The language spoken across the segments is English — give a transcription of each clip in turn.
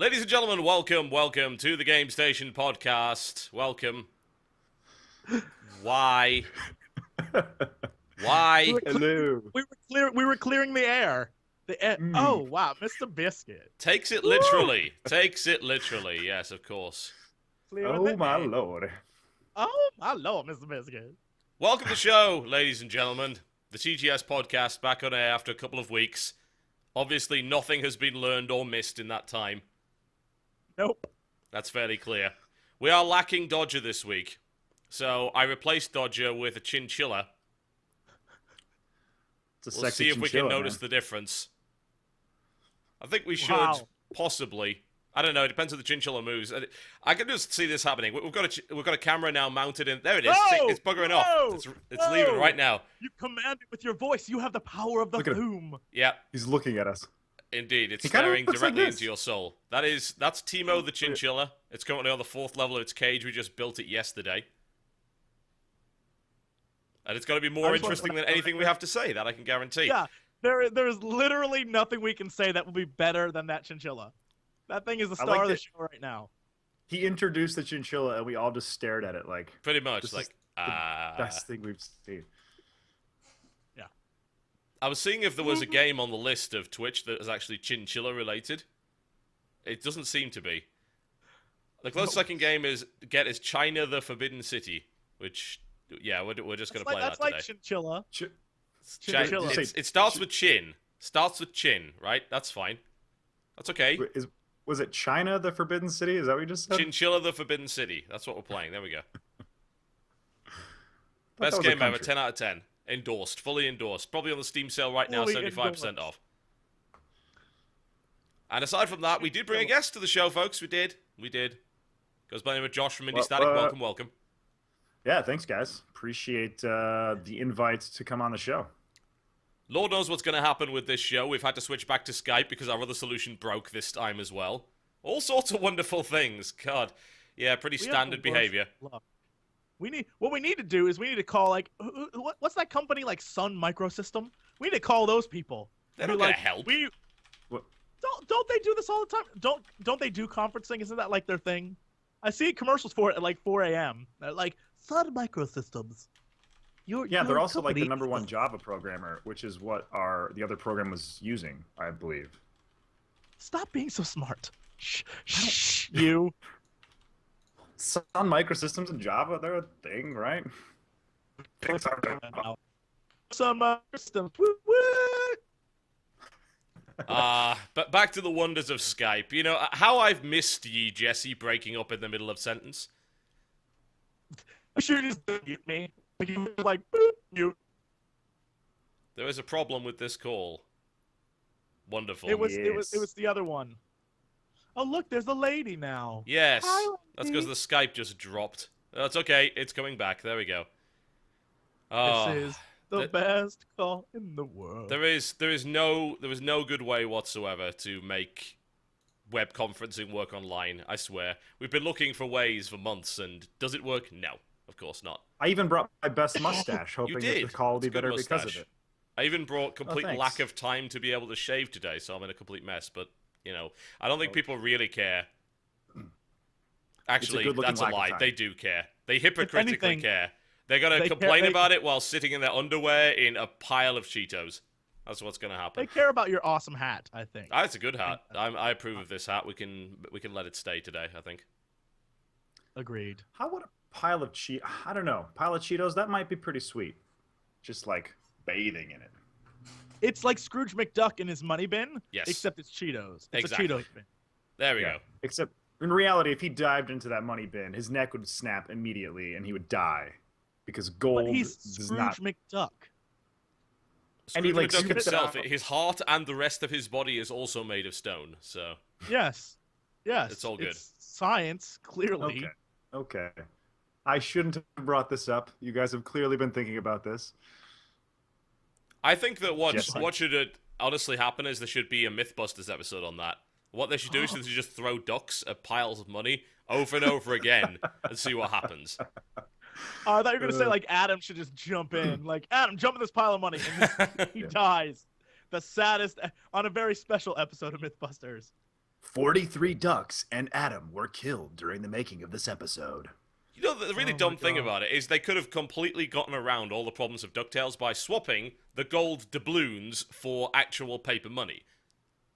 Ladies and gentlemen, welcome to the Game Station Podcast. Welcome. Why? Hello. We were clearing the air. Oh wow, Mr. Biscuit. Takes it literally. Yes, of course. Oh my lord. Oh my lord, Mr. Biscuit. Welcome to the show, ladies and gentlemen. The TGS Podcast back on air after a couple of weeks. Obviously, nothing has been learned or missed in that time. Nope. That's fairly clear. We are lacking Dodger this week. So I replaced Dodger with a chinchilla. We'll see if we can notice the difference. I think we should possibly. I don't know. It depends on the chinchilla moves. I can just see this happening. We've got a camera now mounted in. There it is. It's buggering off. It's leaving right now. You command it with your voice. You have the power of the boom. Yeah. He's looking at us. Indeed, it's staring directly into your soul. That's Timo the chinchilla. It's currently on the 4th level of its cage. We just built it yesterday. And it's going to be more interesting than anything we have to say, that I can guarantee. Yeah, there's literally nothing we can say that will be better than that chinchilla. That thing is the star of the show right now. He introduced the chinchilla, and we all just stared at it like... Pretty much, this like... is the best thing we've seen. Yeah. I was seeing if there was a game on the list of Twitch that is actually chinchilla-related. It doesn't seem to be. The closest second game is China the Forbidden City, which... Yeah, we're just going to play that today. That's like chinchilla. Chinchilla. It starts with chin. Starts with chin, right? That's fine. That's okay. Was it China, the Forbidden City? Is that what you just said? Chinchilla, the Forbidden City. That's what we're playing. There we go. Best game ever. 10 out of 10. Endorsed. Fully endorsed. Probably on the Steam sale right now. 75% off. And aside from that, we did bring a guest to the show, folks. We did. Goes by the name of Josh from Indiestatik. Welcome. Yeah, thanks, guys. Appreciate the invite to come on the show. Lord knows what's going to happen with this show. We've had to switch back to Skype because our other solution broke this time as well. All sorts of wonderful things. God. Yeah, pretty standard behavior. What we need to do is we need to call, like, what's that company, like Sun Microsystem? We need to call those people. They're not going to help. Don't they do this all the time? Don't they do conferencing? Isn't that like their thing? I see commercials for it at like 4 a.m. They're like, Sun Microsystems. They're also like the #1 Java programmer, which is what the other program was using, I believe. Stop being so smart. Shh, you. Sun Microsystems and Java, they're a thing, right? Sun Microsystems. But back to the wonders of Skype. You know, how I've missed ye, Jesse, breaking up in the middle of sentence. I'm sure you just mute me. You were like, boop, mute. There is a problem with this call. Wonderful. It was the other one. Oh, look, there's a lady now. Yes. Hi, that's because the Skype just dropped. That's okay. It's coming back. There we go. This is the best call in the world. There is no good way whatsoever to make web conferencing work online, I swear. We've been looking for ways for months, and does it work? No, of course not. I even brought my best mustache, hoping that the call would be better because of it. I even brought complete lack of time to be able to shave today, so I'm in a complete mess, but, you know, I don't think people really care. Actually, that's a lie. They do care. They hypocritically care. They're going to complain about it while sitting in their underwear in a pile of Cheetos. That's what's going to happen. They care about your awesome hat, I think. It's a good hat. I approve of this hat. We can let it stay today, I think. Agreed. How would a pile of I don't know. Pile of Cheetos, that might be pretty sweet. Just like bathing in it. It's like Scrooge McDuck in his money bin. Yes. Except it's Cheetos. It's exactly. a Cheetos bin. There we go. Except in reality, if he dived into that money bin, his neck would snap immediately and he would die. Because gold does not... Scrooge McDuck. And he like himself. His heart and the rest of his body is also made of stone. So yes, it's all good. It's science, clearly. Okay. I shouldn't have brought this up. You guys have clearly been thinking about this. I think that what should honestly happen is there should be a Mythbusters episode on that. What they should do is they should just throw ducks at piles of money over and over again and see what happens. I thought you were going to say, like, Adam should just jump in. Like, Adam, jump in this pile of money. And he dies. The saddest, on a very special episode of Mythbusters. 43 ducks and Adam were killed during the making of this episode. You know, the really dumb thing about it is they could have completely gotten around all the problems of DuckTales by swapping the gold doubloons for actual paper money.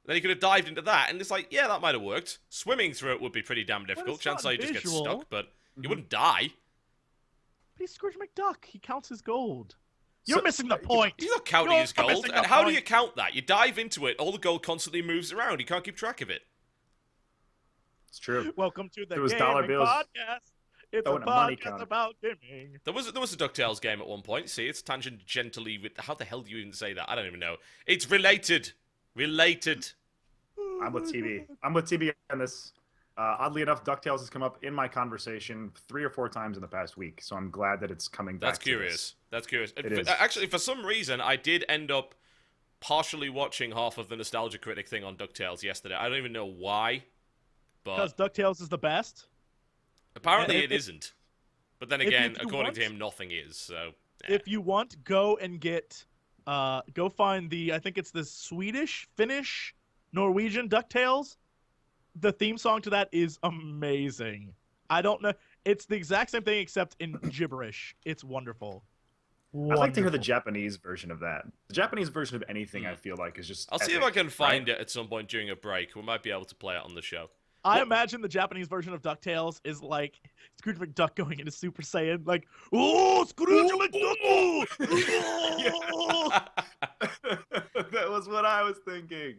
Then you could have dived into that, and it's like, yeah, that might have worked. Swimming through it would be pretty damn difficult. Chances are you just get stuck, but you wouldn't die. But he's Scrooge McDuck. He counts his gold. You're missing the point. He's not counting his gold. How do you count that? You dive into it, all the gold constantly moves around. You can't keep track of it. It's true. Welcome to the Gaming Podcast. It's a podcast about gaming. There was a DuckTales game at one point. See, it's tangentially with... How the hell do you even say that? I don't even know. It's related. Related. I'm with TV. I'm with TV on this. Oddly enough, DuckTales has come up in my conversation 3 or 4 times in the past week, so I'm glad that it's coming back. That's curious. That's curious. It is. Actually, for some reason, I did end up partially watching half of the Nostalgia Critic thing on DuckTales yesterday. I don't even know why, but... Because DuckTales is the best? Apparently it isn't. But then again, according to him, nothing is, so... If you want, go and get... go find the... I think it's the Swedish, Finnish, Norwegian DuckTales. The theme song to that is amazing. I don't know... It's the exact same thing except in gibberish. It's wonderful. I'd like to hear the Japanese version of that. The Japanese version of anything, I feel like, is just I'll see if epic, I can find it at some point during a break. We might be able to play it on the show. I imagine the Japanese version of DuckTales is like Scrooge McDuck going into Super Saiyan, like, "Oh, Scrooge McDuck!" That was what I was thinking.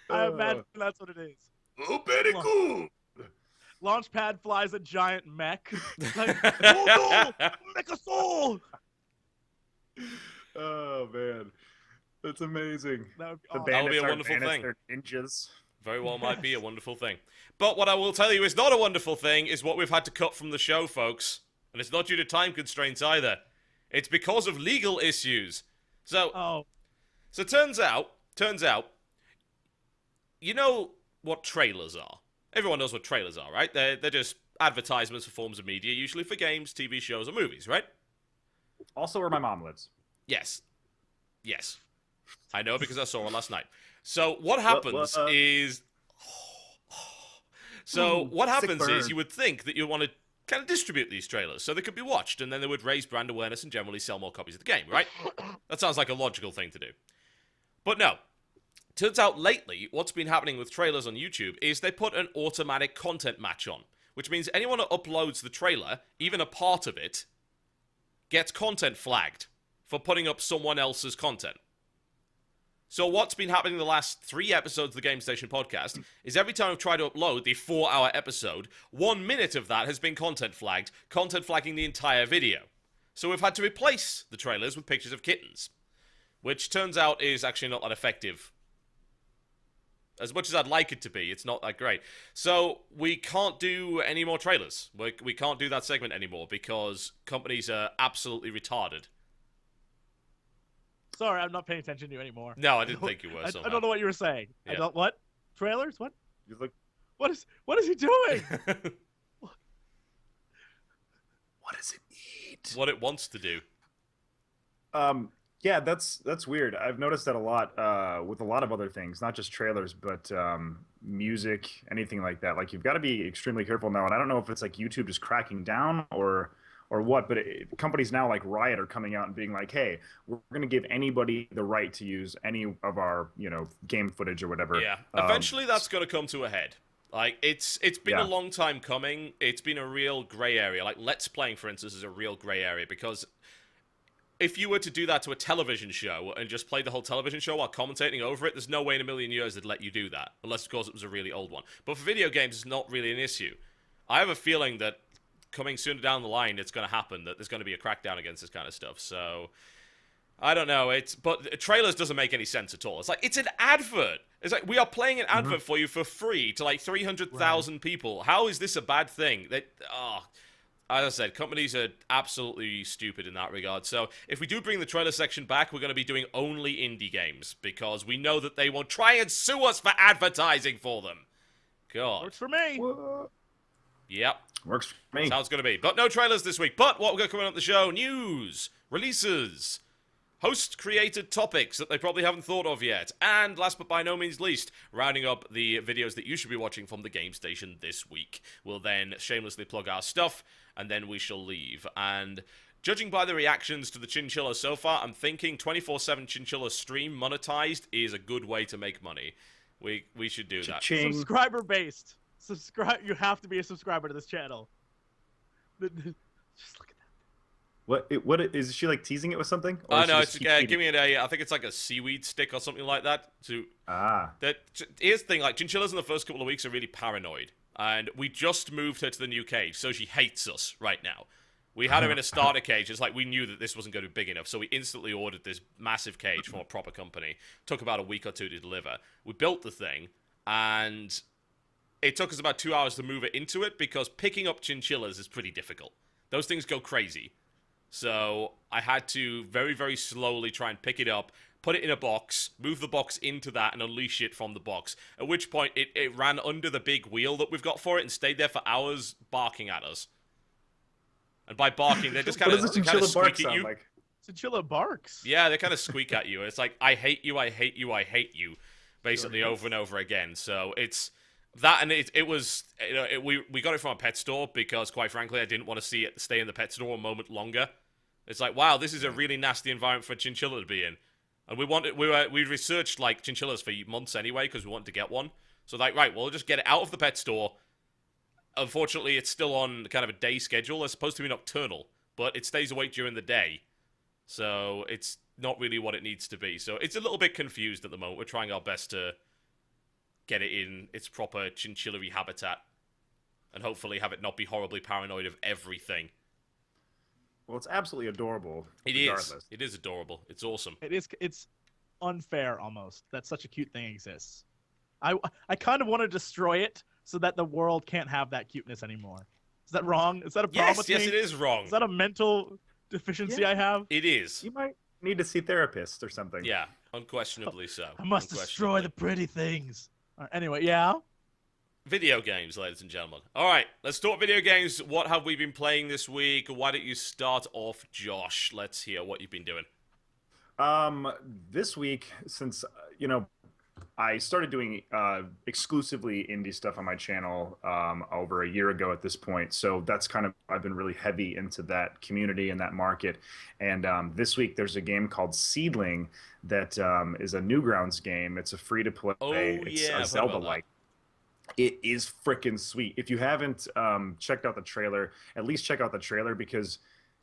I imagine that's what it is. Oh, very cool. Launchpad flies a giant mech. Like, "Oh no, Mecha-Soul!" Oh man, that's amazing. That would be The awesome. That would be a bandits are wonderful bandits, thing. they're ninjas. Very well might be a wonderful thing. But what I will tell you is not a wonderful thing is what we've had to cut from the show, folks. And it's not due to time constraints either. It's because of legal issues. So turns out, you know what trailers are. Everyone knows what trailers are, right? They're just advertisements for forms of media, usually for games, TV shows, or movies, right? Also where my mom lives. Yes. Yes. I know because I saw her last night. So what happens is... So what happens is you would think that you want to kind of distribute these trailers so they could be watched, and then they would raise brand awareness and generally sell more copies of the game, right? That sounds like a logical thing to do. But no. Turns out lately, what's been happening with trailers on YouTube is they put an automatic content match on, which means anyone who uploads the trailer, even a part of it, gets content flagged for putting up someone else's content. So what's been happening in the last 3 episodes of the Game Station podcast is every time I've tried to upload the 4-hour episode, 1 minute of that has been content flagging the entire video. So we've had to replace the trailers with pictures of kittens, which turns out is actually not that effective. As much as I'd like it to be, it's not that great. So we can't do any more trailers. We can't do that segment anymore because companies are absolutely retarded. Sorry, I'm not paying attention to you anymore. No, I didn't think you were. I don't know what you were saying. Yeah. I don't. What? Trailers? What? You look. What is he doing? What does it need? What it wants to do. Yeah, that's weird. I've noticed that a lot with a lot of other things, not just trailers, but music, anything like that. Like you've got to be extremely careful now, and I don't know if it's like YouTube just cracking down or what, but companies now like Riot are coming out and being like, hey, we're going to give anybody the right to use any of our, game footage or whatever. Yeah, eventually that's going to come to a head. Like, it's been a long time coming. It's been a real gray area. Like, Let's Playing, for instance, is a real gray area because if you were to do that to a television show and just play the whole television show while commentating over it, there's no way in a million years they'd let you do that. Unless, of course, it was a really old one. But for video games, it's not really an issue. I have a feeling that coming sooner down the line, it's going to happen, that there's going to be a crackdown against this kind of stuff. So, I don't know. But trailers doesn't make any sense at all. It's like, it's an advert. It's like, we are playing an advert for you for free to like 300,000 people. How is this a bad thing? As I said, companies are absolutely stupid in that regard. So, if we do bring the trailer section back, we're going to be doing only indie games because we know that they will try and sue us for advertising for them. God. Works for me. Yep. Works for me. Sounds going to be. But no trailers this week. But what we're going to come on the show, news, releases. host-created topics that they probably haven't thought of yet. And last but by no means least, rounding up the videos that you should be watching from the Game Station this week. We'll then shamelessly plug our stuff, and then we shall leave. And judging by the reactions to the Chinchilla so far, I'm thinking 24/7 Chinchilla stream monetized is a good way to make money. We should do that. Cha-ching. Subscriber-based. You have to be a subscriber to this channel. Just look at that. What is she like teasing it with something? Oh is she no, just it's keep eating? give me I think it's like a seaweed stick or something like that. Here's the thing, like chinchillas in the first couple of weeks are really paranoid, and we just moved her to the new cage, so she hates us right now. We had her in a starter cage. It's like we knew that this wasn't going to be big enough, so we instantly ordered this massive cage from a proper company. Took about a week or two to deliver. We built the thing, and it took us about 2 hours to move it into it because picking up chinchillas is pretty difficult. Those things go crazy. So I had to very, very slowly try and pick it up, put it in a box, move the box into that, and unleash it from the box. At which point, it ran under the big wheel that we've got for it and stayed there for hours barking at us. And by barking, they're just kind of squeak at you. Like? Chinchilla barks. Yeah, they kind of squeak at you. It's like, I hate you, I hate you, I hate you, basically over and over again. So it's that, and it was, we got it from a pet store because, quite frankly, I didn't want to see it stay in the pet store a moment longer. It's like, wow, this is a really nasty environment for a chinchilla to be in. And we researched, like, chinchillas for months anyway because we wanted to get one. So, like, right, we'll just get it out of the pet store. Unfortunately, it's still on kind of a day schedule. It's supposed to be nocturnal, but it stays awake during the day. So it's not really what it needs to be. So it's a little bit confused at the moment. We're trying our best to get it in its proper chinchilla-y habitat and hopefully have it not be horribly paranoid of everything. Well, it's absolutely adorable. It regardless. is. It is adorable. It's awesome. It's unfair almost that such a cute thing exists. I kind of want to destroy it so that the world can't have that cuteness anymore. Is that wrong? Is that a problem with me? Yes, it is wrong. Is that a mental deficiency I have? It is. You might need to see therapists or something. Yeah, unquestionably so. I must destroy the pretty things. Anyway, yeah. Video games, ladies and gentlemen. All right, let's talk video games. What have we been playing this week? Why don't you start off, Josh? Let's hear what you've been doing. This week, since I started doing exclusively indie stuff on my channel over a year ago at this point. So that's kind of, I've been really heavy into that community and that market. And this week there's a game called Seedling that is a Newgrounds game. It's a free-to-play. It's a Zelda-like. It is freaking sweet. If you haven't checked out the trailer, at least check out the trailer because,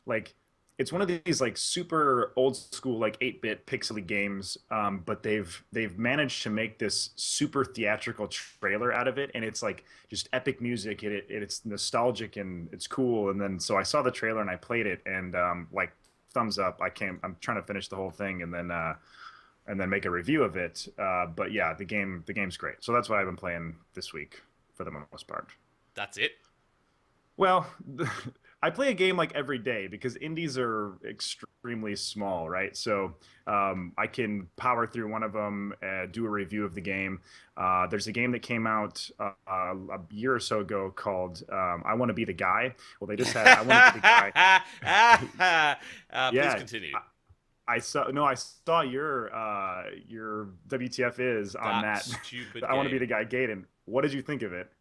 like, it's one of these like super old school like 8-bit pixely games, but they've managed to make this super theatrical trailer out of it, and it's like just epic music. It's nostalgic and it's cool. And then so I saw the trailer and I played it, and like thumbs up. I'm trying to finish the whole thing and then make a review of it. But yeah, the game's great. So that's what I've been playing this week for the most part. That's it? Well, I play a game like every day because indies are extremely small, right? So I can power through one of them, do a review of the game. There's a game that came out a year or so ago called I Want to Be the Guy. Well, they just had I Want to Be the Guy. Please continue. I saw your WTF is on that. Stupid I Want to Be the Guy, Gaiden. What did you think of it?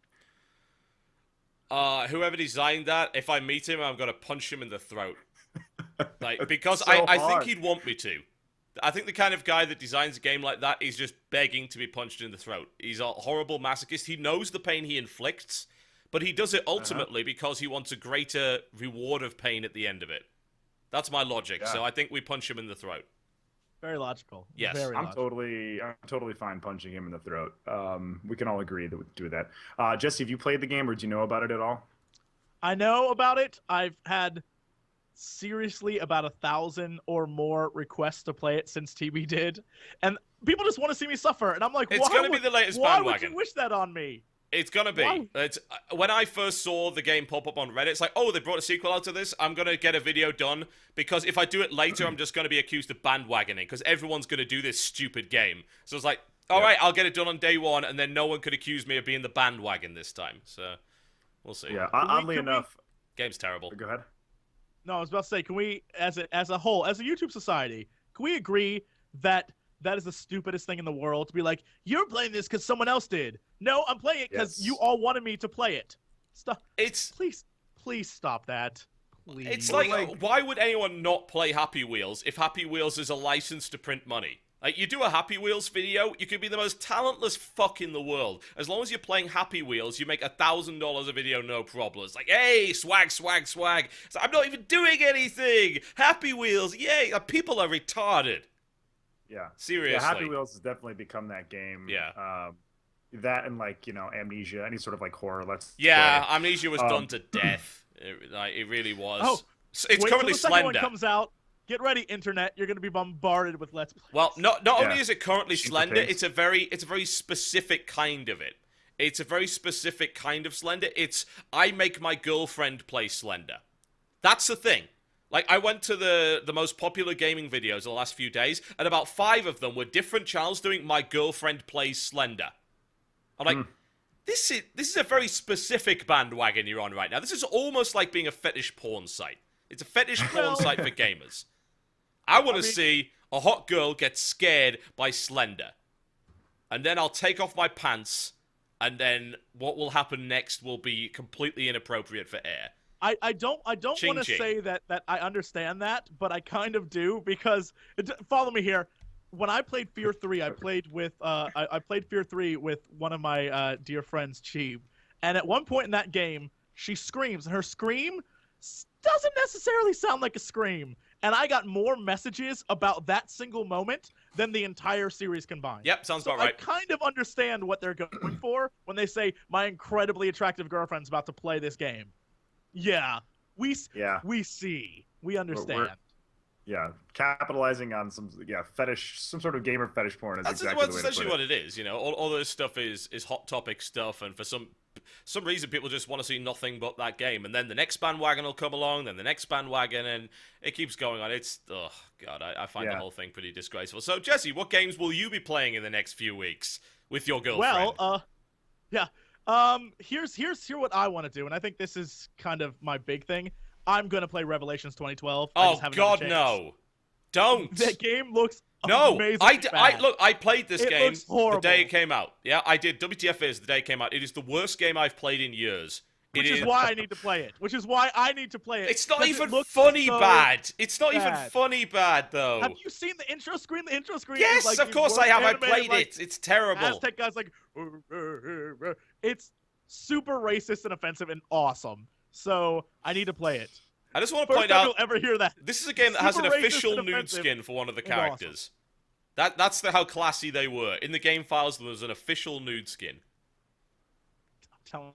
Whoever designed that, if I meet him, I'm gonna punch him in the throat. Like, because So I think hard. he'd want me to. I think the kind of guy that designs a game like that is just begging to be punched in the throat. He's a horrible masochist. He knows the pain he inflicts, but he does it ultimately because he wants a greater reward of pain at the end of it. That's my logic. Yeah. So I think we punch him in the throat. Very logical. Yes. Very I'm logical. totally fine punching him in the throat. We can all agree to do that. Jesse, have you played the game or do you know about it at all? I know about it. I've had seriously about 1,000 or more requests to play it since TB did, and people just want to see me suffer. And I'm like, It's going to be the latest why bandwagon. would you wish that on me? It's gonna be. Why? It's when I first saw the game pop up on Reddit, it's like, oh, they brought a sequel out to this. I'm gonna get a video done because if I do it later, I'm just gonna be accused of bandwagoning because everyone's gonna do this stupid game. So it's like, all right, I'll get it done on day one, and then no one could accuse me of being the bandwagon this time. So we'll see. Yeah, oddly enough. Game's terrible. Go ahead. No, I was about to say, can we, as a whole, as a YouTube society, we agree that that is the stupidest thing in the world to be like, you're playing this because someone else did? No, I'm playing it because you all wanted me to play it. Stop. Please stop that. Please. It's like, why would anyone not play Happy Wheels if Happy Wheels is a license to print money? Like, you do a Happy Wheels video, you could be the most talentless fuck in the world. As long as you're playing Happy Wheels, you make $1,000 a video, no problem. It's like, hey, swag, swag, swag. It's like, I'm not even doing anything. Happy Wheels, yay. Like, people are retarded. Yeah. Seriously. Yeah, Happy Wheels has definitely become that game. Yeah. That and, like, you know, Amnesia, any sort of, like, horror. Yeah, Amnesia was done to death. It really was. Oh, it's currently the second Slender. one comes out. Get ready, internet. You're going to be bombarded with Let's Plays. Well, not only is it currently Super Slender, taste. it's a very specific kind of it. It's a very specific kind of Slender. It's, I make my girlfriend play Slender. That's the thing. Like, I went to the most popular gaming videos in the last few days, and about 5 of them were different channels doing my girlfriend plays Slender. I'm like, this is a very specific bandwagon you're on right now. This is almost like being a fetish porn site. It's a fetish porn site for gamers. I want to see a hot girl get scared by Slender. And then I'll take off my pants, and then what will happen next will be completely inappropriate for air. I don't want to say that I understand that, but I kind of do, because follow me here. When I played Fear 3, I played with I played Fear 3 with one of my dear friends, Cheeb. And at one point in that game, she screams, and her scream doesn't necessarily sound like a scream. And I got more messages about that single moment than the entire series combined. Yep, sounds about right. I kind of understand what they're going for when they say, my incredibly attractive girlfriend's about to play this game. Yeah, we see. We understand. Yeah, capitalizing on some fetish, some sort of gamer fetish porn is exactly the way to essentially put what it is. You know, all this stuff is hot topic stuff, and for some reason people just want to see nothing but that game. And then the next bandwagon will come along, then the next bandwagon, and it keeps going on. It's god, I find the whole thing pretty disgraceful. So Jesse, what games will you be playing in the next few weeks with your girlfriend? Well, here's what I want to do, and I think this is kind of my big thing. I'm gonna play Revelations 2012. Oh God, no! Don't. That game looks amazing. I played this game the day it came out. Yeah, I did. WTF is the day it came out. It is the worst game I've played in years. Which is why I need to play it. It's not even funny bad. It's not even funny bad though. Have you seen the intro screen? The intro screen. Yes, is like of course I have. I played like, it. It's terrible. Aztec guy's like, it's super racist and offensive and awesome. So I need to play it. I just want to point out, you'll ever hear that. This is a game that has an official nude skin for one of the characters. Awesome. That's how classy they were. In the game files, there was an official nude skin.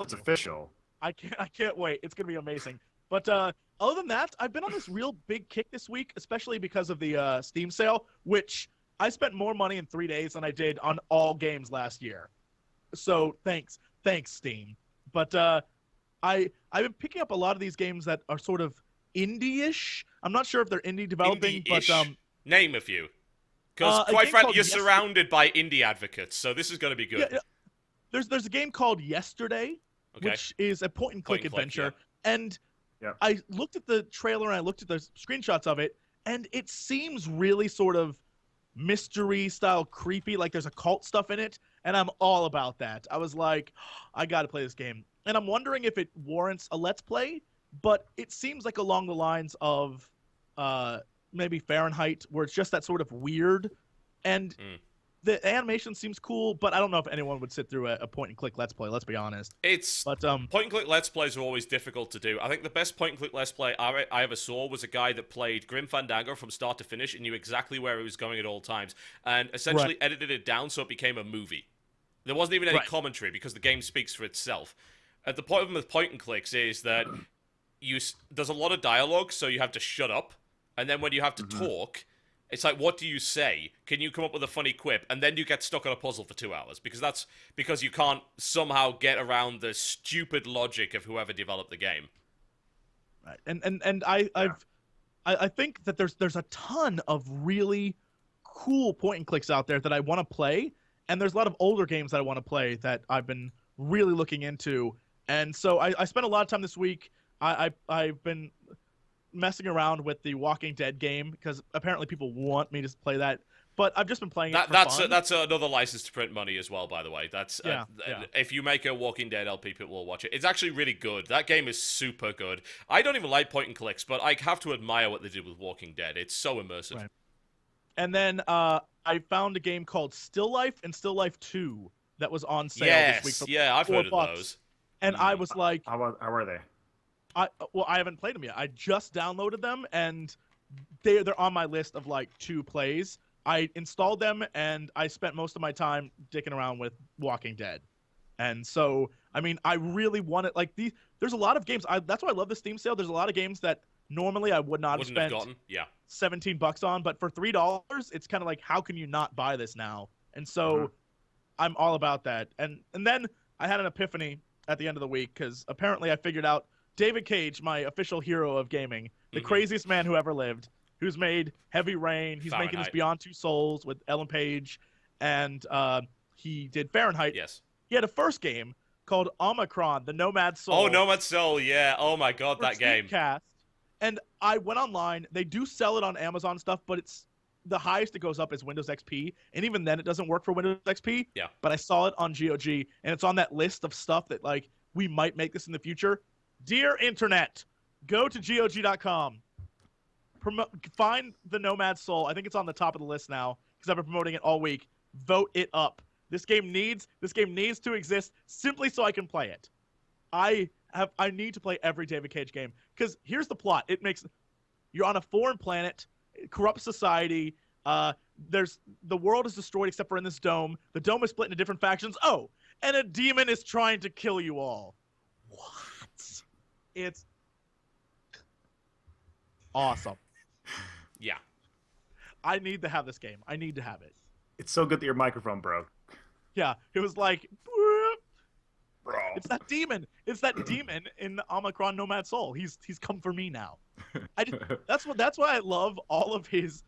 It's official. I can't wait. It's gonna be amazing. But other than that, I've been on this real big kick this week, especially because of the Steam sale, which I spent more money in 3 days than I did on all games last year. So thanks Steam. But I've been picking up a lot of these games that are sort of indie-ish. I'm not sure if they're indie developing, but name a few. Because quite frankly, you're surrounded by indie advocates, so this is going to be good. Yeah. There's a game called Yesterday, which is a point-and-click adventure, and I looked at the trailer and I looked at the screenshots of it, and it seems really sort of mystery-style creepy, like there's occult stuff in it, and I'm all about that. I was like, I got to play this game. And I'm wondering if it warrants a Let's Play, but it seems like along the lines of maybe Fahrenheit, where it's just that sort of weird. And the animation seems cool, but I don't know if anyone would sit through a point-and-click Let's Play, let's be honest. Point-and-click Let's Plays are always difficult to do. I think the best point-and-click Let's Play I ever saw was a guy that played Grim Fandango from start to finish and knew exactly where he was going at all times, and essentially edited it down so it became a movie. There wasn't even any commentary because the game speaks for itself. At the point with point and clicks is that there's a lot of dialogue, so you have to shut up, and then when you have to talk, it's like, what do you say? Can you come up with a funny quip? And then you get stuck on a puzzle for 2 hours because you can't somehow get around the stupid logic of whoever developed the game. Right, and I think that there's a ton of really cool point and clicks out there that I want to play, and there's a lot of older games that I want to play that I've been really looking into. And so I spent a lot of time this week. I've been messing around with the Walking Dead game because apparently people want me to play that. But I've just been playing it for fun. That's another license to print money as well, by the way. That's Yeah. If you make a Walking Dead LP, people will watch it. It's actually really good. That game is super good. I don't even like point and clicks, but I have to admire what they did with Walking Dead. It's so immersive. Right. And then I found a game called Still Life and Still Life 2 that was on sale this week. For I've heard of $4. those. And I was like, How are they? I haven't played them yet. I just downloaded them, and they're on my list of like 2 plays. I installed them, and I spent most of my time dicking around with Walking Dead. And so, I mean, I really want it. Like there's a lot of games. That's why I love the Steam sale. There's a lot of games that normally I would not have spent $17 on, but for $3, it's kind of like, how can you not buy this now? And so, I'm all about that. And then I had an epiphany at the end of the week because apparently I figured out David Cage, my official hero of gaming, the craziest man who ever lived, who's made Heavy Rain. He's making this Beyond Two Souls with Ellen Page, and he did Fahrenheit. Yes. He had a first game called Omicron, the Nomad Soul. Oh, Nomad Soul, yeah. Oh my god, that game. Cast. And I went online. They do sell it on Amazon stuff, but it's the highest it goes up is Windows XP, and even then it doesn't work for Windows XP. Yeah. But I saw it on GOG, and it's on that list of stuff that like we might make this in the future. Dear Internet, go to GOG.com. Find the Nomad Soul. I think it's on the top of the list now because I've been promoting it all week. Vote it up. This game needs to exist simply so I can play it. I need to play every David Cage game because here's the plot. You're on a foreign planet, corrupt society. The world is destroyed except for in this dome. The dome is split into different factions. Oh, and a demon is trying to kill you all. What? It's awesome. Yeah. I need to have this game. I need to have it. It's so good that your microphone broke. Yeah, it was like, Bro. It's that demon. It's that demon in Omicron Nomad Soul. He's come for me now. That's why I love all of his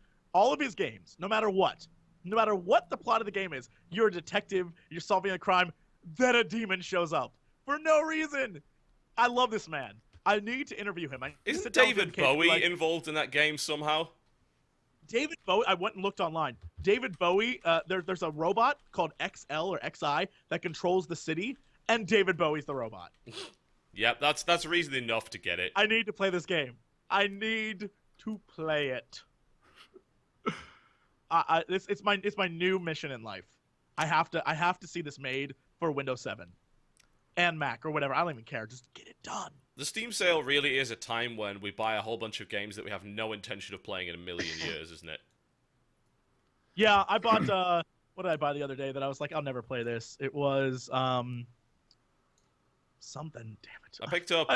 games. No matter what the plot of the game is, you're a detective. You're solving a crime. Then a demon shows up for no reason. I love this man. I need to interview him. Isn't David Bowie involved in that game somehow? David Bowie, I went and looked online. David Bowie, there's a robot called XL or XI that controls the city, and David Bowie's the robot. Yep, that's reason enough to get it. I need to play this game. I need to play it. It's my new mission in life. I have to see this made for Windows 7 and Mac or whatever. I don't even care. Just get it done. The Steam sale really is a time when we buy a whole bunch of games that we have no intention of playing in a million years, isn't it? Yeah, I bought what did I buy the other day that I was like, I'll never play this. It was something, damn it. I picked up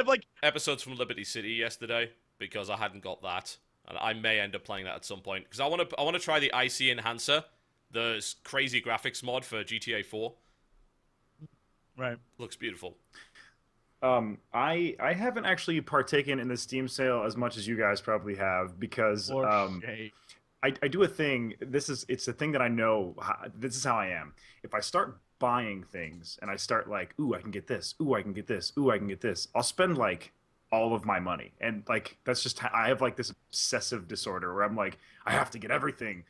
episodes from Liberty City yesterday because I hadn't got that, and I may end up playing that at some point because I want to try the IC Enhancer, the crazy graphics mod for GTA 4. Right. Looks beautiful. I haven't actually partaken in the Steam sale as much as you guys probably have because I do a thing. It's a thing that I know. This is how I am. If I start buying things and I start like, ooh, I can get this. Ooh, I can get this. Ooh, I can get this. I'll spend like all of my money, and like that's just I have like this obsessive disorder where I'm like I have to get everything.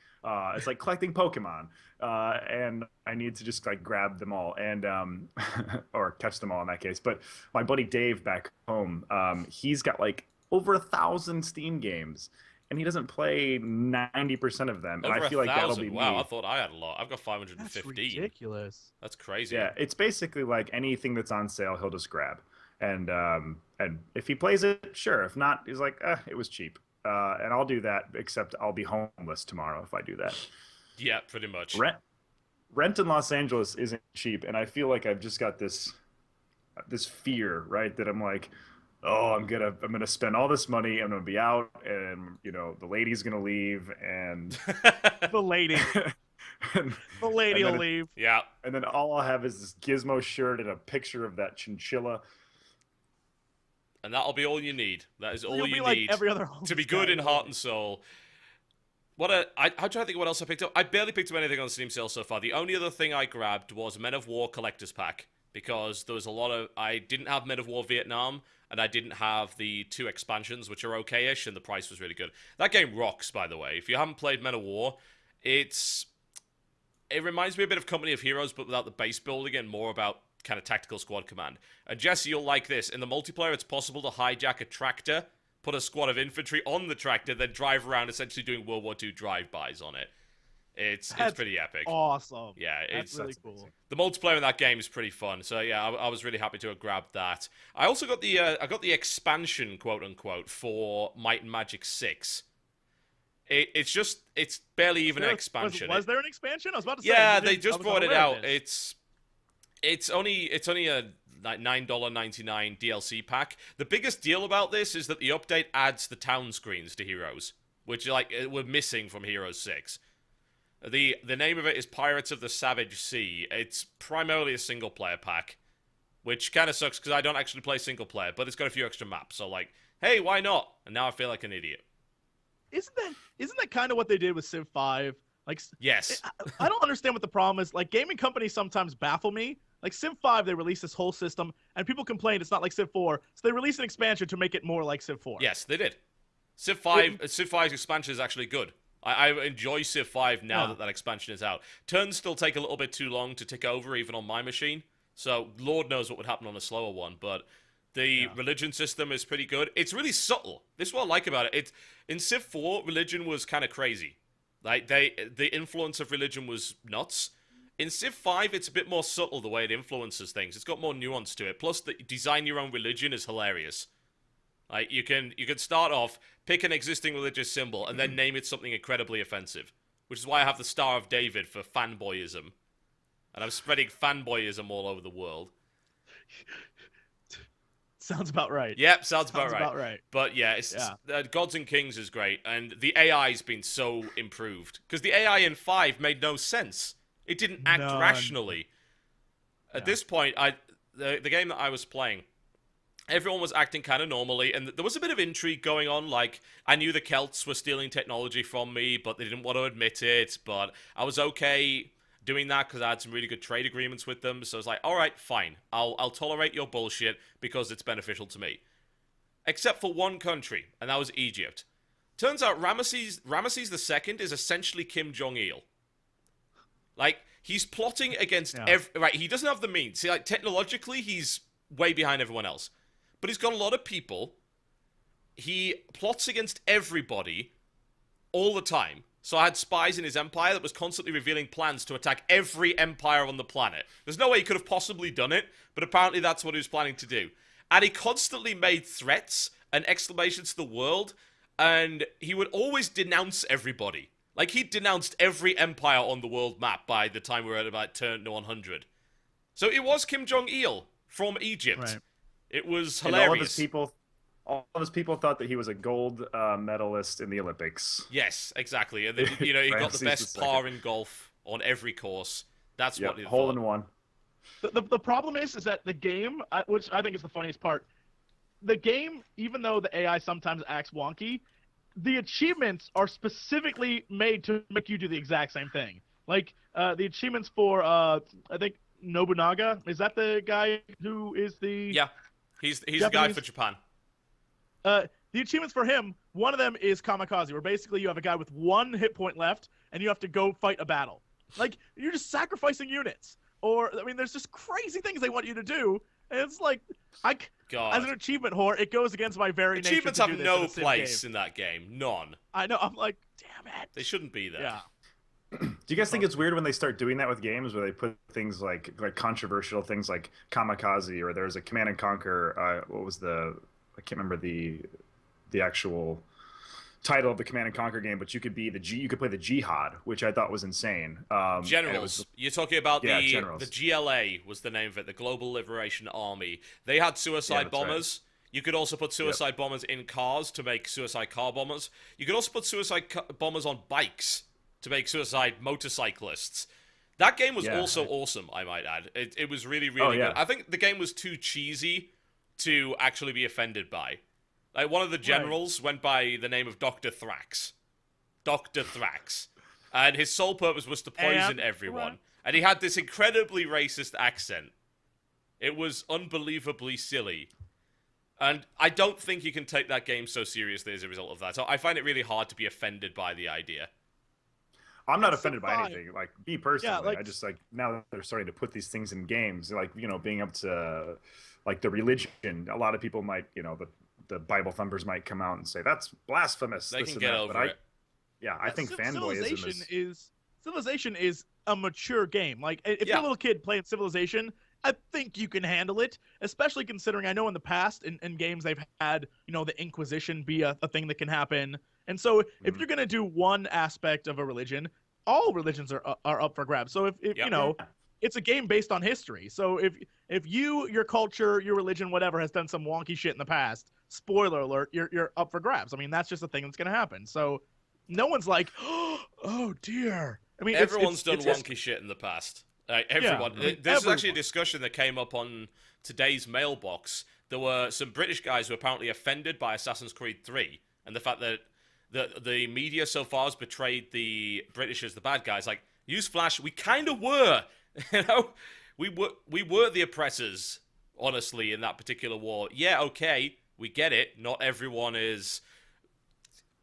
It's like collecting Pokemon, and I need to just like grab them all and or catch them all in that case. But my buddy Dave back home, he's got like over 1,000 Steam games, and he doesn't play 90% of them. Over and I feel like that'll be wow, me. I thought I had a lot. I've got 515. That's ridiculous. That's crazy. Yeah, it's basically like anything that's on sale, he'll just grab. And if he plays it, sure. If not, he's like, it was cheap. And I'll do that, except I'll be homeless tomorrow if I do that. Yeah, pretty much. Rent in Los Angeles isn't cheap, and I feel like I've just got this fear, right? That I'm like, oh, I'm gonna spend all this money, I'm gonna be out, and the lady's gonna leave, and the lady will leave. Yeah. And then all I'll have is this Gizmo shirt and a picture of that chinchilla. And that'll be all you need. That is all you like need every other to be good in heart and soul. I'm trying to think of what else I picked up. I barely picked up anything on Steam sale so far. The only other thing I grabbed was Men of War Collector's Pack because there was a lot of... I didn't have Men of War Vietnam, and I didn't have the 2 expansions, which are okay-ish, and the price was really good. That game rocks, by the way. If you haven't played Men of War, it reminds me a bit of Company of Heroes, but without the base building and more about kind of tactical squad command. And Jesse, you'll like this. In the multiplayer, it's possible to hijack a tractor, put a squad of infantry on the tractor, then drive around essentially doing World War II drive-bys on it. It's pretty epic. Awesome. Yeah, that's really cool. The multiplayer in that game is pretty fun. So yeah, I was really happy to have grabbed that. I also got the expansion, quote unquote, for Might and Magic 6. It's barely even an expansion. Was there an expansion? I was about to say. Yeah, they just brought it out. It's only a like $9.99 DLC pack. The biggest deal about this is that the update adds the town screens to Heroes, which were missing from Heroes 6. The name of it is Pirates of the Savage Sea. It's primarily a single player pack, which kind of sucks because I don't actually play single player, but it's got a few extra maps. So like, hey, why not? And now I feel like an idiot. Isn't that kind of what they did with Civ 5? Like, yes. I don't understand what the problem is. Like, gaming companies sometimes baffle me. Like Civ 5, they released this whole system, and people complained it's not like Civ 4, so they released an expansion to make it more like Civ 4. Yes, they did. Civ 5's expansion is actually good. I enjoy Civ 5 now that expansion is out. Turns still take a little bit too long to tick over, even on my machine. So, Lord knows what would happen on a slower one. But the religion system is pretty good. It's really subtle. This is what I like about it. In Civ 4, religion was kind of crazy. Like, the influence of religion was nuts. In Civ 5, it's a bit more subtle the way it influences things. It's got more nuance to it. Plus, the design your own religion is hilarious. Like, you can start off, pick an existing religious symbol, and then name it something incredibly offensive. Which is why I have the Star of David for fanboyism. And I'm spreading fanboyism all over the world. Sounds about right. Yep, sounds about right. About right. But yeah, Gods and Kings is great, and the AI's been so improved. Because the AI in 5 made no sense. It didn't act rationally. At this point, the game that I was playing, everyone was acting kind of normally, and there was a bit of intrigue going on. Like, I knew the Celts were stealing technology from me, but they didn't want to admit it. But I was okay doing that because I had some really good trade agreements with them. So I was like, all right, fine. I'll tolerate your bullshit because it's beneficial to me. Except for one country, and that was Egypt. Turns out Ramesses II is essentially Kim Jong-il. Like, he's plotting against right, he doesn't have the means. See, like, technologically, he's way behind everyone else. But he's got a lot of people. He plots against everybody all the time. So I had spies in his empire that was constantly revealing plans to attack every empire on the planet. There's no way he could have possibly done it, but apparently that's what he was planning to do. And he constantly made threats and exclamations to the world, and he would always denounce everybody. Like, he denounced every empire on the world map by the time we were at about turn 100. So it was Kim Jong-il from Egypt. Right. It was hilarious. And all of his people thought that he was a gold medalist in the Olympics. Yes, exactly. And then, he got the best par in golf on every course. That's what he thought. Hole in one. The problem is that the game, which I think is the funniest part, the game, even though the AI sometimes acts wonky, the achievements are specifically made to make you do the exact same thing. Like, the achievements for, I think, Nobunaga, is that the guy who is the... Yeah, he's the guy for Japan. The achievements for him, one of them is Kamikaze, where basically you have a guy with 1 hit point left, and you have to go fight a battle. Like, you're just sacrificing units. Or, I mean, there's just crazy things they want you to do, and it's like, as an achievement whore, it goes against my very nature. Achievements have no place in that game. None. I know. I'm like, damn it. They shouldn't be there. Yeah. Do you guys think it's weird when they start doing that with games where they put things like controversial things like Kamikaze, or there's a Command and Conquer, what was I can't remember the actual title of the Command and Conquer game, but you could play the Jihad, which I thought was insane. Generals. You're talking about Generals. The GLA was the name of it, the Global Liberation Army. They had suicide bombers. Right. You could also put suicide bombers in cars to make suicide car bombers. You could also put suicide bombers on bikes to make suicide motorcyclists. That game was also awesome, I might add. It was really, really good. I think the game was too cheesy to actually be offended by. Like, one of the generals went by the name of Dr. Thrax. Dr. Thrax. And his sole purpose was to poison everyone. And he had this incredibly racist accent. It was unbelievably silly. And I don't think you can take that game so seriously as a result of that. So I find it really hard to be offended by the idea. I'm not It's so offended by fine. anything. Like me personally, like- I just like now that they're starting to put these things in games, like being up to like the religion. A lot of people might, the Bible thumpers might come out and say that's blasphemous. They this can and get that. over But it. I think fanboyism Civilization is a mature game. Like if Yeah. you're a little kid playing Civilization, I think you can handle it, especially considering I know in the past in games they've had, the Inquisition be a thing that can happen. And so if you're going to do one aspect of a religion, all religions are up for grabs. So if it's a game based on history. So if your culture, your religion, whatever has done some wonky shit in the past, spoiler alert, you're up for grabs. I mean, that's just a thing that's going to happen. So no one's like, oh dear. I mean, Everyone's done it's wonky shit in the past. Everyone. Yeah, I mean, This is actually a everyone. discussion that came up on today's mailbox. There were some British guys who were apparently offended by Assassin's Creed 3 and the fact that the media so far has betrayed the British as the bad guys. Like, newsflash, we kind of were. We were the oppressors, honestly, in that particular war. Yeah, okay, we get it. Not everyone is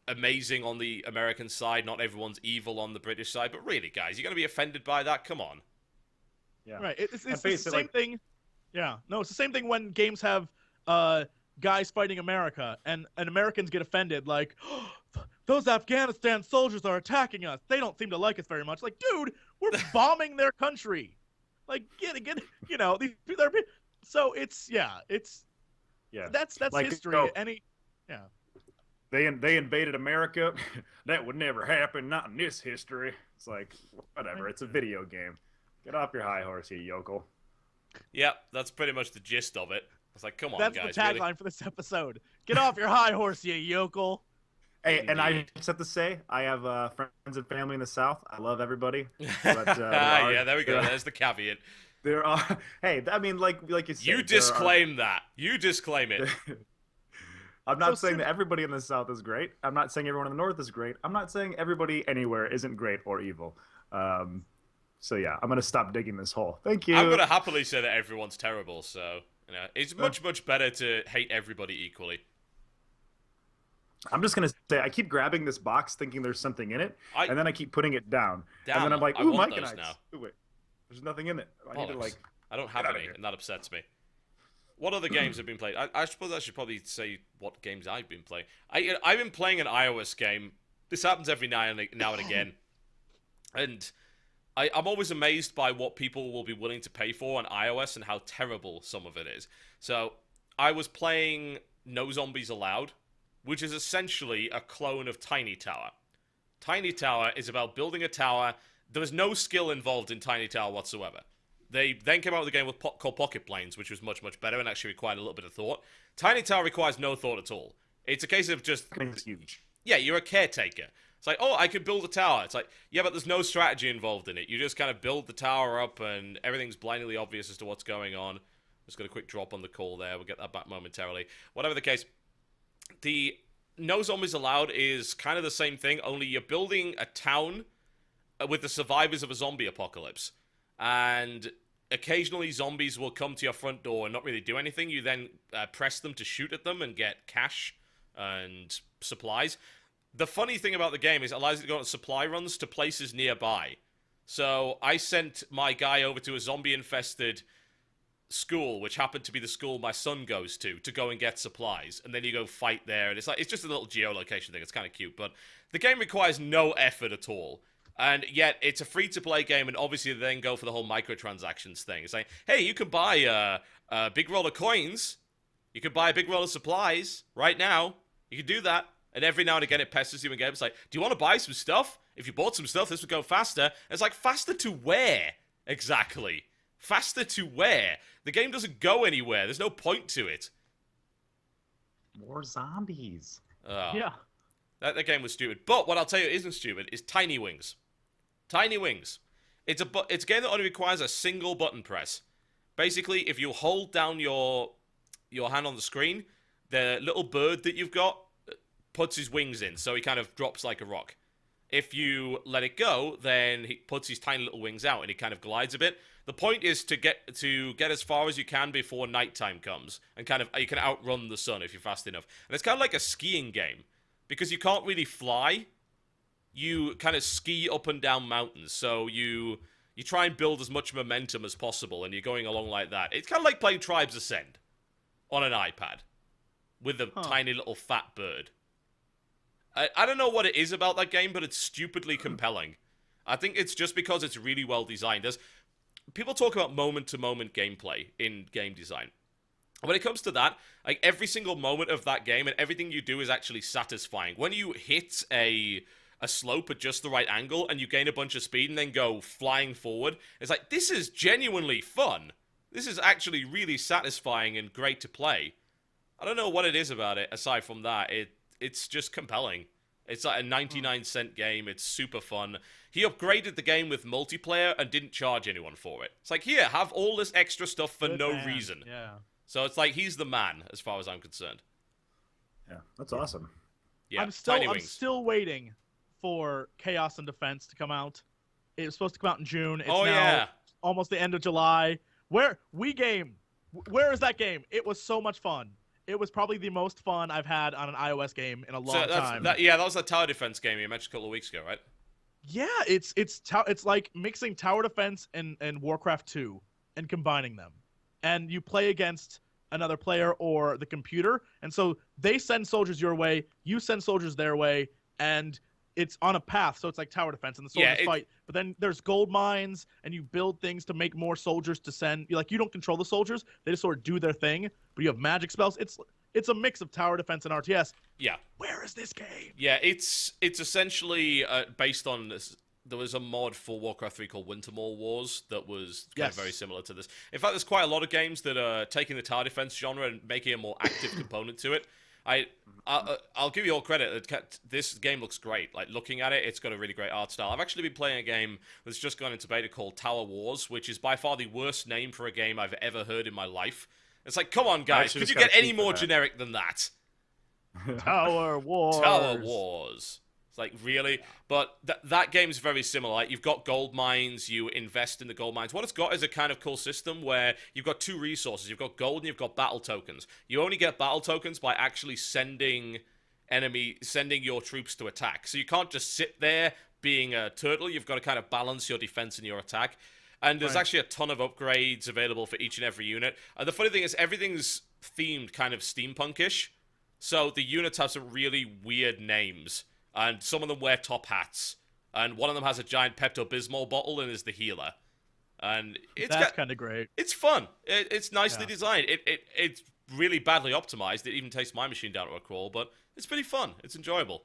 amazing on the American side. Not everyone's evil on the British side. But really, guys, you're going to be offended by that? Come on. Yeah. Right. It's the face it, same like- thing. Yeah. No, it's the same thing when games have guys fighting America and Americans get offended like, those Afghanistan soldiers are attacking us. They don't seem to like us very much. Like, dude, we're bombing their country. Like, get these people are. So it's that's Like, history. no. They invaded America. That would never happen. Not in this history. It's like, whatever. It's a video game. Get off your high horse, you yokel. Yep, that's pretty much the gist of it. It's like, come on, That's guys. the tagline really? for this episode. Get off your high horse, you yokel. Hey, and I Indeed. just have to say, I have friends and family in the South. I love everybody. But, Yeah, there we go. There's the caveat. There are. Hey, I mean, like you said. You disclaim that. You disclaim it. I'm not So saying that everybody in the South is great. I'm not saying everyone in the North is great. I'm not saying everybody anywhere isn't great or evil. So yeah, I'm gonna stop digging this hole. Thank you. I'm gonna happily say that everyone's terrible. So it's much better to hate everybody equally. I'm just gonna say I keep grabbing this box thinking there's something in it, I- and then I keep putting it down, Damn, and then I'm like, I ooh, want Mike and those I. now. Ooh, wait, there's nothing in it. I need to Bollocks. like. I don't have Get outta any, here. and that upsets me. What other games have been played? I suppose I should probably say what games I've been playing. I've been playing an iOS game. This happens every now and again, and I'm always amazed by what people will be willing to pay for on iOS and how terrible some of it is. So I was playing No Zombies Allowed, which is essentially a clone of Tiny Tower. Tiny Tower is about building a tower. There was no skill involved in Tiny Tower whatsoever. They then came out with a game called Pocket Planes, which was much better and actually required a little bit of thought. Tiny Tower requires no thought at all. It's a case of just, It's huge. yeah, you're a caretaker. It's like, oh, I could build a tower. It's like, yeah, but there's no strategy involved in it. You just kind of build the tower up and everything's blindly obvious as to what's going on. Just got a quick drop on the call there. We'll get that back momentarily. Whatever the case, the No Zombies Allowed is kind of the same thing, only you're building a town with the survivors of a zombie apocalypse. And occasionally zombies will come to your front door and not really do anything. You then press them to shoot at them and get cash and supplies. The funny thing about the game is it allows you to go on supply runs to places nearby. So I sent my guy over to a zombie-infested school, which happened to be the school my son goes to go and get supplies. And then you go fight there. And it's just a little geolocation thing. It's kind of cute. But the game requires no effort at all. And yet, it's a free-to-play game, and obviously they then go for the whole microtransactions thing. It's like, hey, you can buy a big roll of coins. You can buy a big roll of supplies right now. You can do that. And every now and again, it pesters you in games. It's like, do you want to buy some stuff? If you bought some stuff, this would go faster. And it's like, faster to where? Exactly. Faster to where? The game doesn't go anywhere. There's no point to it. More zombies. Yeah. That game was stupid. But what I'll tell you isn't stupid is Tiny Wings. Tiny Wings. It's a game that only requires a single button press. Basically, if you hold down your hand on the screen, the little bird that you've got puts his wings in, so he kind of drops like a rock. If you let it go, then he puts his tiny little wings out and he kind of glides a bit. The point is to get as far as you can before nighttime comes, and kind of you can outrun the sun if you're fast enough. And it's kind of like a skiing game, because you can't really fly. You kind of ski up and down mountains, so you try and build as much momentum as possible, and you're going along like that. It's kind of like playing Tribes Ascend on an iPad with a tiny little fat bird. I don't know what it is about that game, but it's stupidly compelling. I think it's just because it's really well designed. People talk about moment-to-moment gameplay in game design. When it comes to that, like every single moment of that game and everything you do is actually satisfying. When you hit a slope at just the right angle and you gain a bunch of speed and then go flying forward, it's like, this is genuinely fun. This is actually really satisfying and great to play. I don't know what it is about it aside from that. It's just compelling. It's like a 99-cent game. It's super fun. He upgraded the game with multiplayer and didn't charge anyone for it. It's like, here, have all this extra stuff for no reason. Yeah. So it's like, he's the man, as far as I'm concerned. Yeah, that's awesome. Yeah, I'm still waiting for Chaos and Defense to come out. It was supposed to come out in June. It's now almost the end of July. Where is that game? It was so much fun. It was probably the most fun I've had on an iOS game in a long time. That was the tower defense game you mentioned a couple of weeks ago, right? Yeah, it's like mixing tower defense and Warcraft 2 and combining them. And you play against another player or the computer, and so they send soldiers your way, you send soldiers their way, and it's on a path, so it's like tower defense, and the soldiers fight. But then there's gold mines, and you build things to make more soldiers to send. You don't control the soldiers; they just sort of do their thing. But you have magic spells. It's a mix of tower defense and RTS. Yeah. Where is this game? Yeah, it's essentially based on this. There was a mod for Warcraft 3 called Wintermore Wars that was kind of very similar to this. In fact, there's quite a lot of games that are taking the tower defense genre and making a more active component to it. I'll give you all credit. This game looks great. Like, looking at it, it's got a really great art style. I've actually been playing a game that's just gone into beta called Tower Wars, which is by far the worst name for a game I've ever heard in my life. It's like, come on, guys. Could you get any more generic than that? Tower Wars. Tower Wars. It's like, really? But that game's very similar. Like, you've got gold mines, you invest in the gold mines. What it's got is a kind of cool system where you've got two resources. You've got gold and you've got battle tokens. You only get battle tokens by actually sending your troops to attack. So you can't just sit there being a turtle. You've got to kind of balance your defense and your attack. And there's actually a ton of upgrades available for each and every unit. The funny thing is, everything's themed kind of steampunkish. So the units have some really weird names. And some of them wear top hats. And one of them has a giant Pepto-Bismol bottle and is the healer. And that's kind of great. It's fun. It's nicely designed. It's really badly optimized. It even takes my machine down to a crawl, but it's pretty fun. It's enjoyable.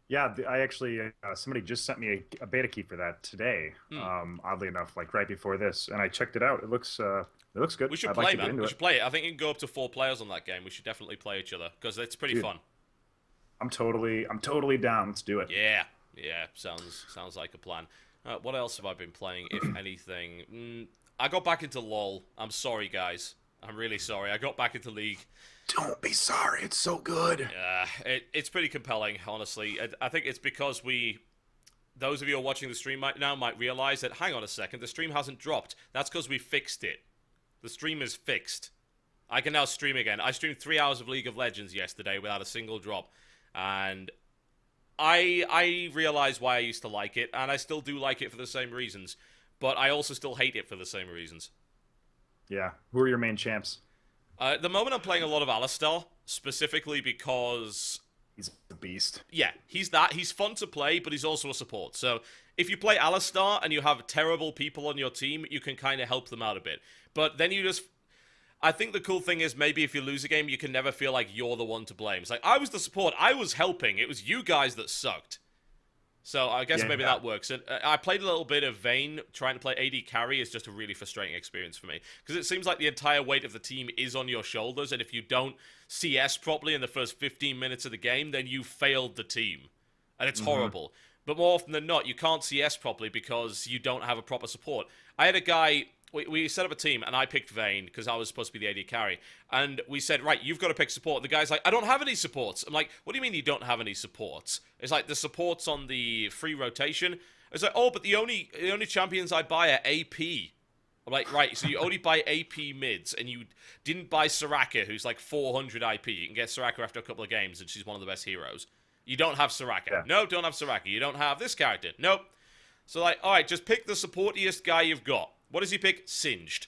Yeah, I actually somebody just sent me a beta key for that today. Oddly enough, like right before this, and I checked it out. It looks good. We should play, man. We should play it. I think you can go up to 4 players on that game. We should definitely play each other because it's pretty fun. I'm totally down. Let's do it. Yeah. Sounds like a plan. What else have I been playing, if anything? I got back into LoL. I'm sorry, guys. I'm really sorry. I got back into League. Don't be sorry. It's so good. It's pretty compelling, honestly. I think it's because those of you who are watching the stream right now might realize that, hang on a second, the stream hasn't dropped. That's because we fixed it. The stream is fixed. I can now stream again. I streamed 3 hours of League of Legends yesterday without a single drop. And I realize why I used to like it, and I still do like it for the same reasons. But I also still hate it for the same reasons. Yeah. Who are your main champs? At the moment, I'm playing a lot of Alistar, specifically because... He's a beast. Yeah, he's that. He's fun to play, but he's also a support. So if you play Alistar and you have terrible people on your team, you can kind of help them out a bit. But then you just... I think the cool thing is maybe if you lose a game, you can never feel like you're the one to blame. It's like, I was the support. I was helping. It was you guys that sucked. So I guess maybe that works. And I played a little bit of Vayne. Trying to play AD carry is just a really frustrating experience for me. Because it seems like the entire weight of the team is on your shoulders. And if you don't CS properly in the first 15 minutes of the game, then you failed the team. And it's horrible. But more often than not, you can't CS properly because you don't have a proper support. I had a guy we set up a team, and I picked Vayne because I was supposed to be the AD carry. And we said, right, you've got to pick support. The guy's like, I don't have any supports. I'm like, what do you mean you don't have any supports? It's like the supports on the free rotation. It's like, oh, but the only champions I buy are AP. I'm like, right, so you only buy AP mids, and you didn't buy Soraka, who's like 400 IP. You can get Soraka after a couple of games, and she's one of the best heroes. You don't have Soraka. Yeah. No, don't have Soraka. You don't have this character. Nope. So like, all right, just pick the supportiest guy you've got. What does he pick? Singed.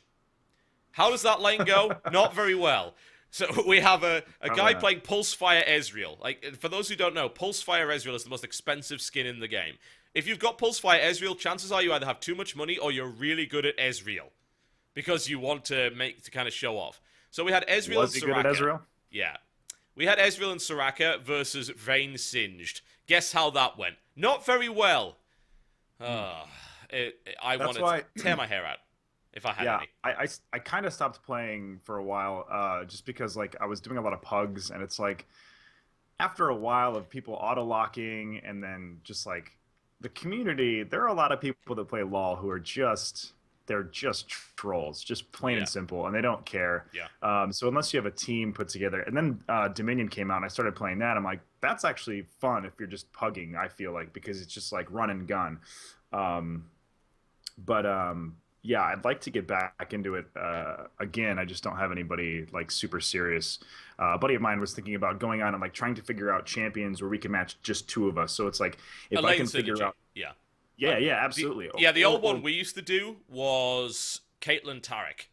How does that lane go? Not very well. So we have a guy playing Pulsefire Ezreal. Like, for those who don't know, Pulsefire Ezreal is the most expensive skin in the game. If you've got Pulsefire Ezreal, chances are you either have too much money or you're really good at Ezreal. Because you want to kind of show off. So we had Ezreal Was and he Soraka. good at Ezreal? Yeah. We had Ezreal and Soraka versus Vayne Singed. Guess how that went? Not very well. I wanted to tear my hair out if I had any. I kind of stopped playing for a while just because like I was doing a lot of pugs, and it's like after a while of people auto-locking and then just like the community, there are a lot of people that play LoL who are just trolls, just plain and simple, and they don't care. Yeah. So unless you have a team put together, and then Dominion came out, and I started playing that. I'm like, that's actually fun if you're just pugging. I feel like because it's just like run and gun. Yeah, I'd like to get back into it again. I just don't have anybody like super serious. A buddy of mine was thinking about going on and like trying to figure out champions where we can match just two of us. So it's like if I can figure out. Yeah, absolutely. The old one we used to do was Caitlyn Tarek.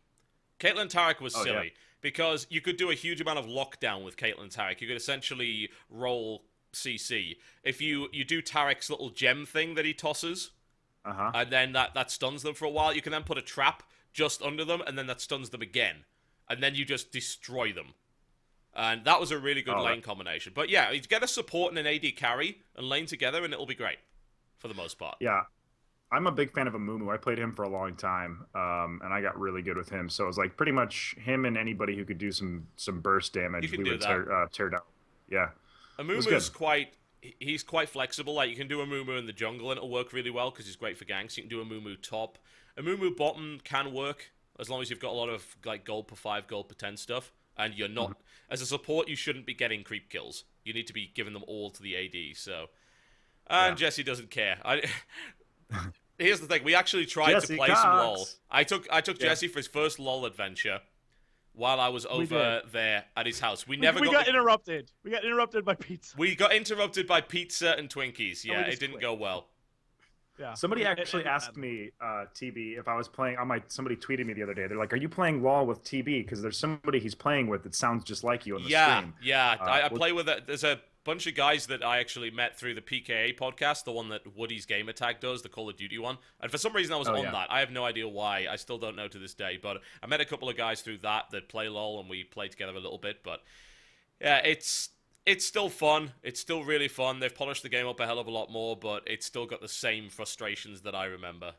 Caitlyn Tarek was silly because you could do a huge amount of lockdown with Caitlyn Tarek. You could essentially roll CC. If you do Tarek's little gem thing that he tosses, and then that stuns them for a while, you can then put a trap just under them, and then that stuns them again. And then you just destroy them. And that was a really good lane combination. But yeah, you get a support and an AD carry and lane together, and it'll be great. For the most part. Yeah. I'm a big fan of Amumu. I played him for a long time, and I got really good with him. So it was like pretty much him and anybody who could do some burst damage, we would tear down. Yeah. Amumu's he's quite flexible. Like, you can do Amumu in the jungle, and it'll work really well because he's great for ganks. You can do Amumu top. Amumu bottom can work as long as you've got a lot of like gold per 5, gold per 10 stuff. And you're not... As a support, you shouldn't be getting creep kills. You need to be giving them all to the AD, so... And Jesse doesn't care. Here's the thing: we actually tried to play some LoL. I took Jesse for his first LoL adventure while I was over there at his house. We got interrupted. We got interrupted by pizza. We got interrupted by pizza and Twinkies. Yeah, it didn't go well. Yeah. Somebody actually asked me, TB, if I was playing on my. Somebody tweeted me the other day. They're like, "Are you playing LoL with TB? Because there's somebody he's playing with that sounds just like you on the stream." Yeah. I play with it. There's a bunch of guys that I actually met through the PKA podcast, the one that Woody's Gamer Tag does, the Call of Duty one. And for some reason I was on that. I have no idea why. I still don't know to this day. But I met a couple of guys through that play LoL, and we played together a little bit. But yeah, it's still fun. It's still really fun. They've polished the game up a hell of a lot more, but it's still got the same frustrations that I remember.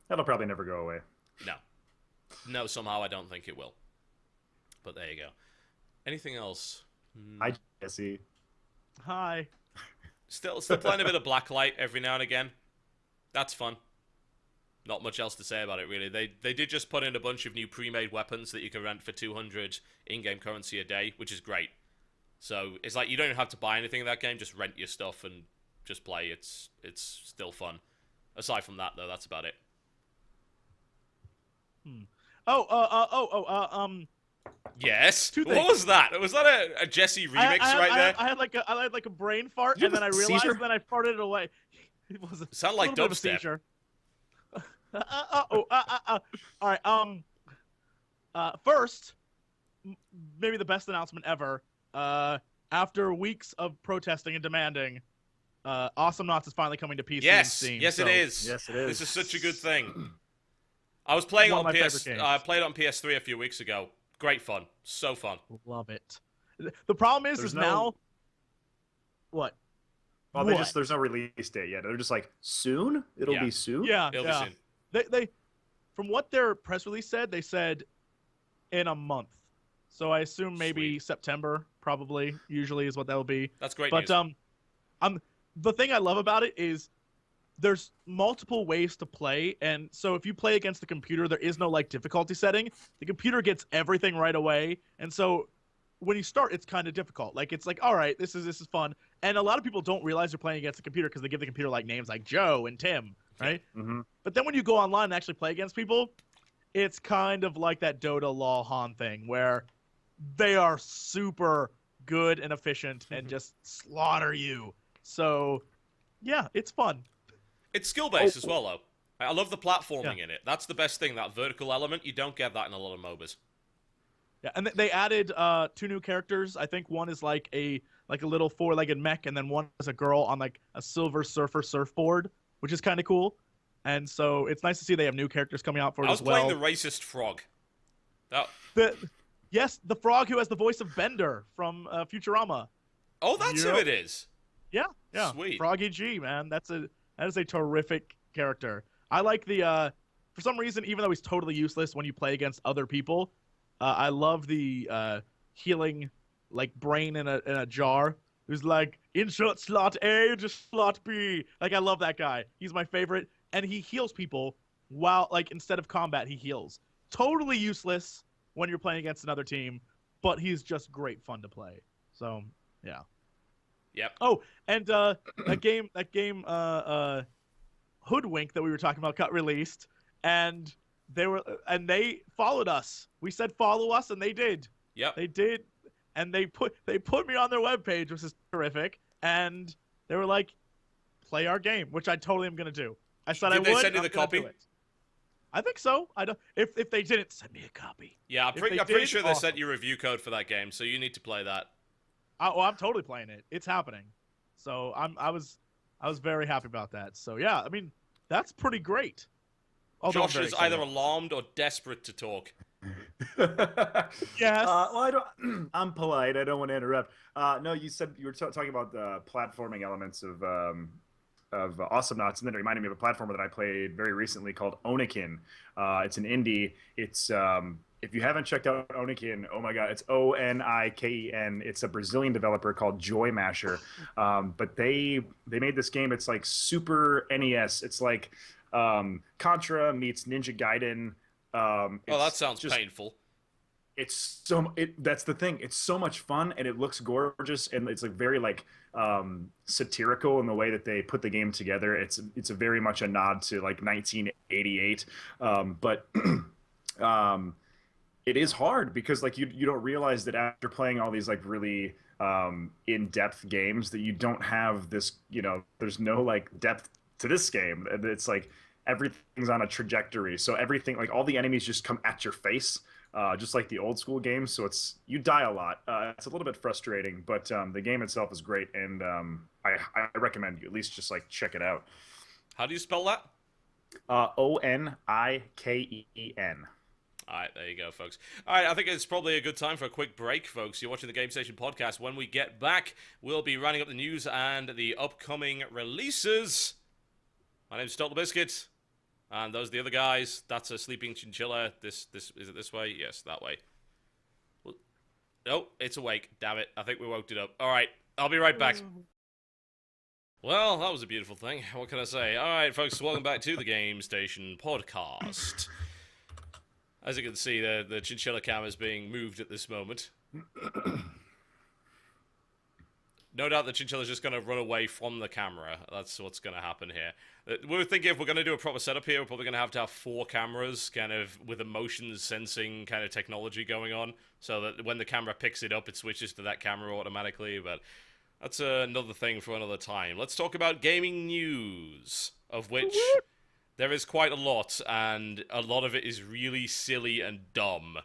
That'll probably never go away. No, somehow I don't think it will. But there you go. Anything else? Hi, Jesse. Hi. Still playing a bit of Blacklight every now and again. That's fun. Not much else to say about it, really. They did just put in a bunch of new pre-made weapons that you can rent for 200 in-game currency a day, which is great. So it's like you don't even have to buy anything in that game. Just rent your stuff and just play. It's still fun. Aside from that, though, that's about it. Yes. What was that? Was that a Jesse remix there? I had like a brain fart, and then I realized, and then I farted it away. It was sound like dubstep. All right. First, maybe the best announcement ever. After weeks of protesting and demanding, Awesome Knots is finally coming to PC and Steam. Yes, it is. Yes, it is. This is such a good thing. I was playing on PS. I played on PS3 a few weeks ago. Great fun. So fun. Love it. The problem is now. What? Well, there's no release date yet. They're just like, soon? It'll be soon? Yeah. It'll be soon. They from what their press release said, they said in a month. So I assume maybe September, usually is what that will be. That's great news. But the thing I love about it is there's multiple ways to play, and so if you play against the computer, there is no like difficulty setting. The computer gets everything right away, and so when you start, it's kind of difficult. Like it's like, all right, this is fun, and a lot of people don't realize they're playing against the computer because they give the computer like names like Joe and Tim, right? Mm-hmm. But then when you go online and actually play against people, it's kind of like that Dota LoL Han thing where they are super good and efficient and just slaughter you. So, yeah, it's fun. It's skill-based as well, though. I love the platforming in it. That's the best thing, that vertical element. You don't get that in a lot of MOBAs. Yeah, and they added 2 new characters. I think one is like a little 4-legged mech, and then one is a girl on like a silver surfer surfboard, which is kind of cool. And so it's nice to see they have new characters coming out for it as well. I was playing the racist frog. Yes, the frog who has the voice of Bender from Futurama. Oh, that's who it is. Yeah. Sweet. Froggy G, man. That is a terrific character. I like the for some reason, even though he's totally useless when you play against other people, I love the healing like brain in a jar who's like insert slot A to slot B. Like I love that guy. He's my favorite, and he heals people while like instead of combat he heals. Totally useless when you're playing against another team, but he's just great fun to play. So yeah. Yep. Oh, and that game Hoodwink that we were talking about got released, and they followed us. We said follow us, and they did. Yep. They did, and they put me on their webpage, which is terrific. And they were like, play our game, which I totally am gonna do. I said I would. Did they send you the copy? I think so. I don't. If they didn't, send me a copy. Yeah, I'm pretty sure they sent you a review code for that game, so you need to play that. I'm totally playing it. It's happening. So I was very happy about that. So yeah, I mean that's pretty great. Josh is either alarmed or desperate to talk. Yes. Well, I'm polite. I don't want to interrupt. No, you said you were talking about the platforming elements of Awesome Knots, and then it reminded me of a platformer that I played very recently called Onikin. It's an indie. It's if you haven't checked out Onikin, oh my god, it's Oniken. It's a Brazilian developer called Joy Masher. But they made this game. It's like Super NES. It's like Contra meets Ninja Gaiden. That sounds painful. That's the thing. It's so much fun, and it looks gorgeous, and it's like very like satirical in the way that they put the game together. It's a very much a nod to like 1988, but it is hard because like you don't realize that after playing all these like really in-depth games that you don't have this, there's no like depth to this game. It's like everything's on a trajectory, so everything, like all the enemies just come at your face. Just like the old school games, so you die a lot. It's a little bit frustrating, but the game itself is great, and I recommend you at least just like check it out. How do you spell that? Oniken. All right, there you go, folks. All right, I think it's probably a good time for a quick break, folks. You're watching the Game Station Podcast. When we get back, we'll be running up the news and the upcoming releases. My name's Stolt the Biscuit. And those are the other guys. That's a sleeping chinchilla. This is it this way? Yes, that way. Well, no, it's awake. Damn it. I think we woke it up. All right, I'll be right back. Well, that was a beautiful thing. What can I say? All right, folks, welcome back to the Game Station Podcast. As you can see, the chinchilla cam is being moved at this moment. No doubt the chinchilla's just going to run away from the camera. That's what's going to happen here. We were thinking if we're going to do a proper setup here, we're probably going to have 4 cameras, kind of with a motion sensing kind of technology going on, so that when the camera picks it up, it switches to that camera automatically, but that's another thing for another time. Let's talk about gaming news, of which there is quite a lot, and a lot of it is really silly and dumb.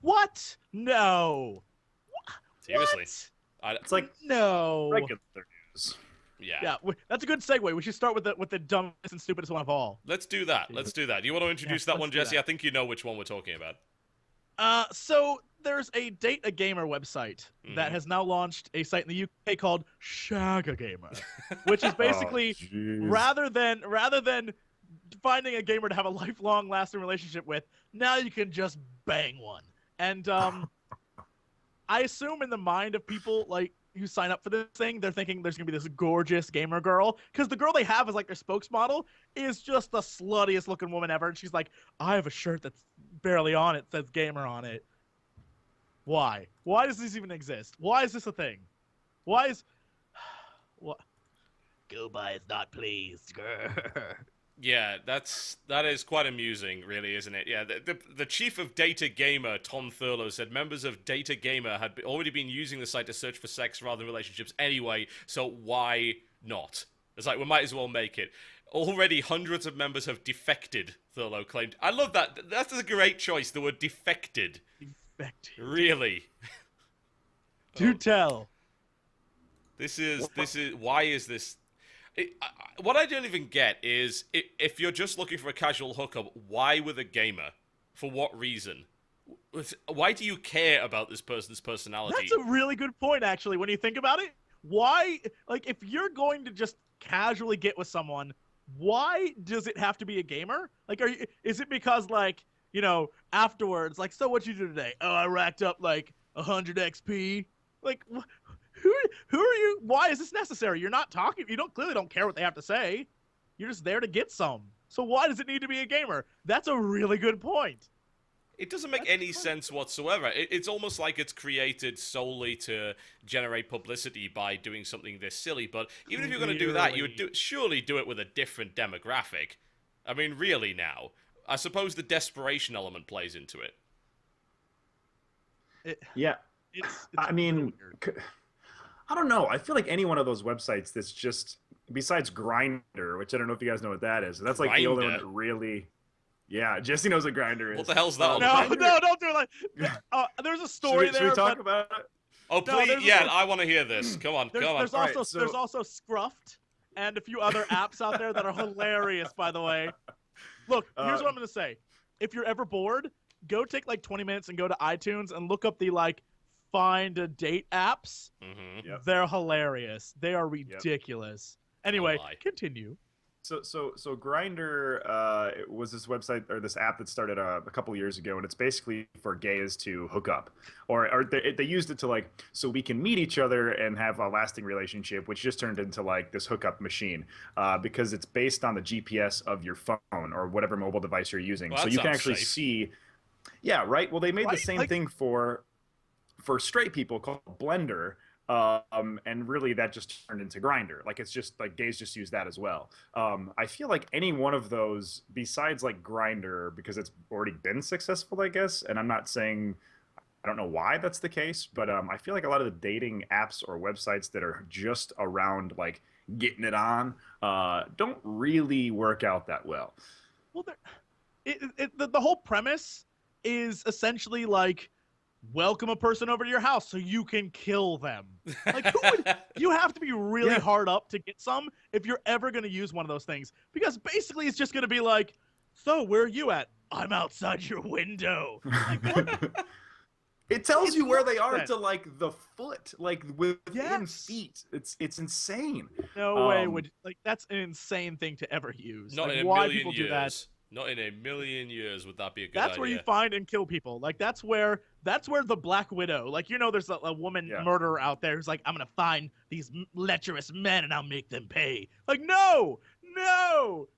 What? No. Seriously. What? It's like no regular news. Yeah. That's a good segue. We should start with the dumbest and stupidest one of all. Let's do that. Do you want to introduce that one, Jesse? I think you know which one we're talking about. So there's a Date a Gamer website that has now launched a site in the UK called Shag a Gamer, which is basically rather than finding a gamer to have a lifelong lasting relationship with, now you can just bang one. And I assume in the mind of people, like, who sign up for this thing, they're thinking there's gonna be this gorgeous gamer girl, because the girl they have as like their spokesmodel is just the sluttiest looking woman ever, and she's like, I have a shirt that's barely on it, says gamer on it. Why? Why does this even exist? Why is this a thing? Why is what? Go by is not pleased. Yeah, that is quite amusing, really, isn't it? Yeah, the chief of Data Gamer, Tom Thurlow, said members of Data Gamer had already been using the site to search for sex rather than relationships anyway, so why not? It's like, we might as well make it. Already hundreds of members have defected, Thurlow claimed. I love that. That's a great choice, the word defected. Defected. Really? Do tell. This is, why is this... what I don't even get is, if you're just looking for a casual hookup, why with a gamer? For what reason? Why do you care about this person's personality? That's a really good point, actually, when you think about it. Why, like, if you're going to just casually get with someone, why does it have to be a gamer? Like, is it because, like, you know, afterwards, like, so what'd you do today? Oh, I racked up, like, 100 XP. Like, who are you? Why is this necessary? You're not talking. You clearly don't care what they have to say. You're just there to get some. So why does it need to be a gamer? That's a really good point. It doesn't make any sense whatsoever. It's almost like it's created solely to generate publicity by doing something this silly. But even if you're going to do that, you would surely do it with a different demographic. I mean, really now. I suppose the desperation element plays into it. Yeah. I mean, I don't know. I feel like any one of those websites that's just, besides Grindr, which I don't know if you guys know what that is. That's like the only one that really... Yeah, Jesse knows what Grindr is. What the hell's that? No, don't do it like... there's a story there. Should we talk about it? Oh, please. Yeah, I want to hear this. Come on, come on. There's also Scruffed and a few other apps out there that are hilarious, by the way. Look, here's what I'm going to say. If you're ever bored, go take like 20 minutes and go to iTunes and look up the like find a date apps. Mm-hmm. Yep. They're hilarious. They are ridiculous. Anyway, continue. So Grindr was this website or this app that started a couple years ago, and it's basically for gays to hook up, or they used it to like so we can meet each other and have a lasting relationship, which just turned into like this hookup machine because it's based on the GPS of your phone or whatever mobile device you're using, well, so you can actually see. Yeah, right. Well, they made the same thing for straight people called Blender. And really that just turned into Grindr. Like it's just like gays just use that as well. I feel like any one of those besides like Grindr, because it's already been successful, I guess. And I'm not saying, I don't know why that's the case, but I feel like a lot of the dating apps or websites that are just around like getting it on don't really work out that well. Well, the whole premise is essentially like, welcome a person over to your house so you can kill them. Like, you have to be really hard up to get some if you're ever going to use one of those things. Because basically it's just going to be like, so where are you at? I'm outside your window. Like, what? It tells you where they are to like the foot, like within feet. It's insane. No way would that's an insane thing to ever use. Not like, in a why million people years. Do that? Not in a million years would that be a good idea. That's where you find and kill people. Like that's where the Black Widow. Like there's a woman murderer out there who's like, I'm gonna find these lecherous men and I'll make them pay. Like no,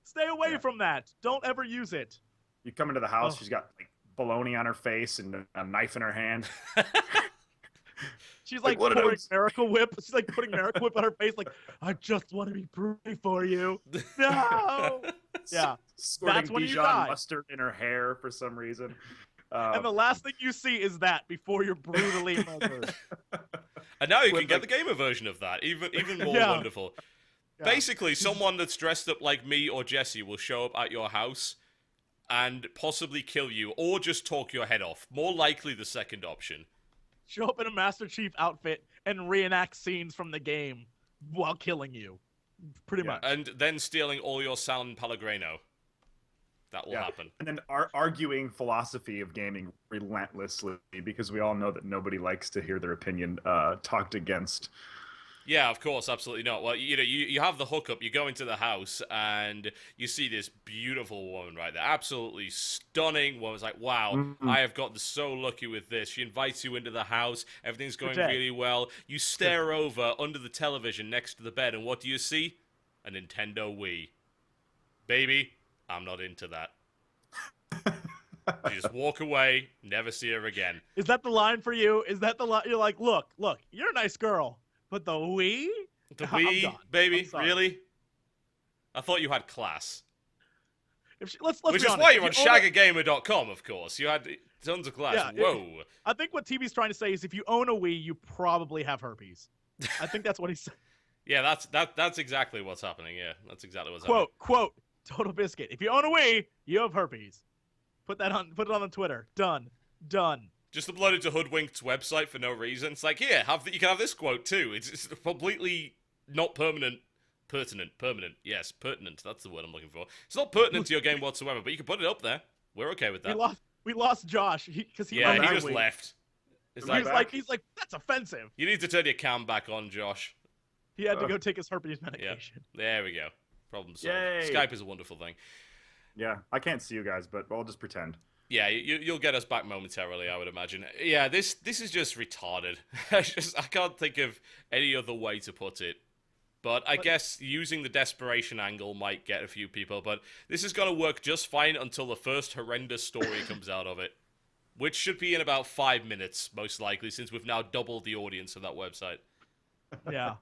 stay away from that. Don't ever use it. You come into the house, she's got like bologna on her face and a knife in her hand. She's like pouring Miracle Whip. She's like putting Miracle Whip on her face. Like, I just want to be pretty for you. No. Yeah. Squirting Dijon mustard in her hair for some reason. And the last thing you see is that before you're brutally murdered. And now you can get the gamer version of that. Even more wonderful. Yeah. Basically, someone that's dressed up like me or Jesse will show up at your house and possibly kill you or just talk your head off. More likely the second option. Show up in a Master Chief outfit and reenact scenes from the game while killing you. Pretty much. And then stealing all your San Pellegrino. That will happen. And then arguing philosophy of gaming relentlessly because we all know that nobody likes to hear their opinion talked against. Yeah, of course, absolutely not. Well, you have the hookup, you go into the house, and you see this beautiful woman right there. Absolutely stunning woman. It's like, wow, I have gotten so lucky with this. She invites you into the house, everything's going really well. You stare over under the television next to the bed, and what do you see? A Nintendo Wii. Baby, I'm not into that. You just walk away, never see her again. Is that the line for you? Is that the line? You're like, look, you're a nice girl, but the Wii? The Wii, baby? Really? I thought you had class. Let's Which be is honest. why you're on shagagamer.com, of course. You had tons of class. Yeah, Whoa. I think what TV's trying to say is if you own a Wii, you probably have herpes. I think that's what he's saying. Yeah, that's exactly what's happening. Yeah, that's exactly what's happening. Quote, Total Biscuit. If you own a Wii, you have herpes. Put it on the Twitter. Done. Just upload it to Hoodwinked's website for no reason. It's like, here, you can have this quote too. It's completely not pertinent. Yes, pertinent. That's the word I'm looking for. It's not pertinent to your game whatsoever, but you can put it up there. We're okay with that. We lost Josh because he just left. He's like, that's offensive. You need to turn your cam back on, Josh. He had to go take his herpes medication. Yeah. There we go. Problem solved. Yay. Skype is a wonderful thing. Yeah, I can't see you guys, but I'll just pretend. Yeah, you'll get us back momentarily, I would imagine. Yeah, this is just retarded. I can't think of any other way to put it. But I guess using the desperation angle might get a few people, but this is going to work just fine until the first horrendous story comes out of it. Which should be in about 5 minutes, most likely, since we've now doubled the audience of that website. Yeah.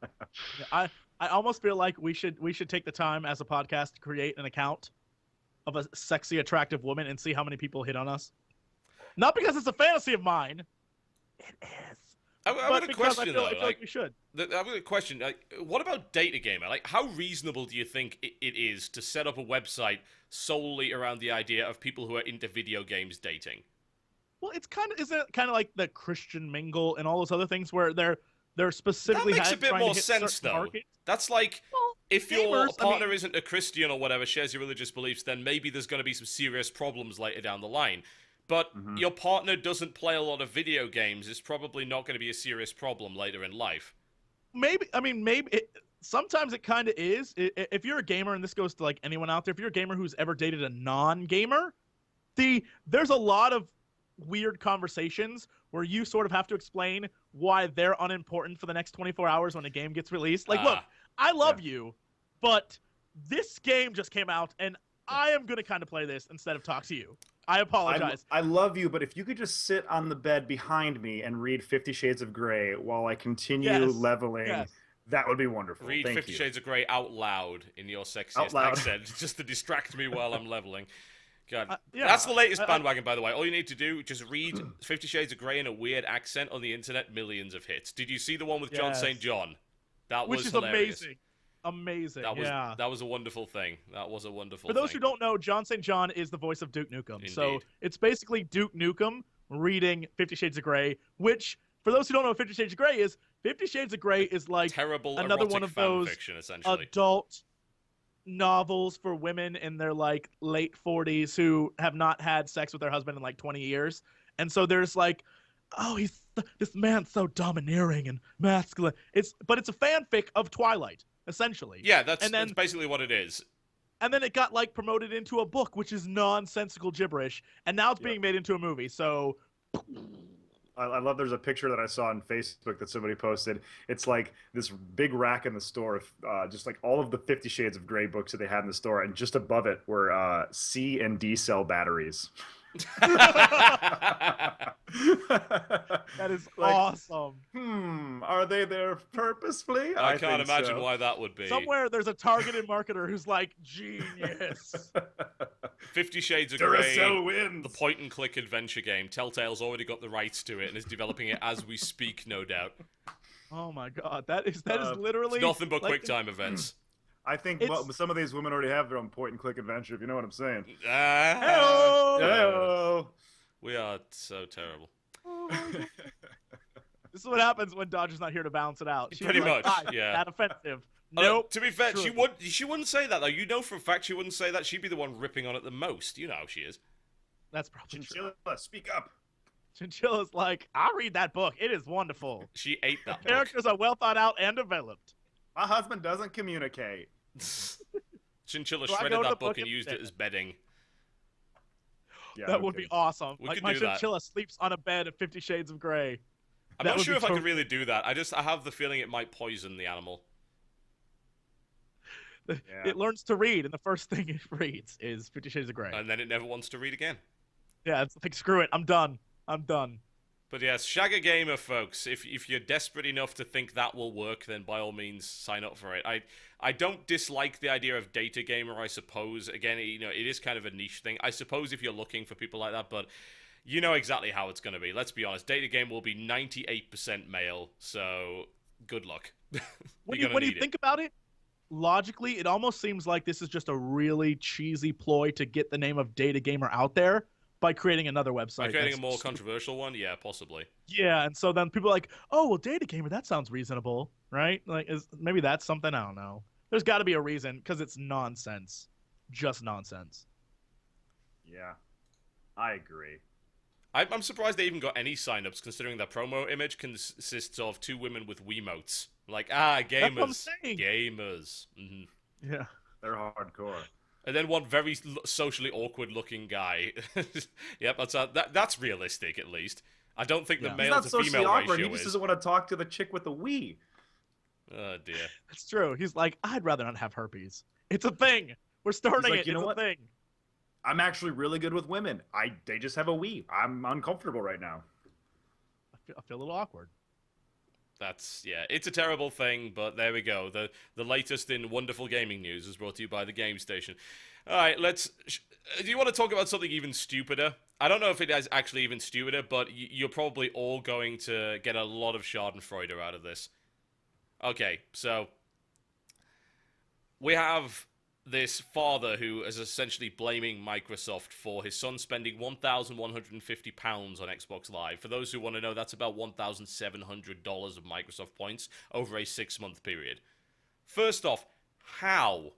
I almost feel like we should take the time as a podcast to create an account of a sexy, attractive woman and see how many people hit on us. Not because it's a fantasy of mine. It is. I've got a question, though. I feel like we should. I've got a question. What about Data Gamer? How reasonable do you think it is to set up a website solely around the idea of people who are into video games dating? Well, isn't it kind of like the Christian Mingle and all those other things where they're specifically that makes a bit more sense, though. Markets? That's like, if your gamers, partner isn't a Christian or whatever, shares your religious beliefs, then maybe there's going to be some serious problems later down the line. But your partner doesn't play a lot of video games, it's probably not going to be a serious problem later in life. Maybe sometimes it kind of is. If you're a gamer, and this goes to like anyone out there, if you're a gamer who's ever dated a non-gamer, there's a lot of weird conversations where you sort of have to explain why they're unimportant for the next 24 hours when a game gets released. Like, look, I love you, but this game just came out, and I am going to kind of play this instead of talk to you. I apologize. I love you, but if you could just sit on the bed behind me and read 50 Shades of Grey while I continue leveling, that would be wonderful. Read Thank 50 you. Shades of Grey out loud in your sexiest accent, just to distract me while I'm leveling. God, that's the latest bandwagon, by the way. All you need to do, just read 50 Shades of Grey in a weird accent on the internet, millions of hits. Did you see the one with John St. John? Which is hilarious. Amazing. That was a wonderful thing. That was a wonderful thing. For those who don't know, John St. John is the voice of Duke Nukem. Indeed. So it's basically Duke Nukem reading 50 Shades of Grey, which, for those who don't know what 50 Shades of Grey is, 50 Shades of Grey is like terrible another one of those fiction, essentially. Adult novels for women in their like late 40s who have not had sex with their husband in like 20 years. And so there's like, oh, this man's so domineering and masculine. But it's a fanfic of Twilight, essentially. Yeah, that's basically what it is. And then it got like promoted into a book, which is nonsensical gibberish, and now it's being made into a movie. So I love there's a picture that I saw on Facebook that somebody posted. It's like this big rack in the store, just like all of the 50 Shades of Grey books that they had in the store, and just above it were C and D cell batteries. That is awesome. Are they there purposefully? I can't imagine why that would be. Somewhere there's a targeted marketer who's like, genius. 50 Shades of Grey, wins. the point-and-click adventure game. Telltale's already got the rights to it and is developing it as we speak, no doubt. Oh my god, that is literally it's nothing but QuickTime events. I think some of these women already have their own point-and-click adventure, if you know what I'm saying. Hello. We are so terrible. This is what happens when Dodger's not here to balance it out. She's Pretty like, much, yeah. That offensive. Nope. To be fair, she wouldn't say that, though. You know for a fact she wouldn't say that. She'd be the one ripping on it the most. You know how she is. That's probably true. Chinchilla, speak up. Chinchilla's like, I'll read that book. It is wonderful. She ate that book. Characters are well thought out and developed. My husband doesn't communicate. Chinchilla So I shredded go to that the book book and and used it as bedding. Yeah, That no would be kidding. awesome. We Like could my do that. chinchilla sleeps on a bed of 50 Shades of Grey. I'm That not would sure be if I could totally- really do that. I have the feeling it might poison the animal. Yeah. It learns to read, and the first thing it reads is 50 Shades of Grey. And then it never wants to read again. Yeah, it's like, screw it. I'm done. But yes, Shag a Gamer, folks. If you're desperate enough to think that will work, then by all means sign up for it. I don't dislike the idea of data gamer. I suppose again, it is kind of a niche thing. I suppose if you're looking for people like that, but you know exactly how it's going to be. Let's be honest. Data game will be 98% male. So good luck. When you think about it, logically, it almost seems like this is just a really cheesy ploy to get the name of Data Gamer out there by creating another website. By creating a that's more just- controversial one, yeah, possibly. Yeah, and so then people are like, oh, well, Data Gamer, that sounds reasonable, right? Like, maybe that's something, I don't know. There's got to be a reason, because it's nonsense. Just nonsense. Yeah, I agree. I'm surprised they even got any signups, considering their promo image consists of two women with Wiimotes. Like, gamers. That's what I'm saying. Gamers. hmm Yeah. They're hardcore. And then one very socially awkward-looking guy. Yep, that's realistic, at least. I don't think the Yeah. He's male not to socially female awkward. ratio He just is. doesn't want to talk to the chick with the Wii. Oh, dear. That's true. He's like, I'd rather not have herpes. It's a thing. We're starting like, it. you know It's a what? thing. I'm actually really good with women. They just have a Wii. I'm uncomfortable right now. I feel a little awkward. It's a terrible thing, but there we go. The latest in wonderful gaming news is brought to you by the Game Station. All right, do you want to talk about something even stupider? I don't know if it is actually even stupider, but you're probably all going to get a lot of schadenfreude out of this. Okay, so we have this father who is essentially blaming Microsoft for his son spending £1,150 on Xbox Live. For those who want to know, that's about $1,700 of Microsoft points over a 6-month period. First off, how?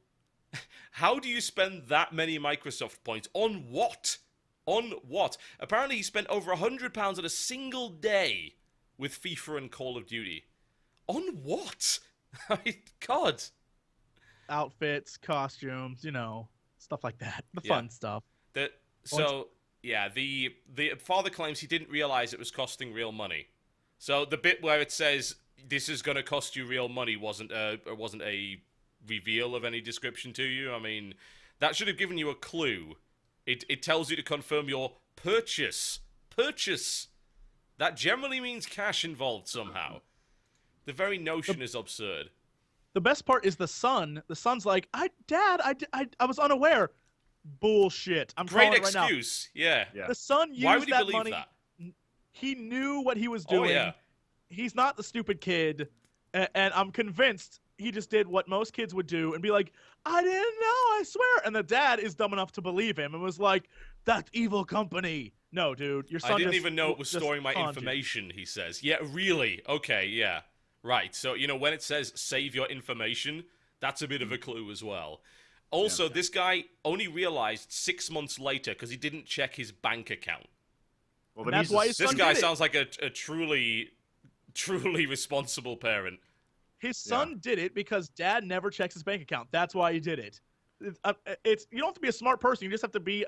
How do you spend that many Microsoft points? On what? On what? Apparently he spent over £100 in a single day with FIFA and Call of Duty. On what? God. Outfits, costumes, stuff like that. The fun stuff. The father claims he didn't realize it was costing real money. So the bit where it says this is going to cost you real money wasn't a reveal of any description to you. I mean, that should have given you a clue. It tells you to confirm your purchase. Purchase. That generally means cash involved somehow. The very notion is absurd. The best part is the son. The son's like, Dad, I was unaware. Bullshit. I'm Great calling it right now. excuse. Yeah. The son used Why would he that believe money. that? He knew what he was Oh, doing. yeah. He's not the stupid kid, and I'm convinced he just did what most kids would do and be like, I didn't know, I swear. And the dad is dumb enough to believe him and was like, that evil company. No, dude, your son I didn't just- even know it was just storing my conned you. information, he says. Yeah, really? Okay, yeah. Right, so, when it says save your information, that's a bit of a clue as well. Also, this guy only realized 6 months later because he didn't check his bank account. Well, And then that's he's why just- his This son guy did it. sounds like a truly responsible parent. His son did it because dad never checks his bank account. That's why he did it. It's you don't have to be a smart person. You just have to be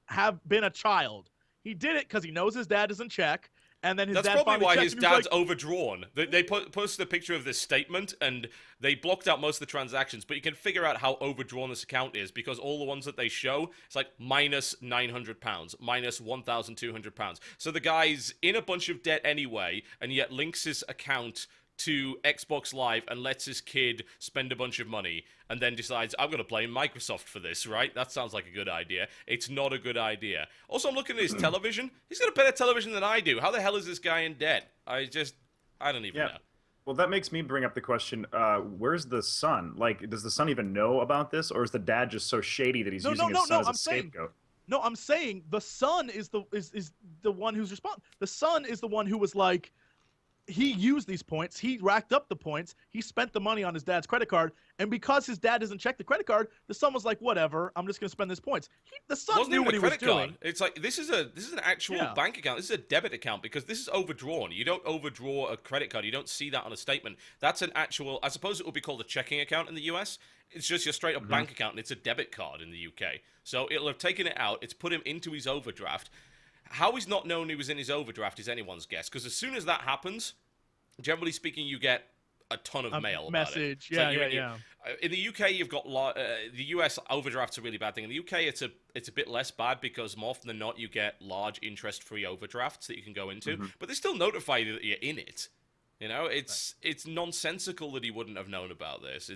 have been a child. He did it because he knows his dad doesn't check, and then his That's dad probably finally why checked his and he was dad's overdrawn. They posted a picture of this statement, and they blocked out most of the transactions, but you can figure out how overdrawn this account is, because all the ones that they show, it's like minus £900, minus £1,200. So the guy's in a bunch of debt anyway, and yet links his account to Xbox Live and lets his kid spend a bunch of money, and then decides, I'm going to blame Microsoft for this, right? That sounds like a good idea. It's not a good idea. Also, I'm looking at his television. He's got a better television than I do. How the hell is this guy in debt? I don't even know. Well, that makes me bring up the question, where's the son? Like, does the son even know about this, or is the dad just so shady that he's using his son as a scapegoat? No, I'm saying the son is the one who's responsible. The son is the one who was like, he used these points. He racked up the points. He spent the money on his dad's credit card. And because his dad doesn't check the credit card, the son was like, whatever, I'm just going to spend these points. The son wasn't knew even what a he was credit doing. card. It's like this is an actual bank account. This is a debit account because this is overdrawn. You don't overdraw a credit card. You don't see that on a statement. That's an actual. I suppose it would be called a checking account in the US. It's just your straight up bank account, and it's a debit card in the UK. So it'll have taken it out. It's put him into his overdraft. How he's not known he was in his overdraft is anyone's guess. Because as soon as that happens, generally speaking, you get a ton of mail message. About it. Yeah. In the UK, you've got the US overdraft's a really bad thing. In the UK, it's a bit less bad because more often than not, you get large interest-free overdrafts that you can go into. But they still notify you that you're in it. You know, it's nonsensical that he wouldn't have known about this.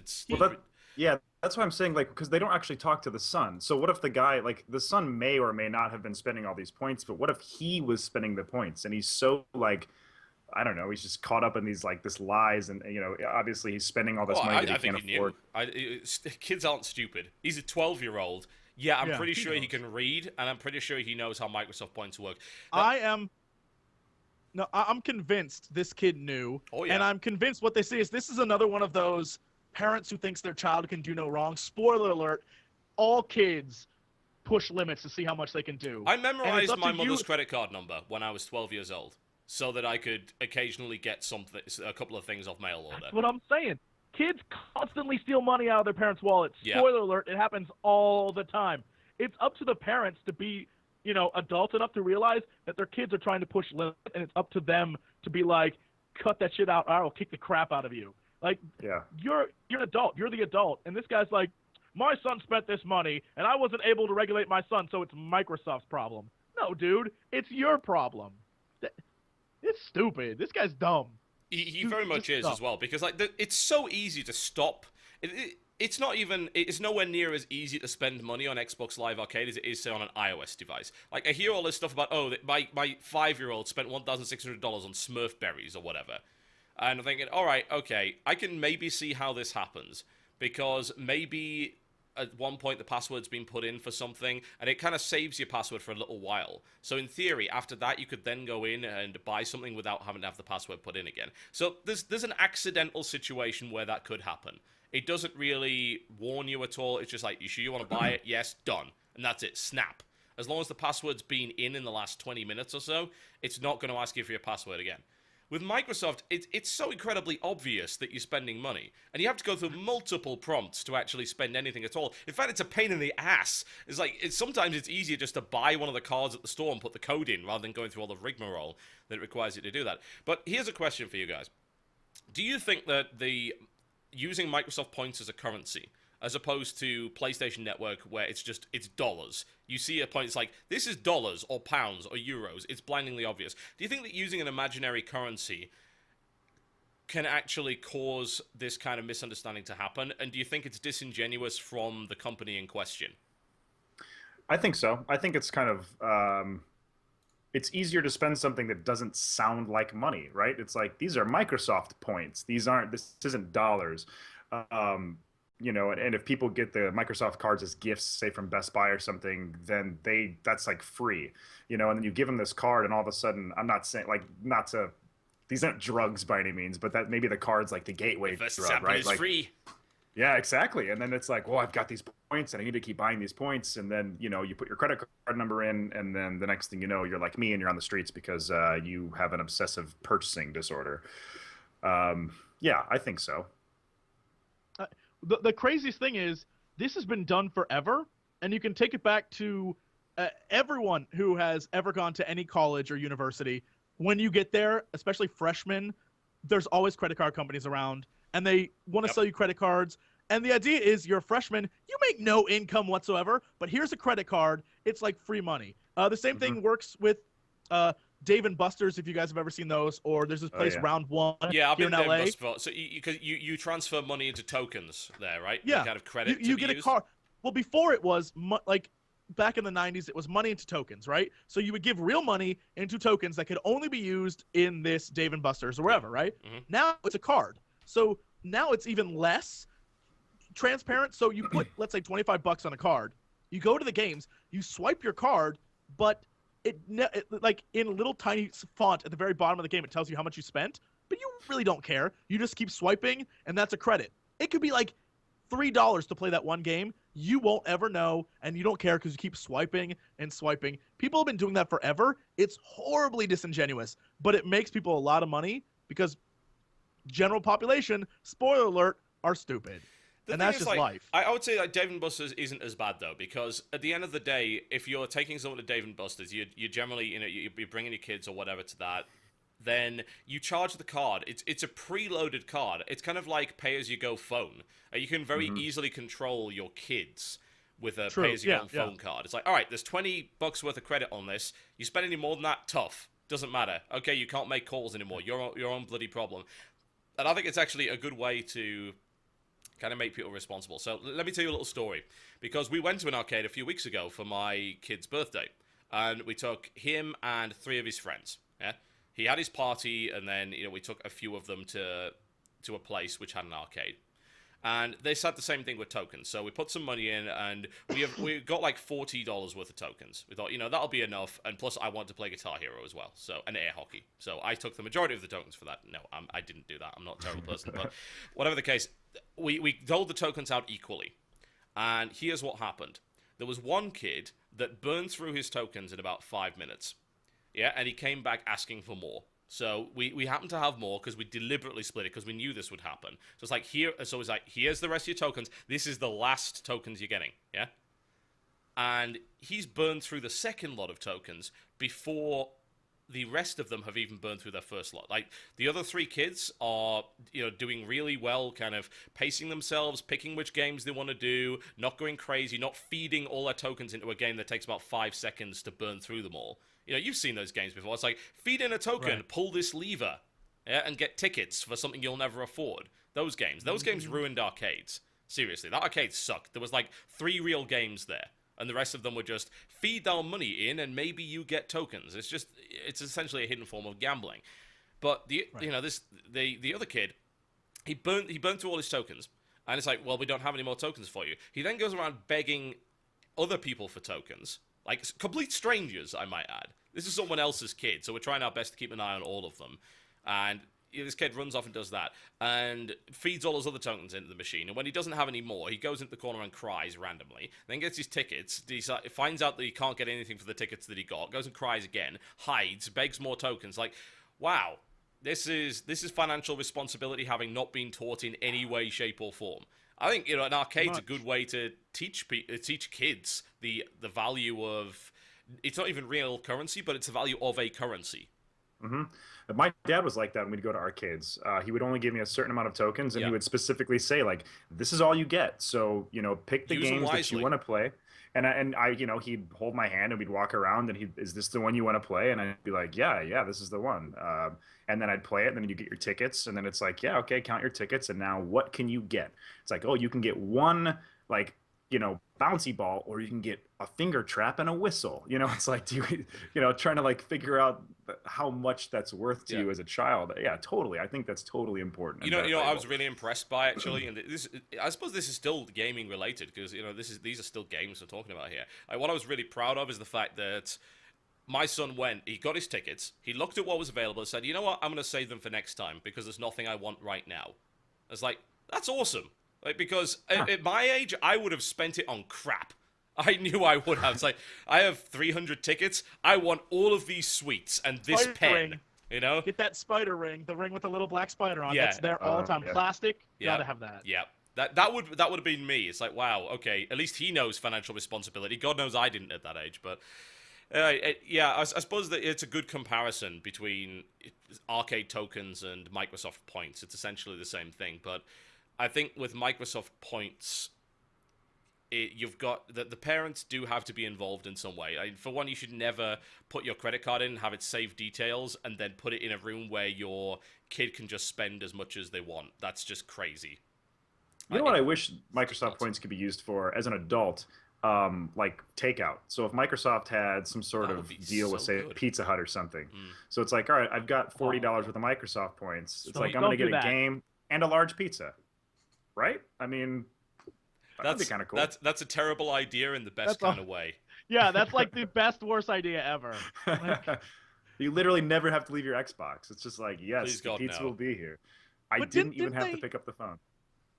Yeah, that's why I'm saying, like, because they don't actually talk to the son. So what if the guy, like, the son may or may not have been spending all these points, but what if he was spending the points and he's so, like, I don't know, he's just caught up in these, like, this lies and, you know, obviously he's spending all this money that he can't afford. Kids aren't stupid. He's a 12-year-old. Yeah, I'm pretty sure he can read, and I'm pretty sure he knows how Microsoft points work. I'm convinced this kid knew. Oh, yeah. And I'm convinced what they say is this is another one of those parents who thinks their child can do no wrong. Spoiler alert, all kids push limits to see how much they can do. I memorized my mother's credit card number when I was 12 years old so that I could occasionally get a couple of things off mail order. That's what I'm saying. Kids constantly steal money out of their parents' wallets. Yeah. Spoiler alert, it happens all the time. It's up to the parents to be, you know, adults enough to realize that their kids are trying to push limits, and it's up to them to be like, cut that shit out, or I will kick the crap out of you. Like, you're an adult. You're the adult. And this guy's like, my son spent this money, and I wasn't able to regulate my son, so it's Microsoft's problem. No, dude, it's your problem. It's stupid. This guy's dumb. He very much is as well, because like it's so easy to stop. It's nowhere near as easy to spend money on Xbox Live Arcade as it is, say, on an iOS device. Like, I hear all this stuff about, my 5-year-old spent $1,600 on Smurf berries or whatever. And I'm thinking, all right, okay, I can maybe see how this happens, because maybe at one point the password's been put in for something, and it kind of saves your password for a little while. So in theory, after that, you could then go in and buy something without having to have the password put in again. So there's an accidental situation where that could happen. It doesn't really warn you at all. It's just like, you sure you want to buy it? Yes, done. And that's it, snap. As long as the password's been in the last 20 minutes or so, it's not going to ask you for your password again. With Microsoft, it's so incredibly obvious that you're spending money, and you have to go through multiple prompts to actually spend anything at all. In fact, it's a pain in the ass. It's like, sometimes it's easier just to buy one of the cards at the store and put the code in, rather than going through all the rigmarole that requires you to do that. But here's a question for you guys. Do you think that using Microsoft points as a currency, as opposed to PlayStation Network, where it's dollars. You see a point, it's like, this is dollars or pounds or euros. It's blindingly obvious. Do you think that using an imaginary currency can actually cause this kind of misunderstanding to happen? And do you think it's disingenuous from the company in question? I think so. I think it's kind of, it's easier to spend something that doesn't sound like money, right? It's like, these are Microsoft points. This isn't dollars. You know, and if people get the Microsoft cards as gifts, say from Best Buy or something, then that's like free, you know, and then you give them this card and all of a sudden, I'm not saying like, these aren't drugs by any means, but that maybe the card's like the gateway drug, right? Is like, free. Yeah, exactly. And then it's like, well, I've got these points and I need to keep buying these points. And then, you know, you put your credit card number in, and then the next thing you know, you're like me and you're on the streets because you have an obsessive purchasing disorder. Yeah, I think so. The craziest thing is, this has been done forever, and you can take it back to everyone who has ever gone to any college or university. When you get there, especially freshmen, there's always credit card companies around, and they want to sell you credit cards. And the idea is, you're a freshman, you make no income whatsoever, but here's a credit card. It's like free money. The same thing works with Dave & Buster's, if you guys have ever seen those, or there's this place Round One yeah, I've here been in LA. Dave & Buster's. So you transfer money into tokens there, right? Yeah. The kind of credit you get a card. Well, before it was like back in the 90s, it was money into tokens, right? So you would give real money into tokens that could only be used in this Dave & Buster's or wherever, right? Now it's a card. So now it's even less transparent. So you put, let's say, $25 on a card. You go to the games, you swipe your card, but it like in a little tiny font at the very bottom of the game, it tells you how much you spent. but you really don't care. You just keep swiping, and that's a credit. It could be like $3 to play that one game. You won't ever know, and you don't care because you keep swiping and swiping. People have been doing that forever. It's horribly disingenuous, but it makes people a lot of money because general population, spoiler alert, are stupid. And that's just life. I would say like Dave & Buster's isn't as bad though, because at the end of the day, if you're taking someone to Dave & Buster's, you generally, you're bringing your kids or whatever to that, then you charge the card. It's a preloaded card. It's kind of like pay-as-you-go phone. You can very easily control your kids with a pay-as-you-go phone card. It's like, all right, there's $20 worth of credit on this. You spend any more than that, tough. Doesn't matter. Okay, you can't make calls anymore. Your own bloody problem. And I think it's actually a good way to kind of make people responsible. So let me tell you a little story. Because we went to an arcade a few weeks ago for my kid's birthday. And we took him and 3 of his friends. Yeah. He had his party, and then we took a few of them to a place which had an arcade, and they said the same thing with tokens. So we put some money in, and we got like $40 worth of tokens. We thought that'll be enough, and plus I want to play Guitar Hero as well, so and air hockey. So I took the majority of the tokens for that. No, I didn't do that. I'm not a terrible person, but whatever the case, we doled the tokens out equally, and here's what happened. There was one kid that burned through his tokens in about 5 minutes. Yeah, and he came back asking for more. So we happened to have more because we deliberately split it because we knew this would happen. So it's like here's the rest of your tokens. This is the last tokens you're getting. Yeah, and he's burned through the second lot of tokens before the rest of them have even burned through their first lot. Like the other 3 kids are doing really well, kind of pacing themselves, picking which games they want to do, not going crazy, not feeding all their tokens into a game that takes about 5 seconds to burn through them all. You've seen those games before. It's like, feed in a token, pull this lever, and get tickets for something you'll never afford. Those games ruined arcades. Seriously, that arcade sucked. There was like 3 real games there, and the rest of them were just, feed our money in, and maybe you get tokens. It's essentially a hidden form of gambling. But the other kid, he burned through all his tokens, and it's like, well, we don't have any more tokens for you. He then goes around begging other people for tokens. Like, complete strangers, I might add. This is someone else's kid, so we're trying our best to keep an eye on all of them. And this kid runs off and does that, and feeds all his other tokens into the machine. And when he doesn't have any more, he goes into the corner and cries randomly. Then gets his tickets, finds out that he can't get anything for the tickets that he got, goes and cries again, hides, begs more tokens. Like, wow, this is financial responsibility having not been taught in any way, shape, or form. I think an arcade's a good way to teach kids the value of, it's not even real currency, but it's the value of a currency. Mm-hmm. My dad was like that when we'd go to arcades. He would only give me a certain amount of tokens, and he would specifically say, like, this is all you get. So, pick the games that you want to play. And I he'd hold my hand and we'd walk around, and is this the one you want to play? And I'd be like, yeah, this is the one. And then I'd play it, and then you get your tickets, and then it's like, yeah, okay, count your tickets, and now what can you get? It's like, oh, you can get one, like, bouncy ball, or you can get a finger trap and a whistle. It's like, trying to like figure out how much that's worth to you as a child. Yeah, totally. I think that's totally important. I was really impressed by actually, and I suppose this is still gaming related because these are still games we're talking about here. What I was really proud of is the fact that my son he got his tickets, he looked at what was available and said, you know what, I'm going to save them for next time because there's nothing I want right now. I was like, that's awesome. Like, because at my age, I would have spent it on crap. I knew I would have. It's like, I have 300 tickets. I want all of these sweets and this Spider pen. ring. Get that spider ring, the ring with the little black spider on. That's there all the time. Yeah. Plastic. Gotta have that. Yeah. That would have been me. It's like, wow, okay, at least he knows financial responsibility. God knows I didn't at that age, but I suppose that it's a good comparison between arcade tokens and Microsoft points. It's essentially the same thing, but I think with Microsoft points, you've got the parents do have to be involved in some way. For one, you should never put your credit card in, have it save details, and then put it in a room where your kid can just spend as much as they want. That's just crazy. You know what I wish Microsoft points could be used for as an adult? Like takeout. So if Microsoft had some sort of deal with, say, Pizza Hut or something. So it's like, all right, I've got $40 worth of Microsoft points. It's like, I'm going to get a game and a large pizza. Right? I mean, that'd be kind of cool. That's a terrible idea in the best kind of way. Yeah, that's like the worst idea ever. You literally never have to leave your Xbox. It's just like, yes, Please the God, pizza no. will be here. I But didn't even didn't have to they pick up the phone.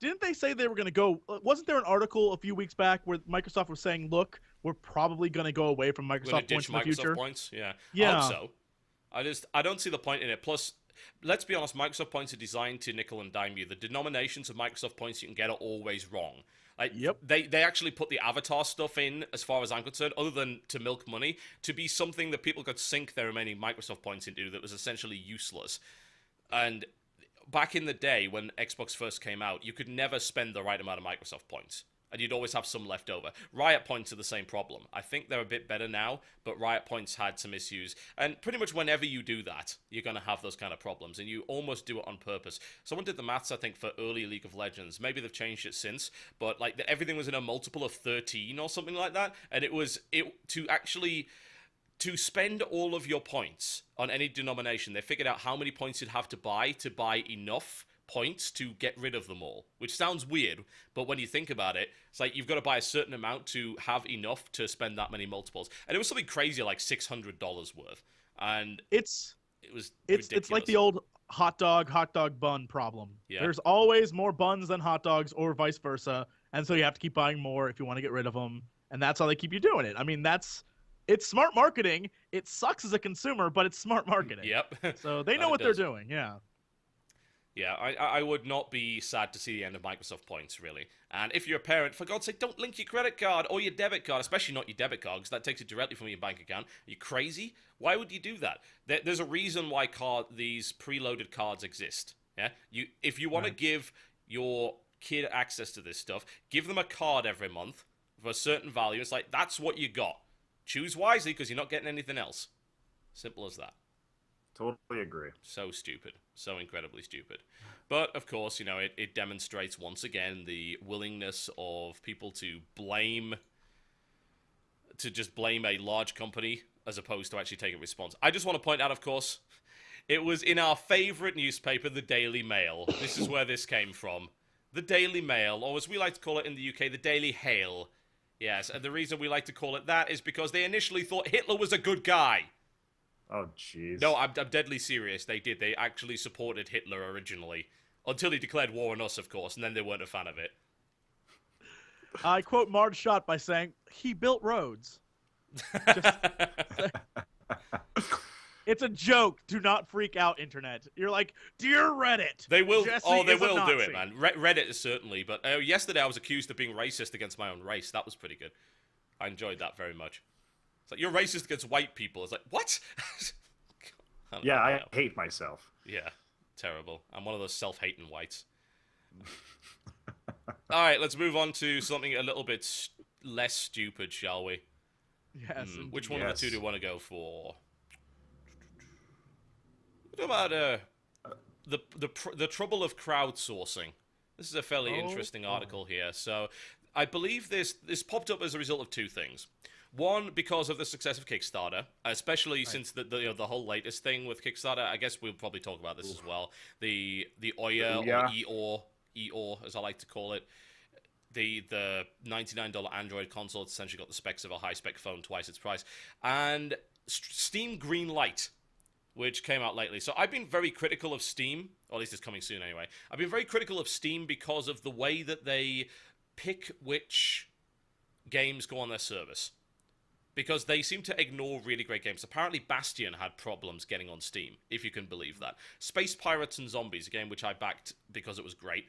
didn't they say they were going to go? Wasn't there an article a few weeks back where Microsoft was saying, "Look, we're probably going to go away from We're gonna Microsoft ditch points in the Microsoft future"? points. Yeah, I hope Yeah. so. I don't see the point in it. Plus, let's be honest, Microsoft points are designed to nickel and dime you. The denominations of Microsoft points you can get are always wrong. Like, Yep. they actually put the avatar stuff in, as far as I'm concerned, other than to milk money, to be something that people could sink their remaining Microsoft points into that was essentially useless. And back in the day when Xbox first came out, you could never spend the right amount of Microsoft points. And you'd always have some left over. Riot points are the same problem. I think they're a bit better now, but Riot points had some issues. And pretty much whenever you do that, you're going to have those kind of problems. And you almost do it on purpose. Someone did the maths, I think, for early League of Legends. Maybe they've changed it since. But like everything was in a multiple of 13 or something like that. And to spend all of your points on any denomination, they figured out how many points you'd have to buy enough points to get rid of them all, which sounds weird, but when you think about it, it's like you've got to buy a certain amount to have enough to spend that many multiples. And it was something crazy like $600 worth. And it was It's ridiculous. like the old hot dog bun problem. Yeah. There's always more buns than hot dogs, or vice versa, and so you have to keep buying more if you want to get rid of them, and that's how they keep you doing it. I mean, it's smart marketing. It sucks as a consumer, but it's smart marketing. Yep. So they know And what it they're does. doing. Yeah. Yeah, I would not be sad to see the end of Microsoft points, really. And if you're a parent, for God's sake, don't link your credit card or your debit card, especially not your debit card, because that takes it directly from your bank account. Are you crazy? Why would you do that? There's a reason why these preloaded cards exist. Yeah, if you want to give your kid access to this stuff, give them a card every month for a certain value. It's like, that's what you got. Choose wisely, because you're not getting anything else. Simple as that. Totally agree. So stupid. So incredibly stupid. But, of course, it demonstrates once again the willingness of people to just blame a large company as opposed to actually taking response. I just want to point out, of course, it was in our favorite newspaper, the Daily Mail. This is where this came from. The Daily Mail, or as we like to call it in the UK, the Daily Hail. Yes, and the reason we like to call it that is because they initially thought Hitler was a good guy. Oh, jeez. No, I'm deadly serious. They did. They actually supported Hitler originally. Until he declared war on us, of course, and then they weren't a fan of it. I quote Marge Schott by saying, "He built roads." It's a joke. Do not freak out, internet. You're like, dear Reddit. They will. Jesse They is a will do Nazi." it, man. Reddit is certainly. But yesterday I was accused of being racist against my own race. That was pretty good. I enjoyed that very much. It's like, you're racist against white people. It's like, what? I hate myself. Yeah, terrible. I'm one of those self-hating whites. All right, let's move on to something a little bit less stupid, shall we? Yes. Which one of the two do you want to go for? What about the trouble of crowdsourcing? This is a fairly interesting article here. So, I believe this popped up as a result of two things. One, because of the success of Kickstarter, especially since the whole latest thing with Kickstarter. I guess we'll probably talk about this as well. The Ouya or Eeyore, as I like to call it. The $99 Android console. It's essentially got the specs of a high-spec phone, twice its price. And Steam Greenlight, which came out lately. So I've been very critical of Steam, or at least it's coming soon anyway. I've been very critical of Steam because of the way that they pick which games go on their service. Because they seem to ignore really great games. Apparently Bastion had problems getting on Steam, if you can believe that. Space Pirates and Zombies, a game which I backed because it was great,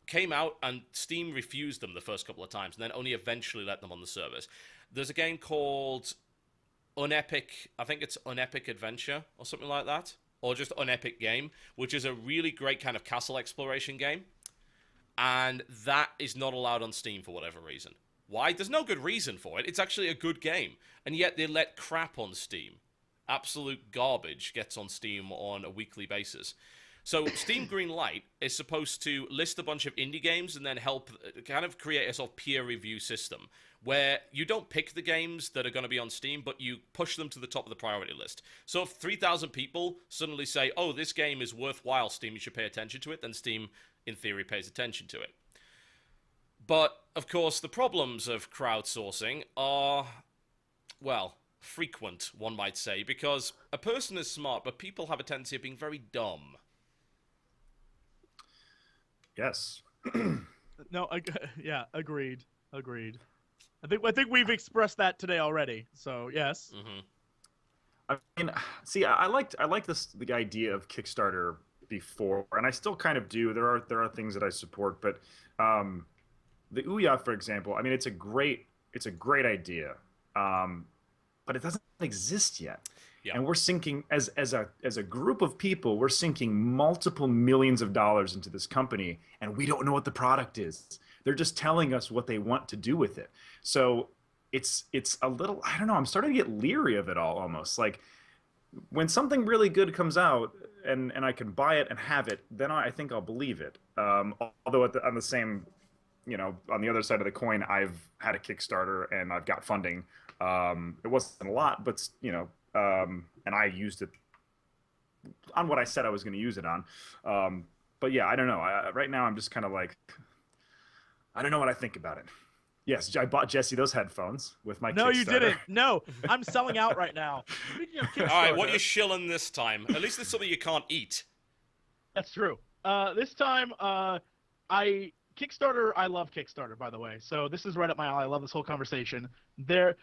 came out and Steam refused them the first couple of times and then only eventually let them on the service. There's a game called Unepic, I think it's Unepic Adventure or something like that, or just Unepic Game, which is a really great kind of castle exploration game, and that is not allowed on Steam for whatever reason. Why? There's no good reason for it. It's actually a good game, and yet they let crap on Steam. Absolute garbage gets on Steam on a weekly basis. So Steam Greenlight is supposed to list a bunch of indie games and then help kind of create a sort of peer review system where you don't pick the games that are going to be on Steam, but you push them to the top of the priority list. So if 3,000 people suddenly say, oh, this game is worthwhile, Steam, you should pay attention to it, then Steam, in theory, pays attention to it. But, of course, the problems of crowdsourcing are, well, frequent, one might say, because a person is smart, but people have a tendency of being very dumb. Yes. No, yeah, agreed. I think we've expressed that today already. So yes. Mm-hmm. I mean, see, I liked the idea of Kickstarter before, and I still kind of do. There are things that I support, but the Ouya, for example, I mean, it's a great idea, but it doesn't exist yet. Yeah. And we're sinking as a group of people, we're sinking multiple millions of dollars into this company, and we don't know what the product is. They're just telling us what they want to do with it. So it's a little, I don't know, I'm starting to get leery of it all almost. Like when something really good comes out and I can buy it and have it, then I think I'll believe it. Although on the same, on the other side of the coin, I've had a Kickstarter and I've got funding. It wasn't a lot, but and I used it on what I said I was going to use it on. But yeah, I don't know. Right now I'm just kind of like, I don't know what I think about it. Yes, I bought Jesse those headphones with my Kickstarter. No, you didn't. No, I'm selling out right now. Speaking of Kickstarter, All right, what are you shilling this time? At least it's something you can't eat. That's true. This time, Kickstarter. I love Kickstarter, by the way. So this is right up my alley. I love this whole conversation. That's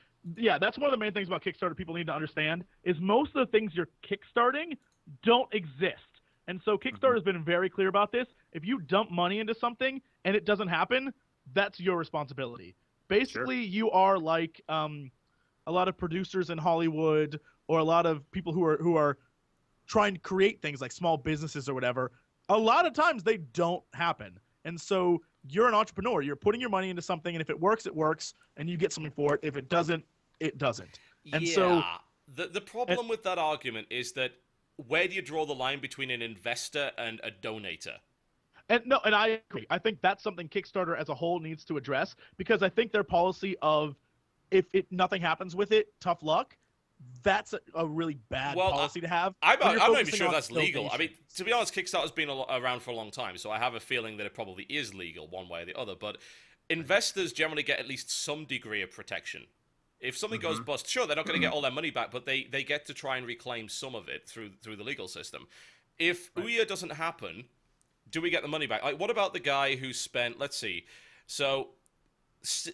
one of the main things about Kickstarter people need to understand is most of the things you're kickstarting don't exist. And so Kickstarter has been very clear about this. If you dump money into something and it doesn't happen, that's your responsibility. Basically, you are like a lot of producers in Hollywood or a lot of people who are trying to create things like small businesses or whatever. A lot of times they don't happen. And so you're an entrepreneur. You're putting your money into something, and if it works, it works, and you get something for it. If it doesn't, it doesn't. And so the problem with that argument is that where do you draw the line between an investor and a donator? And I agree. I think that's something Kickstarter as a whole needs to address because I think their policy of if nothing happens with it, tough luck, that's a really bad policy to have. I'm not even sure that's legal. I mean, to be honest, Kickstarter's been around for a long time, so I have a feeling that it probably is legal one way or the other. But investors generally get at least some degree of protection. If something goes bust, sure, they're not going to get all their money back, but they get to try and reclaim some of it through the legal system. If Ouya doesn't happen, do we get the money back? Like, what about the guy who spent, let's see, so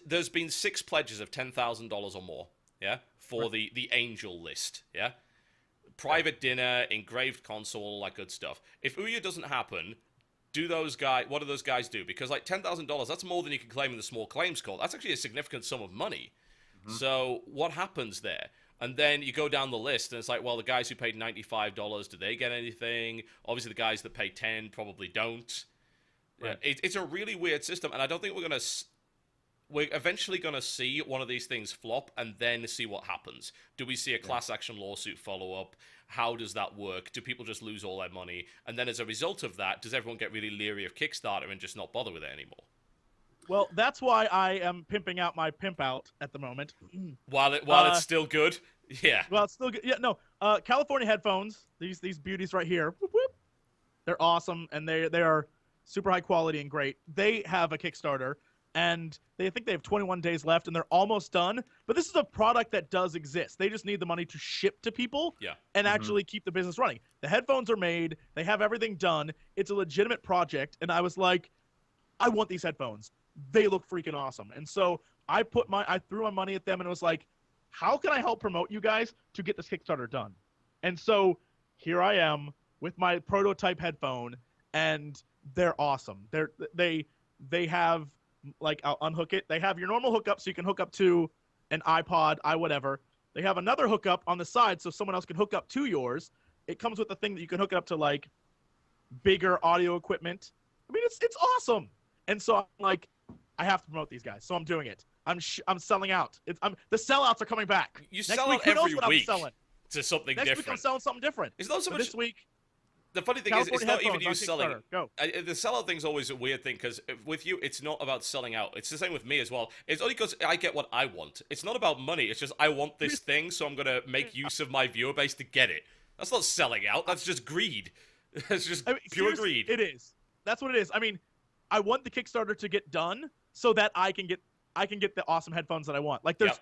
there's been 6 pledges of $10,000 or more, yeah, for the angel list, yeah? Private dinner, engraved console, all that good stuff. If Ouya doesn't happen, what do those guys do? Because, like, $10,000, that's more than you can claim in the small claims court. That's actually a significant sum of money. So what happens there? And then you go down the list, and it's like, well, the guys who paid $95, do they get anything? Obviously, the guys that pay $10 probably don't. Right. It's a really weird system, and I don't think we're eventually going to see one of these things flop and then see what happens. Do we see a class action lawsuit follow up? How does that work? Do people just lose all their money? And then as a result of that, does everyone get really leery of Kickstarter and just not bother with it anymore? Well, that's why I am pimping out my pimp out at the moment. While it's still good? Yeah. Well, it's still good. Yeah, no. California headphones, these beauties right here, whoop, whoop, they're awesome, and they are super high quality and great. They have a Kickstarter, and I think they have 21 days left, and they're almost done. But this is a product that does exist. They just need the money to ship to people and actually keep the business running. The headphones are made. They have everything done. It's a legitimate project, and I was like, I want these headphones. They look freaking awesome. And so I threw my money at them and it was like, how can I help promote you guys to get this Kickstarter done? And so here I am with my prototype headphone, and they're awesome. They have, like, I'll unhook it. They have your normal hookup, so you can hook up to an iPod, whatever. They have another hookup on the side so someone else can hook up to yours. It comes with a thing that you can hook it up to, like, bigger audio equipment. I mean, it's awesome. And so I'm like, I have to promote these guys, so I'm doing it. I'm selling out. The sellouts are coming back. You sell out every week to something different. Next week I'm selling something different. It's not so much this week. The funny thing is, it's not even you selling. Go. The sellout thing's always a weird thing because with you, it's not about selling out. It's the same with me as well. It's only because I get what I want. It's not about money. It's just I want this thing, so I'm gonna make use of my viewer base to get it. That's not selling out. That's just greed. That's just pure greed. It is. That's what it is. I mean, I want the Kickstarter to get done so that I can get the awesome headphones that I want. Like, there's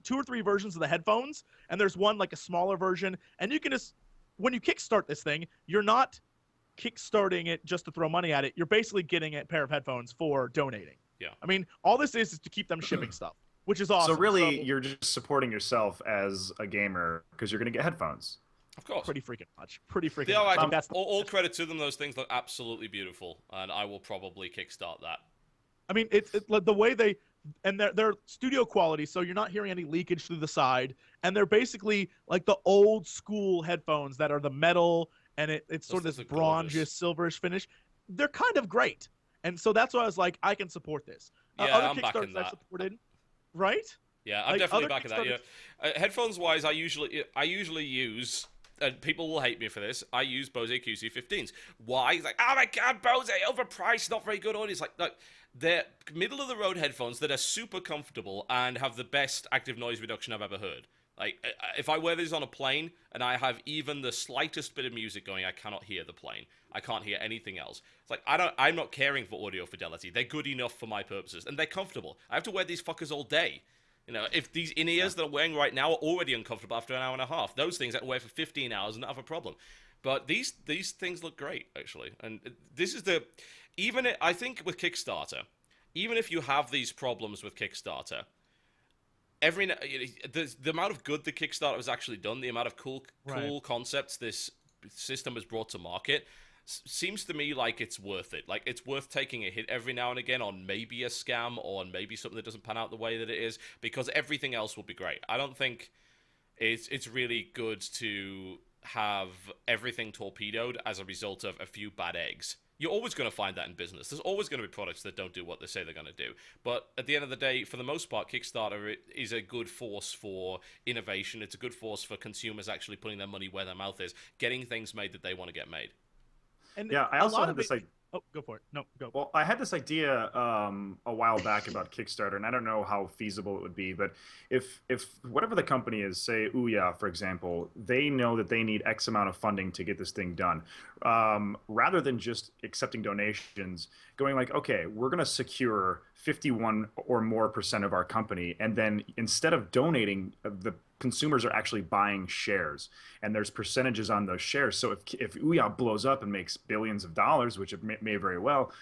two or three versions of the headphones, and there's one like a smaller version, and you can just when you kickstart this thing, you're not kickstarting it just to throw money at it. You're basically getting a pair of headphones for donating. Yeah. I mean, all this is to keep them shipping stuff, which is awesome. So really, you're just supporting yourself as a gamer because you're going to get headphones. Of course. Pretty freaking much. Pretty freaking They are, much. like, all credit to them. Those things look absolutely beautiful, and I will probably kickstart that. I mean, it's like the way and they're studio quality, so you're not hearing any leakage through the side, and they're basically like the old school headphones that are the metal, and it's sort of this bronzish, silverish finish. They're kind of great, and so that's why I was like, I can support this. Yeah, other I'm backing Kickstarters that. I've supported, right? Yeah, I'm Like, definitely other backing that. Yeah. Headphones wise, I usually use, and people will hate me for this, I use Bose QC15s. Why? It's like, oh my god, Bose, overpriced, not very good audio. It's like, they're middle of the road headphones that are super comfortable and have the best active noise reduction I've ever heard. Like, if I wear these on a plane and I have even the slightest bit of music going, I cannot hear the plane. I can't hear anything else. It's like, I'm not caring for audio fidelity. They're good enough for my purposes, and they're comfortable. I have to wear these fuckers all day. You know, if these in-ears that I'm wearing right now are already uncomfortable after an hour and a half, those things I can wear for 15 hours and not have a problem. But these things look great, actually. And this is I think with Kickstarter, even if you have these problems with Kickstarter, the amount of good the Kickstarter has actually done, the amount of cool concepts this system has brought to market, seems to me like it's worth it. Like, it's worth taking a hit every now and again on maybe a scam or on maybe something that doesn't pan out the way that it is, because everything else will be great. I don't think it's really good to have everything torpedoed as a result of a few bad eggs. You're always going to find that in business. There's always going to be products that don't do what they say they're going to do. But at the end of the day, for the most part, Kickstarter is a good force for innovation. It's a good force for consumers actually putting their money where their mouth is, getting things made that they want to get made. And yeah, I also had this like. Oh, go for it. No, go. Well, I had this idea a while back about Kickstarter, and I don't know how feasible it would be, but if whatever the company is, say Ouya, for example, they know that they need X amount of funding to get this thing done, rather than just accepting donations, going like, okay, we're going to secure 51 or more % of our company, and then instead of donating, the consumers are actually buying shares, and there's percentages on those shares. So if Ouya blows up and makes billions of dollars, which it may very well,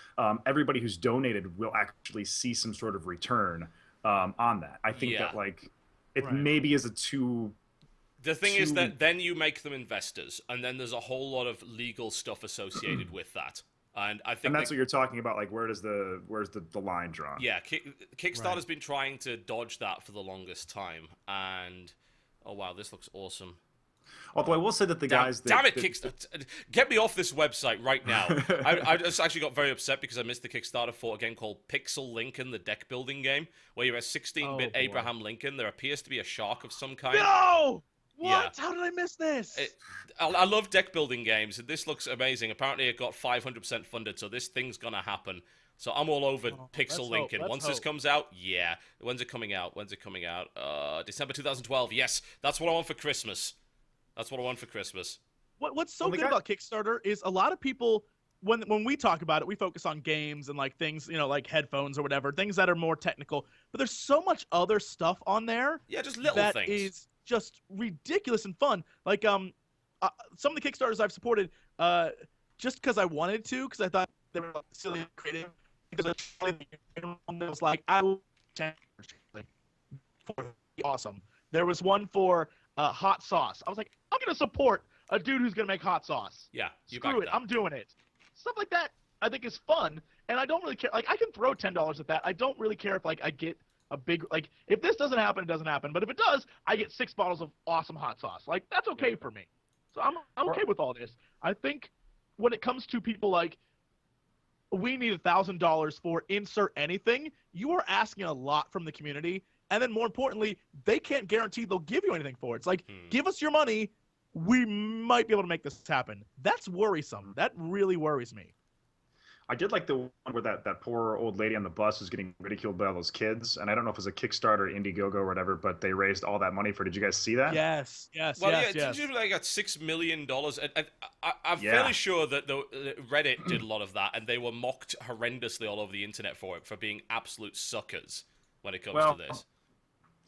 everybody who's donated will actually see some sort of return on that. I think that like it maybe is a too. The thing is that then you make them investors, and then there's a whole lot of legal stuff associated with that. And I think that's what you're talking about. Like, where's the line drawn? Yeah, Kickstarter's been trying to dodge that for the longest time, and oh wow, this looks awesome. Although I will say that damn it, Kickstarter, get me off this website right now. I just actually got very upset because I missed the Kickstarter for a game called Pixel Lincoln, the deck building game, where you're a 16-bit Abraham Lincoln. There appears to be a shark of some kind. No! What? Yeah. How did I miss this? I love deck building games. This looks amazing. Apparently it got 500% funded, so this thing's gonna happen. So I'm all over Pixel Lincoln. Once this comes out, yeah. When's it coming out? December 2012. Yes, that's what I want for Christmas. What's so good about Kickstarter is a lot of people, when we talk about it, we focus on games and like things, you know, like headphones or whatever, things that are more technical. But there's so much other stuff on there. Yeah, just little that things. That is just ridiculous and fun. Like some of the Kickstarters I've supported, just because I wanted to, because I thought they were silly and creative. Because it was like, I will awesome. There was one for hot sauce. I was like, I'm gonna support a dude who's gonna make hot sauce. Yeah, screw it, I'm doing it. Stuff like that I think is fun, and I don't really care. Like, I can throw $10 at that. I don't really care if like I get a big, like, if this doesn't happen, it doesn't happen. But if it does, I get 6 bottles of awesome hot sauce. Like, that's okay for me. So I'm okay with all this. I think when it comes to people like, we need $1,000 for insert anything, you are asking a lot from the community. And then more importantly, they can't guarantee they'll give you anything for it. It's like, give us your money. We might be able to make this happen. That's worrisome. That really worries me. I did like the one where that poor old lady on the bus was getting ridiculed by all those kids. And I don't know if it was a Kickstarter, Indiegogo, or whatever, but they raised all that money for. Did you guys see that? Yes. Well, yes. They got $6 million. I'm fairly sure that Reddit did a lot of that, and they were mocked horrendously all over the internet for it, for being absolute suckers when it comes to this.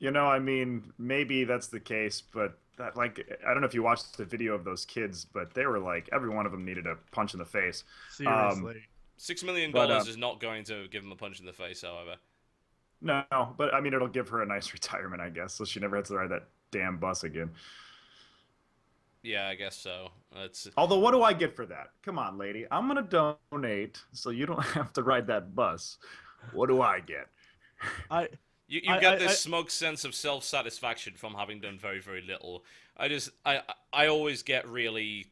I mean, maybe that's the case, but that I don't know if you watched the video of those kids, but they were like every one of them needed a punch in the face. Um, Seriously. $6 million is not going to give him a punch in the face, however. no, but I mean, it'll give her a nice retirement, I guess, so she never has to ride that damn bus again. Yeah, I guess so. It's Although, what do I get for that? Come on, lady, I'm gonna donate so you don't have to ride that bus. What do I get? I you I, get I, this I smug sense of self-satisfaction from having done very, very little. I always get really.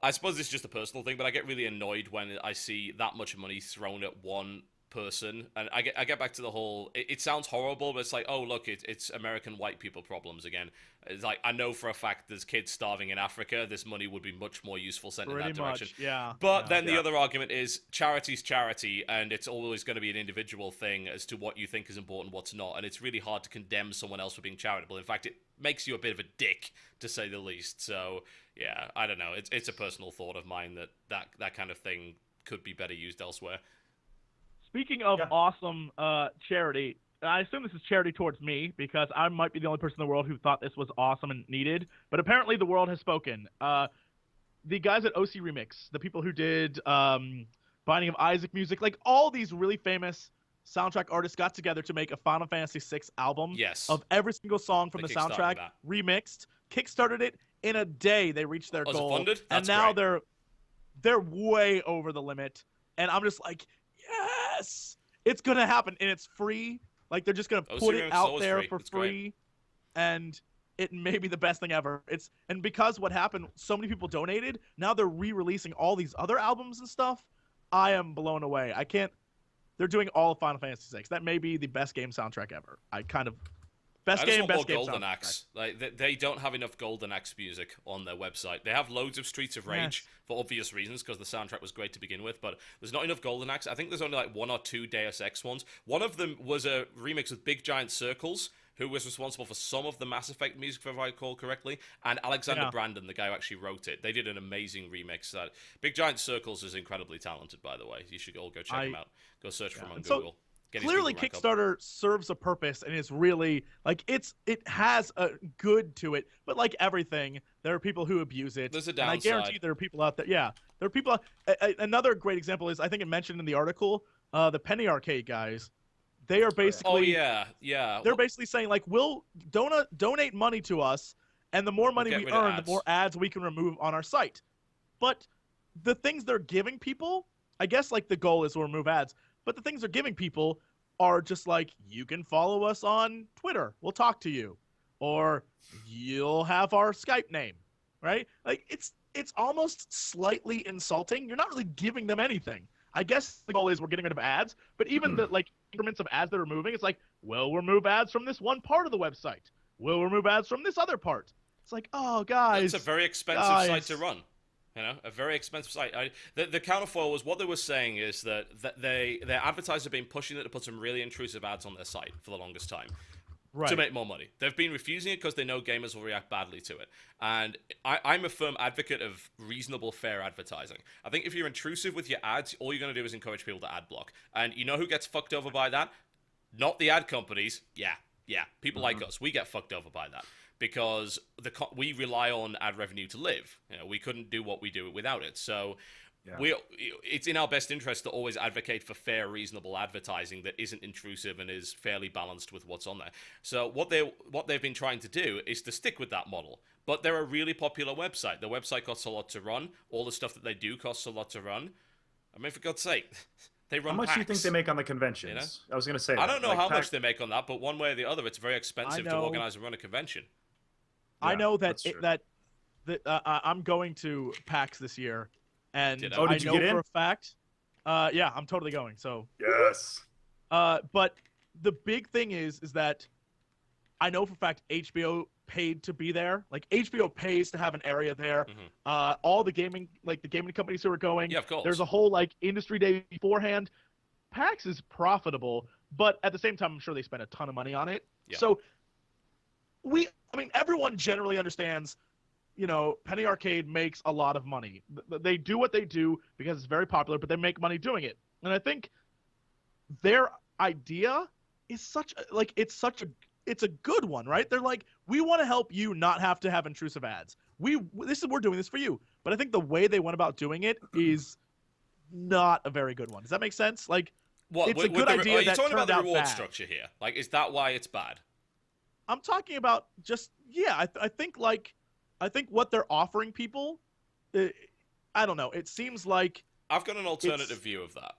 I suppose it's just a personal thing, but I get really annoyed when I see that much money thrown at one person, and I get back to the whole. It sounds horrible, but it's like, oh look, it's American white people problems again. It's like, I know for a fact there's kids starving in Africa. This money would be much more useful sent in that pretty direction. much, yeah. But Yeah. then the other argument is charity's charity, and it's always going to be an individual thing as to what you think is important, what's not, and it's really hard to condemn someone else for being charitable. In fact, it makes you a bit of a dick, to say the least. So yeah, I don't know. It's a personal thought of mine that kind of thing could be better used elsewhere. Speaking of Yeah. awesome charity, I assume this is charity towards me because I might be the only person in the world who thought this was awesome and needed. But apparently the world has spoken. The guys at OC Remix, the people who did Binding of Isaac music, like all these really famous soundtrack artists got together to make a Final Fantasy VI album Yes. of every single song from They the kickstarted soundtrack that. remixed, kickstarted it in a day. They reached their Oh, is it goal, funded? and That's now great. they're way over the limit. And I'm just like, yes, it's gonna happen, and it's free. Like they're just gonna OC put Remix it is out always there free. for It's great. free, and it may be the best thing ever. And because what happened, so many people donated. Now they're re-releasing all these other albums and stuff. I am blown away. I can't. They're doing all of Final Fantasy VI. That may be the best game soundtrack ever. Best I just game, want best more game Golden soundtrack. Axe. Like they don't have enough Golden Axe music on their website. They have loads of Streets of Rage Yes. for obvious reasons because the soundtrack was great to begin with, but there's not enough Golden Axe. I think there's only like one or two Deus Ex ones. One of them was a remix with Big Giant Circles, who was responsible for some of the Mass Effect music, if I recall correctly, and Alexander Yeah. Brandon, the guy who actually wrote it. They did an amazing remix. That Big Giant Circles is incredibly talented, by the way. You should all go check him out. Go search for him on And so, Google. Get his Clearly, Google rank up. Kickstarter serves a purpose and is really like it has a good to it. But like everything, there are people who abuse it. There's a And I downside. guarantee there are people out there. Yeah, there are people. Another great example is I think it mentioned in the article, the Penny Arcade guys. They are basically. Oh yeah. They're basically saying like, we'll donate money to us, and the more money get we rid of earn, the ads. more ads we can remove on our site. But the things they're giving people, I guess like the goal is to remove ads, but the things they're giving people are just like, you can follow us on Twitter, we'll talk to you, or you'll have our Skype name, right? Like it's almost slightly insulting. You're not really giving them anything. I guess the goal is we're getting rid of ads, but even the like increments of ads they're removing, it's like, we'll remove ads from this one part of the website. We'll remove ads from this other part. It's like, oh guys, It's a very expensive guys. site to run. A very expensive site. The counterfoil was what they were saying is that their advertisers have been pushing it to put some really intrusive ads on their site for the longest time. right. To make more money. They've been refusing it because they know gamers will react badly to it. And I'm a firm advocate of reasonable, fair advertising. I think if you're intrusive with your ads, all you're going to do is encourage people to ad block. And you know who gets fucked over by that? Not the ad companies. Yeah. People like us. We get fucked over by that. Because we rely on ad revenue to live. We couldn't do what we do without it. So Yeah. it's in our best interest to always advocate for fair, reasonable advertising that isn't intrusive and is fairly balanced with what's on there. So what they've been trying to do is to stick with that model. But they're a really popular website. The website costs a lot to run. All the stuff that they do costs a lot to run. I mean, for God's sake, they run How much do you packs. think they make on the conventions? I was going to say I that. don't know Like, how much they make on that, but one way or the other, it's very expensive to know- organize and run a convention. I Yeah, know that that's true. I'm going to PAX this year, and Did I? Oh, I did you know get in? for a fact. Yeah, I'm totally going. So, Yes. but the big thing is that I know for a fact HBO paid to be there. Like HBO pays to have an area there. Mhm. All the gaming companies who are going. Yeah, of course. There's a whole like industry day beforehand. PAX is profitable, but at the same time, I'm sure they spend a ton of money on it. Yeah. So everyone generally understands, Penny Arcade makes a lot of money. They do what they do because it's very popular, but they make money doing it. And I think their idea is it's such a it's a good one, right? They're like, we want to help you not have to have intrusive ads. We're doing this for you. But I think the way they went about doing it is not a very good one. Does that make sense? Like, What, it's a good idea. Are you that talking about turned the out reward bad. structure here? Like, is that why it's bad? I'm talking about just I think what they're offering people, I don't know. It seems like I've got an alternative view of that.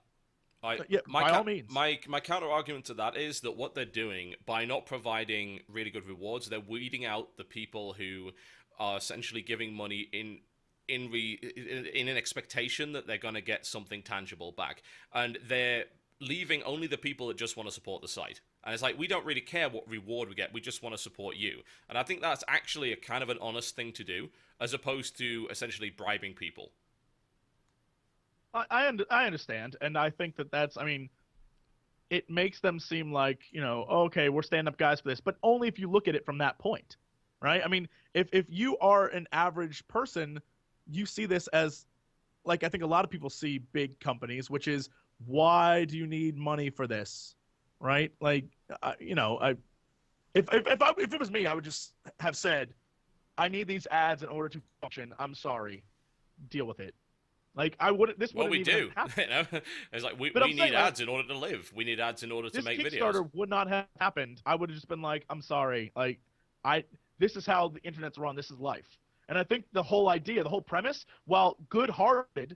by all means. My counter argument to that is that what they're doing by not providing really good rewards, they're weeding out the people who are essentially giving money in an expectation that they're going to get something tangible back, and they're leaving only the people that just want to support the site. And it's like, we don't really care what reward we get, we just want to support you. And I think that's actually a kind of an honest thing to do, as opposed to essentially bribing people. I understand, and I think that's. I mean, it makes them seem like, okay, we're stand-up guys for this, but only if you look at it from that point, right? I mean, if you are an average person, you see this as, like, I think a lot of people see big companies, which is, why do you need money for this, right? Like, if it was me, I would just have said, I need these ads in order to function. I'm sorry, deal with it. Like, I wouldn't. This Well, wouldn't we even do. happen. It's like, we saying, need ads in order to live. We need ads in order to make This videos. Kickstarter would not have happened. I would have just been like, I'm sorry. Like, this is how the internet's run. This is life. And I think the whole idea, the whole premise, while good-hearted,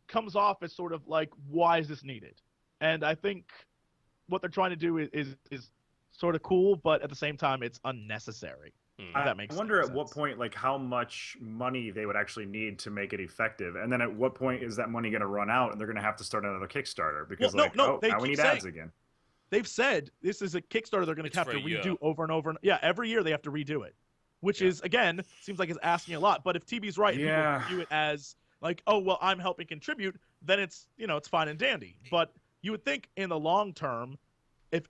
comes off as sort of like, why is this needed? And I think what they're trying to do is sort of cool, but at the same time, it's unnecessary. That makes I wonder sense. at what point, like, how much money they would actually need to make it effective, and then at what point is that money going to run out, and they're going to have to start another Kickstarter because, they now we keep need saying, ads again. They've said this is a Kickstarter they're going to have to redo over and over. Yeah, every year they have to redo it, which is, again, seems like it's asking a lot. But if TB's right, and people view it as like, oh, well, I'm helping contribute, then it's, it's fine and dandy. But you would think in the long term, if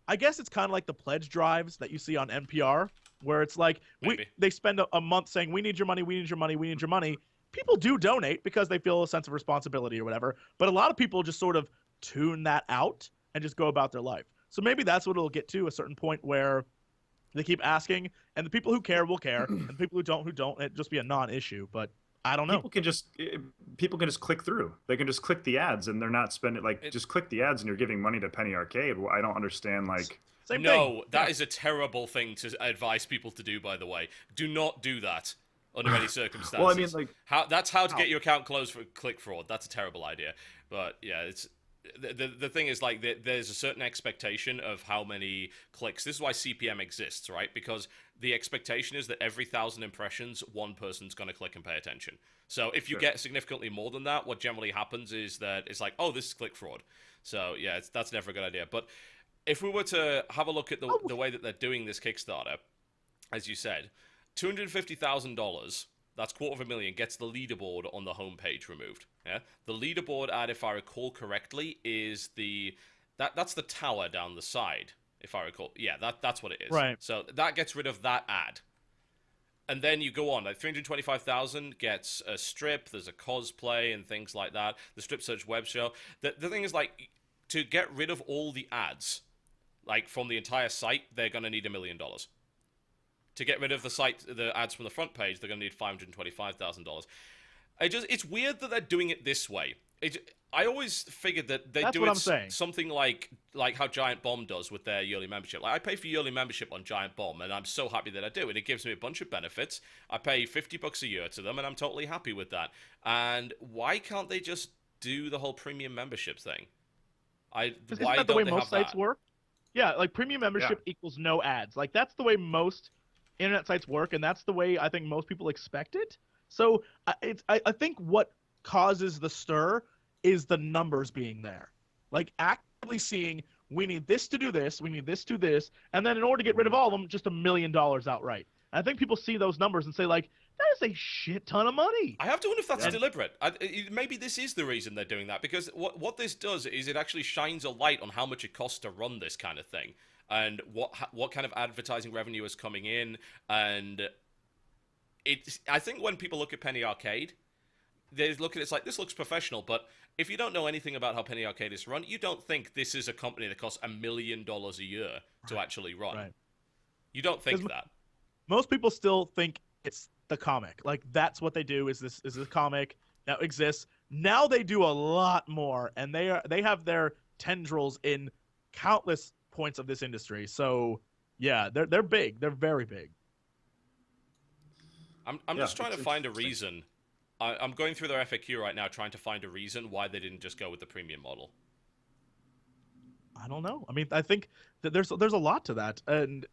I guess it's kind of like the pledge drives that you see on NPR, where it's like they spend a month saying, we need your money, we need your money, we need your money. People do donate because they feel a sense of responsibility or whatever, but a lot of people just sort of tune that out and just go about their life. So maybe that's what it'll get to, a certain point where they keep asking, and the people who care will care, and the people who don't, it'd just be a non-issue. But I don't know. People can just click through. They can just click the ads, and they're not spending just click the ads, and you're giving money to Penny Arcade. Well, I don't understand. Like, same thing. That is a terrible thing to advise people to do. By the way, do not do that under any circumstances. Well, I mean, like, that's how to get your account closed for click fraud. That's a terrible idea. But yeah, it's. The thing is, like, there's a certain expectation of how many clicks. This is why CPM exists, right? Because the expectation is that every 1,000 impressions, one person's going to click and pay attention. So if you get significantly more than that, what generally happens is that it's like, oh, this is click fraud. So yeah, that's never a good idea. But if we were to have a look at the way that they're doing this Kickstarter, as you said, $250,000, that's $250,000, gets the leaderboard on the homepage removed. Yeah, the leaderboard ad, if I recall correctly, is that's the tower down the side. If I recall, yeah, that's what it is. Right. So that gets rid of that ad, and then you go on. Like, 325,000 gets a strip. There's a cosplay and things like that. The strip search web show. The thing is, like, to get rid of all the ads, like, from the entire site, they're gonna need $1 million. To get rid of the ads from the front page, they're gonna need $525,000. It's weird that they're doing it this way. I always figured that they do something like how Giant Bomb does with their yearly membership. Like, I pay for yearly membership on Giant Bomb, and I'm so happy that I do. And it gives me a bunch of benefits. I pay $50 a year to them, and I'm totally happy with that. And why can't they just do the whole premium membership thing? Isn't that the way most sites work? Yeah, like, premium membership equals no ads. Like, that's the way most internet sites work, and that's the way I think most people expect it. So I think what causes the stir is the numbers being there. Like, actively seeing, we need this to do this, we need this to this, and then in order to get rid of all of them, just $1 million outright. And I think people see those numbers and say, like, that is a shit ton of money. I have to wonder if that's deliberate. Maybe this is the reason they're doing that, because what this does is it actually shines a light on how much it costs to run this kind of thing, and what kind of advertising revenue is coming in. And I think when people look at Penny Arcade, they look at it, it's like, this looks professional, but if you don't know anything about how Penny Arcade is run, you don't think this is a company that costs $1 million a year to actually run. Right. You don't think that. Most people still think it's the comic. Like, that's what they do, is this comic that exists. Now they do a lot more, and they have their tendrils in countless points of this industry. So yeah, they're big. They're very big. I'm just trying to find a reason. I'm going through their FAQ right now, trying to find a reason why they didn't just go with the premium model. I don't know. I mean, I think that there's a lot to that, and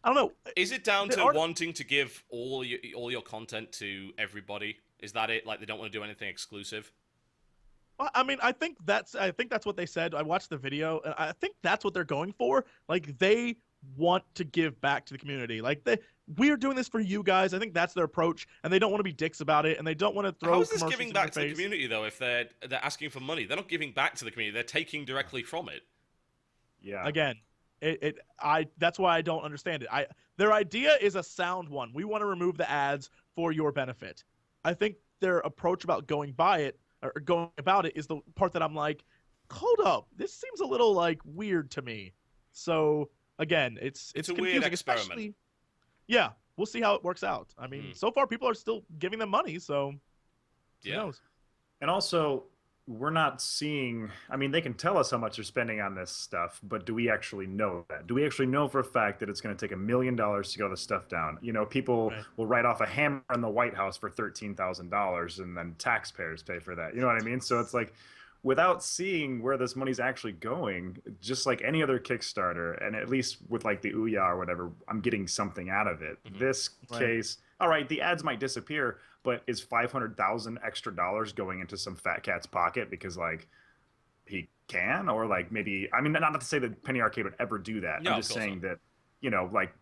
I don't know. Is it down to wanting to give all your content to everybody? Is that it? Like, they don't want to do anything exclusive? Well, I mean, I think that's what they said. I watched the video, and I think that's what they're going for. Like, they want to give back to the community. Like, we're doing this for you guys. I think that's their approach, and they don't want to be dicks about it, and they don't want to throw. How is this giving back to the community, though? If they're asking for money, they're not giving back to the community. They're taking directly from it. Yeah. Again, that's why I don't understand it. Their idea is a sound one. We want to remove the ads for your benefit. I think their approach about going about it is the part that I'm like, hold up, this seems a little like weird to me. So again, it's a weird experiment. Yeah, we'll see how it works out. I mean, so far people are still giving them money, so who knows? And also, we're not seeing, I mean, they can tell us how much they're spending on this stuff, but do we actually know that? Do we actually know for a fact that it's going to take $1 million to get the stuff down? You know, people will write off a hammer in the White House for $13,000, and then taxpayers pay for that. You know what I mean? So it's like, without seeing where this money's actually going, just like any other Kickstarter, and at least with like the Ouya or whatever, I'm getting something out of it. This case, all right, the ads might disappear, but is $500,000 extra going into some fat cat's pocket because like he can, or like maybe, I mean, not to say that Penny Arcade would ever do that. No, I'm just saying that, you know, like,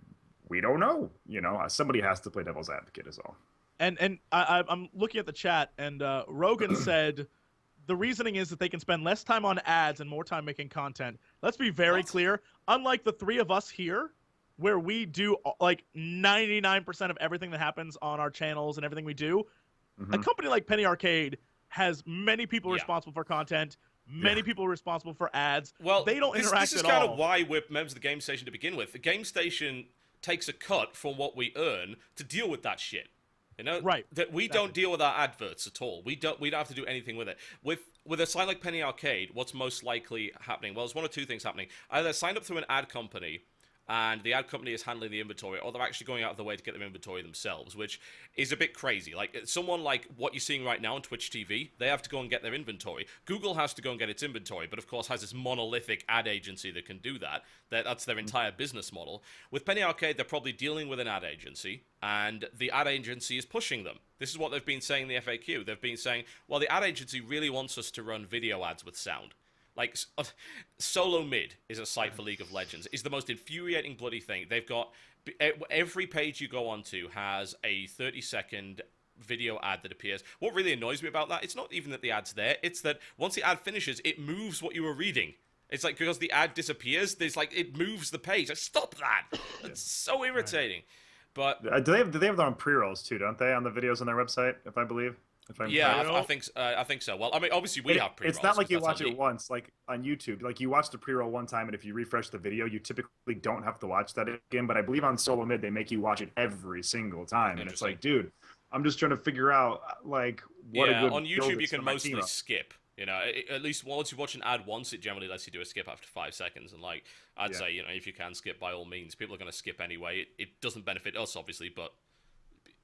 we don't know. You know, somebody has to play devil's advocate is all. And I'm looking at the chat, and Rogan said the reasoning is that they can spend less time on ads and more time making content. Let's be very clear. Unlike the three of us here, where we do like 99% of everything that happens on our channels and everything we do, a company like Penny Arcade has many people responsible for content, many people responsible for ads. Well, they don't interact this is at kind all. of why we're members of the Game Station to begin with. The Game Station takes a cut from what we earn to deal with that shit. You know, that we don't deal with our adverts at all. We don't have to do anything with it. With a site like Penny Arcade, what's most likely happening? Well, there's one or two things happening. Either signed up through an ad company, and the ad company is handling the inventory, or they're actually going out of their way to get their inventory themselves, which is a bit crazy. Like, someone like what you're seeing right now on Twitch TV, they have to go and get their inventory. Google has to go and get its inventory, but of course has this monolithic ad agency that can do that. That's their entire business model. With Penny Arcade, they're probably dealing with an ad agency, and the ad agency is pushing them. This is what they've been saying in the FAQ. They've been saying, well, the ad agency really wants us to run video ads with sound. Like, Solo Mid is a site for League of Legends. It's the most infuriating bloody thing. They've got, every page you go onto has a 30-second video ad that appears. What really annoys me about that, it's not even that the ad's there, it's that once the ad finishes, it moves what you were reading. It's like, because the ad disappears, there's like, it moves the page. Like, stop that! It's so irritating. But do they have their own pre-rolls too, don't they, on the videos on their website, if I believe? I think so. Well, I mean, obviously we have pre-rolls. It's not like you watch it once, like on YouTube. Like, you watch the pre-roll one time, and if you refresh the video, you typically don't have to watch that again. But I believe on Solo Mid, they make you watch it every single time. And it's like, dude, I'm just trying to figure out, like, what a good on YouTube you can mostly skip. You know, at least once you watch an ad once, it generally lets you do a skip after 5 seconds. And like, I'd say, you know, if you can skip, by all means. People are going to skip anyway. It doesn't benefit us, obviously, but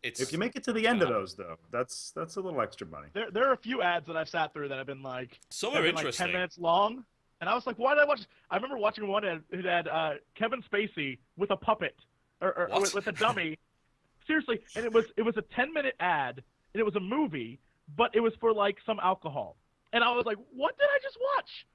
if you make it to the end of those, though, that's a little extra money. There are a few ads that I've sat through that have been like, some are interesting, like 10 minutes long, and I was like, why did I watch? I remember watching one that had Kevin Spacey with a puppet or with a dummy. Seriously, and it was a 10-minute ad, and it was a movie, but it was for like some alcohol, and I was like, what did I just watch?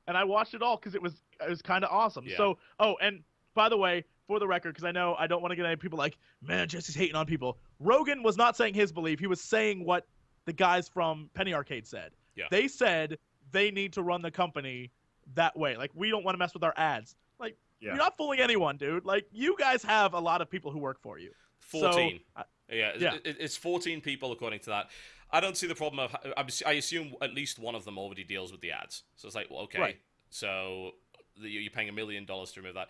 And I watched it all because it was kind of awesome. Yeah. So, and by the way, for the record, because I know I don't want to get any people like, man, Jesse's hating on people. Rogan was not saying his belief. He was saying what the guys from Penny Arcade said. Yeah. They said they need to run the company that way. Like, we don't want to mess with our ads. Like, you're not fooling anyone, dude. Like, you guys have a lot of people who work for you. 14. So, Yeah, it's 14 people according to that. I don't see the problem of. I assume at least one of them already deals with the ads. So it's like, well, okay, Right. so you're paying $1 million to remove that.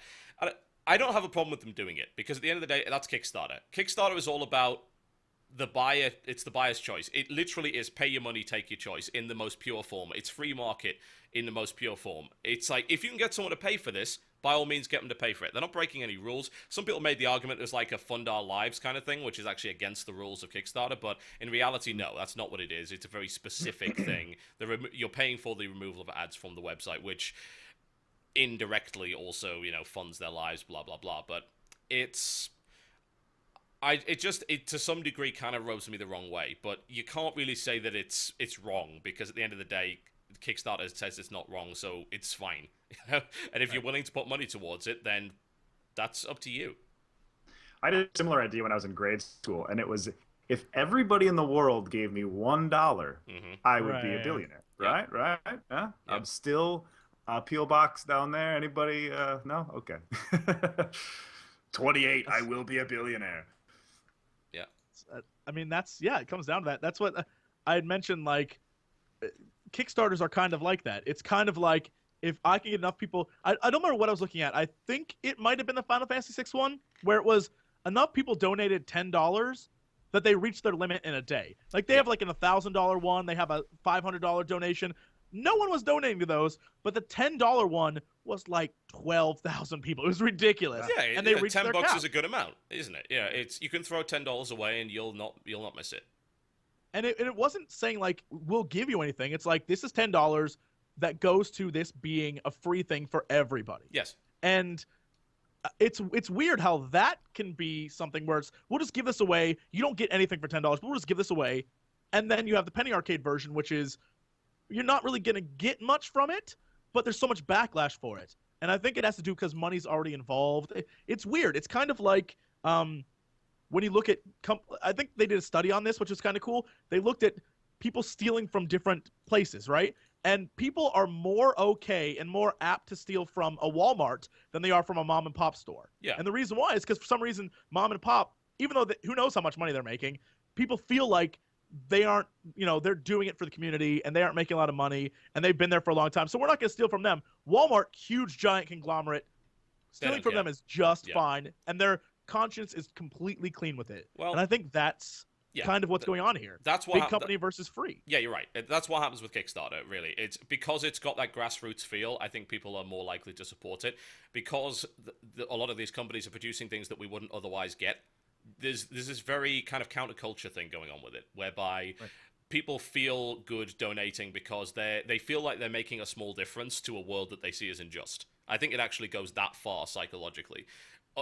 I don't have a problem with them doing it because at the end of the day, that's Kickstarter. Kickstarter is all about the buyer. It's the buyer's choice. It literally is pay your money, take your choice in the most pure form. It's free market in the most pure form. It's like, if you can get someone to pay for this, by all means, get them to pay for it. They're not breaking any rules. Some people made the argument there's like a fund our lives kind of thing, which is actually against the rules of Kickstarter. But in reality, no, that's not what it is. It's a very specific thing. You're paying for the removal of ads from the website, which indirectly also, funds their lives, blah, blah, blah. But it to some degree kind of rubs me the wrong way. But you can't really say that it's wrong, because at the end of the day, Kickstarter says it's not wrong, so it's fine. And if you're willing to put money towards it, then that's up to you. I had a similar idea when I was in grade school, and it was, if everybody in the world gave me $1, I would be a billionaire. Right? Right? Yeah. I'm still P.O. Box down there. Anybody? No? Okay. 28. I will be a billionaire. Yeah. I mean, it comes down to that. That's what I had mentioned. Like, Kickstarters are kind of like that. It's kind of like, if I can get enough people, I don't remember what I was looking at. I think it might have been the Final Fantasy VI one, where it was enough people donated $10 that they reached their limit in a day. Like, they have like an $1,000 one, they have a $500 donation. No one was donating to those, but the $10 one was like 12,000 people. It was ridiculous. Yeah, and they reached $10 their cap. is a good amount, isn't it? Yeah, you can throw $10 away and you'll not miss it. And it wasn't saying like, we'll give you anything. It's like, this is $10 that goes to this being a free thing for everybody. Yes. And it's weird how that can be something where it's, we'll just give this away. You don't get anything for $10, but we'll just give this away. And then you have the Penny Arcade version, which is, you're not really going to get much from it, but there's so much backlash for it. And I think it has to do because money's already involved. It's weird. It's kind of like, when you look at, I think they did a study on this, which was kind of cool. They looked at people stealing from different places, right? And people are more okay and more apt to steal from a Walmart than they are from a mom and pop store. Yeah. And the reason why is because for some reason, mom and pop, even though who knows how much money they're making, people feel like they aren't, they're doing it for the community and they aren't making a lot of money and they've been there for a long time. So we're not going to steal from them. Walmart, huge, giant conglomerate, stealing from them is just fine. And their conscience is completely clean with it. Well, and I think that's kind of what's going on here. That's what big company versus free. Yeah, you're right. That's what happens with Kickstarter, really. It's because it's got that grassroots feel. I think people are more likely to support it because a lot of these companies are producing things that we wouldn't otherwise get. There's this very kind of counterculture thing going on with it, whereby people feel good donating because they feel like they're making a small difference to a world that they see as unjust. I think it actually goes that far psychologically.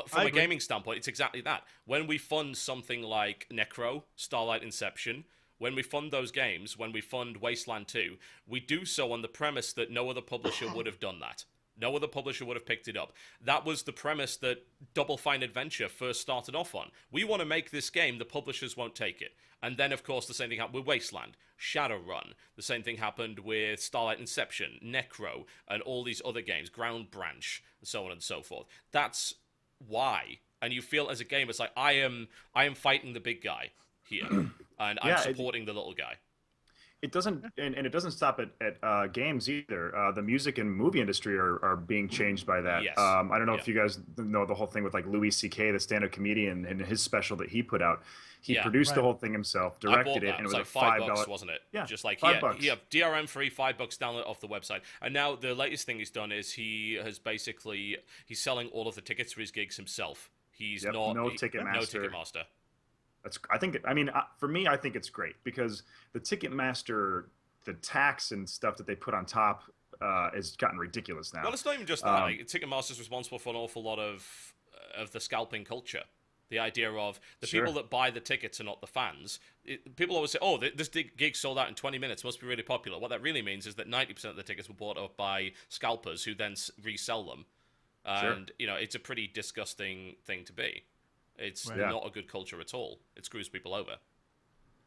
From a gaming standpoint, it's exactly that. When we fund something like Necro, Starlight Inception, when we fund those games, when we fund Wasteland 2, we do so on the premise that no other publisher would have done that. No other publisher would have picked it up. That was the premise that Double Fine Adventure first started off on. We want to make this game, the publishers won't take it. And then, of course, the same thing happened with Wasteland, Shadowrun. The same thing happened with Starlight Inception, Necro, and all these other games, Ground Branch, and so on and so forth. That's why. And you feel as a gamer, it's like, I am fighting the big guy here, and I'm supporting the little guy. It doesn't, and it doesn't stop at games either. The music and movie industry are being changed by that. Yes. I don't know if you guys know the whole thing with like Louis C.K., the stand-up comedian, and his special that he put out. He produced the whole thing himself, directed it, and it was like $5, wasn't it? Yeah, just like $5. Yeah, DRM free, $5 download off the website. And now the latest thing he's done is he's selling all of the tickets for his gigs himself. He's no Ticketmaster. For me, I think it's great because the Ticketmaster, the tax and stuff that they put on top has gotten ridiculous now. Well, it's not even just that. Ticketmaster's responsible for an awful lot of the scalping culture. The idea of the people that buy the tickets are not the fans. People always say, oh, this gig sold out in 20 minutes, must be really popular. What that really means is that 90% of the tickets were bought up by scalpers who then resell them. And, it's a pretty disgusting thing to be. It's not a good culture at all. It screws people over.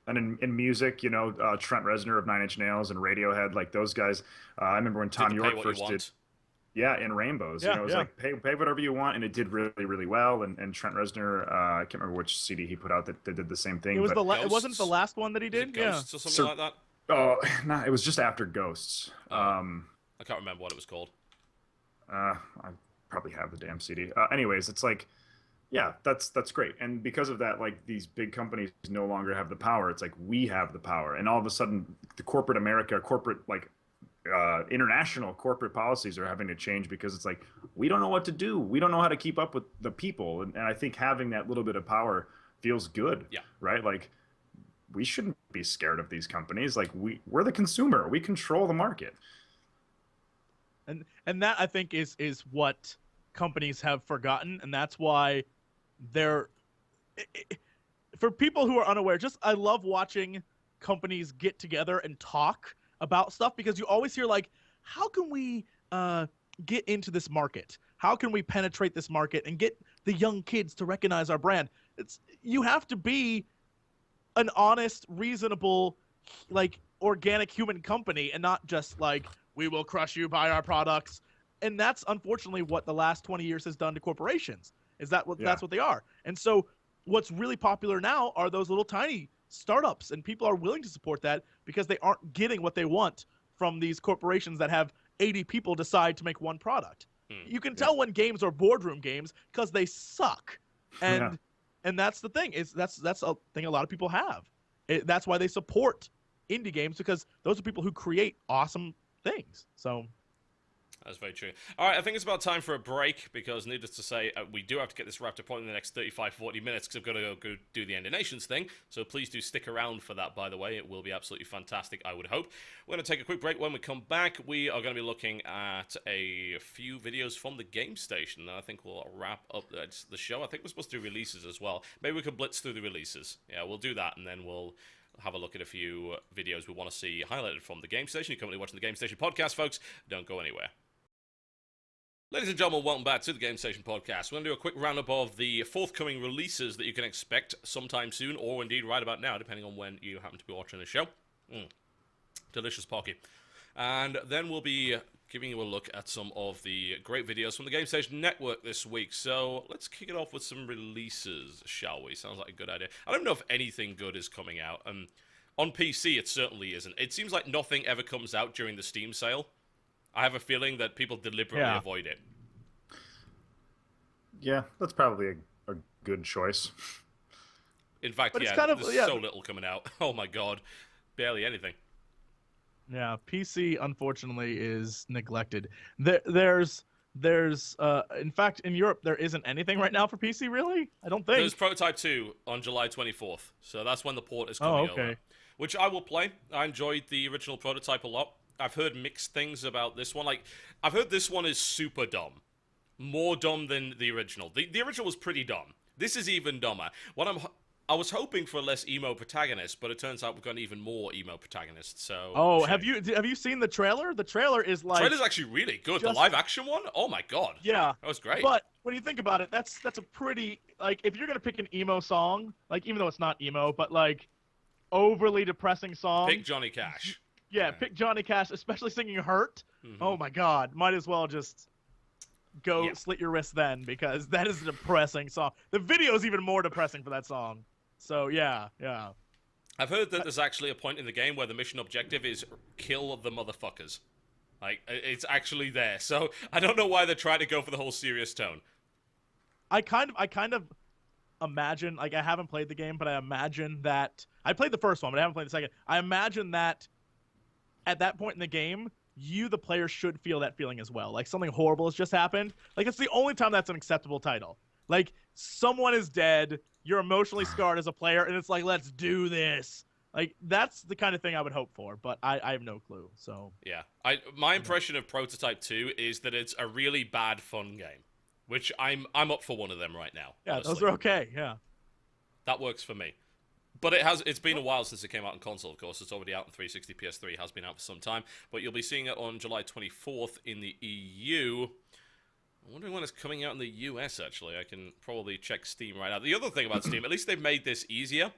And in music, Trent Reznor of Nine Inch Nails and Radiohead, like those guys. I remember when Tom York first did. Yeah, in rainbows. Yeah, It was yeah. like pay whatever you want, and it did really, really well. And Trent Reznor, I can't remember which CD he put out that did the same thing. It was but it wasn't the Ghosts? last one that he Was it did. Yeah. Ghosts or something Sir- like that? oh, nah, it was just after Ghosts. Oh. I can't remember what it was called. I probably have the damn CD. Anyways, it's like, yeah, that's great. And because of that, like these big companies no longer have the power. It's like we have the power, and all of a sudden, the corporate America, corporate like international corporate policies are having to change because it's like we don't know what to do. We don't know how to keep up with the people, and I think having that little bit of power feels good. Yeah. Right. Like we shouldn't be scared of these companies. Like we're the consumer. We control the market. And that I think is what companies have forgotten, and that's why they're for people who are unaware. Just I love watching companies get together and talk about stuff because you always hear like, how can we get into this market? How can we penetrate this market and get the young kids to recognize our brand? You have to be an honest, reasonable, like organic human company and not just like we will crush you, buy our products. And that's unfortunately what the last 20 years has done to corporations. That's what they are. And so what's really popular now are those little tiny startups, and people are willing to support that because they aren't getting what they want from these corporations that have 80 people decide to make one product. You can tell when games are boardroom games because they suck. And that's the thing. That's a thing a lot of people have. That's why they support indie games, because those are people who create awesome things. So that's very true. All right, I think it's about time for a break because, needless to say, we do have to get this wrapped up in the next 35, 40 minutes because I've got to go do the End of Nations thing. So please do stick around for that, by the way. It will be absolutely fantastic, I would hope. We're going to take a quick break. When we come back, we are going to be looking at a few videos from the Game Station. And I think we'll wrap up the show. I think we're supposed to do releases as well. Maybe we could blitz through the releases. Yeah, we'll do that, and then we'll have a look at a few videos we want to see highlighted from the Game Station. You're currently watching the Game Station Podcast, folks. Don't go anywhere. Ladies and gentlemen, welcome back to the Game Station Podcast. We're going to do a quick roundup of the forthcoming releases that you can expect sometime soon, or indeed right about now, depending on when you happen to be watching the show. Delicious Pocky. And then we'll be giving you a look at some of the great videos from the Game Station Network this week. So let's kick it off with some releases, shall we? Sounds like a good idea. I don't know if anything good is coming out. On PC, it certainly isn't. It seems like nothing ever comes out during the Steam sale. I have a feeling that people deliberately avoid it. Yeah, that's probably a good choice. In fact, But it's yeah, kind of- there's yeah. so little coming out. Oh my god. Barely anything. yeah, PC unfortunately is neglected. There's in fact in Europe there isn't anything right now for PC, really. I don't think. There's Prototype 2 on July 24th, so that's when the port is coming over. Which I will play. I enjoyed the original Prototype a lot. I've heard mixed things about this one. Like, I've heard this one is super dumb. More dumb than the original. The original was pretty dumb. This is even dumber. I was hoping for a less emo protagonist, but it turns out we've got an even more emo protagonist, so... Oh, shame. have you seen the trailer? The trailer is like... The trailer's actually really good. The live action one? Oh my god. Yeah. That was great. But when you think about it, that's a pretty... Like, if you're going to pick an emo song, like, even though it's not emo, but, like, overly depressing song... Pick Johnny Cash. Yeah, pick Johnny Cash, especially singing Hurt. Mm-hmm. Oh my god. Might as well just go slit your wrist then, because that is a depressing song. The video is even more depressing for that song. So, yeah. I've heard that there's actually a point in the game where the mission objective is kill the motherfuckers. Like, it's actually there. So, I don't know why they're trying to go for the whole serious tone. I kind of imagine, like, I haven't played the game, but I imagine that... I played the first one, but I haven't played the second. I imagine that at that point in the game, you, the player, should feel that feeling as well. Like, something horrible has just happened. Like, it's the only time that's an acceptable title. Like, someone is dead, you're emotionally scarred as a player, and it's like, let's do this. Like, that's the kind of thing I would hope for, but I have no clue, so... Yeah. My impression of Prototype 2 is that it's a really bad fun game, which I'm up for one of them right now. Yeah, honestly. those are okay, yeah. That works for me. But it's been a while since it came out on console, of course. It's already out on 360, PS3, has been out for some time. But you'll be seeing it on July 24th in the EU. I'm wondering when it's coming out in the US, actually. I can probably check Steam right now. The other thing about Steam, at least they've made this easier.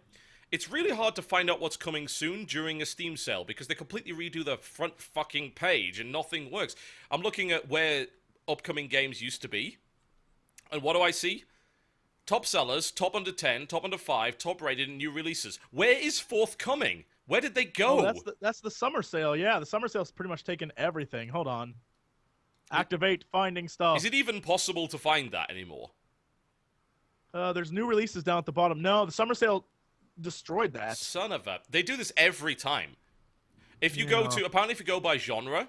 It's really hard to find out what's coming soon during a Steam sale because they completely redo the front fucking page and nothing works. I'm looking at where upcoming games used to be. And what do I see? Top sellers, top under 10, top under 5, top rated, and new releases. Where is forthcoming? Where did they go? Oh, that's the summer sale. Yeah, the summer sale's pretty much taken everything. Hold on. Activate finding stuff. Is it even possible to find that anymore? There's new releases down at the bottom. No, the summer sale destroyed that. Son of a... They do this every time. If you go to... Apparently, if you go by genre,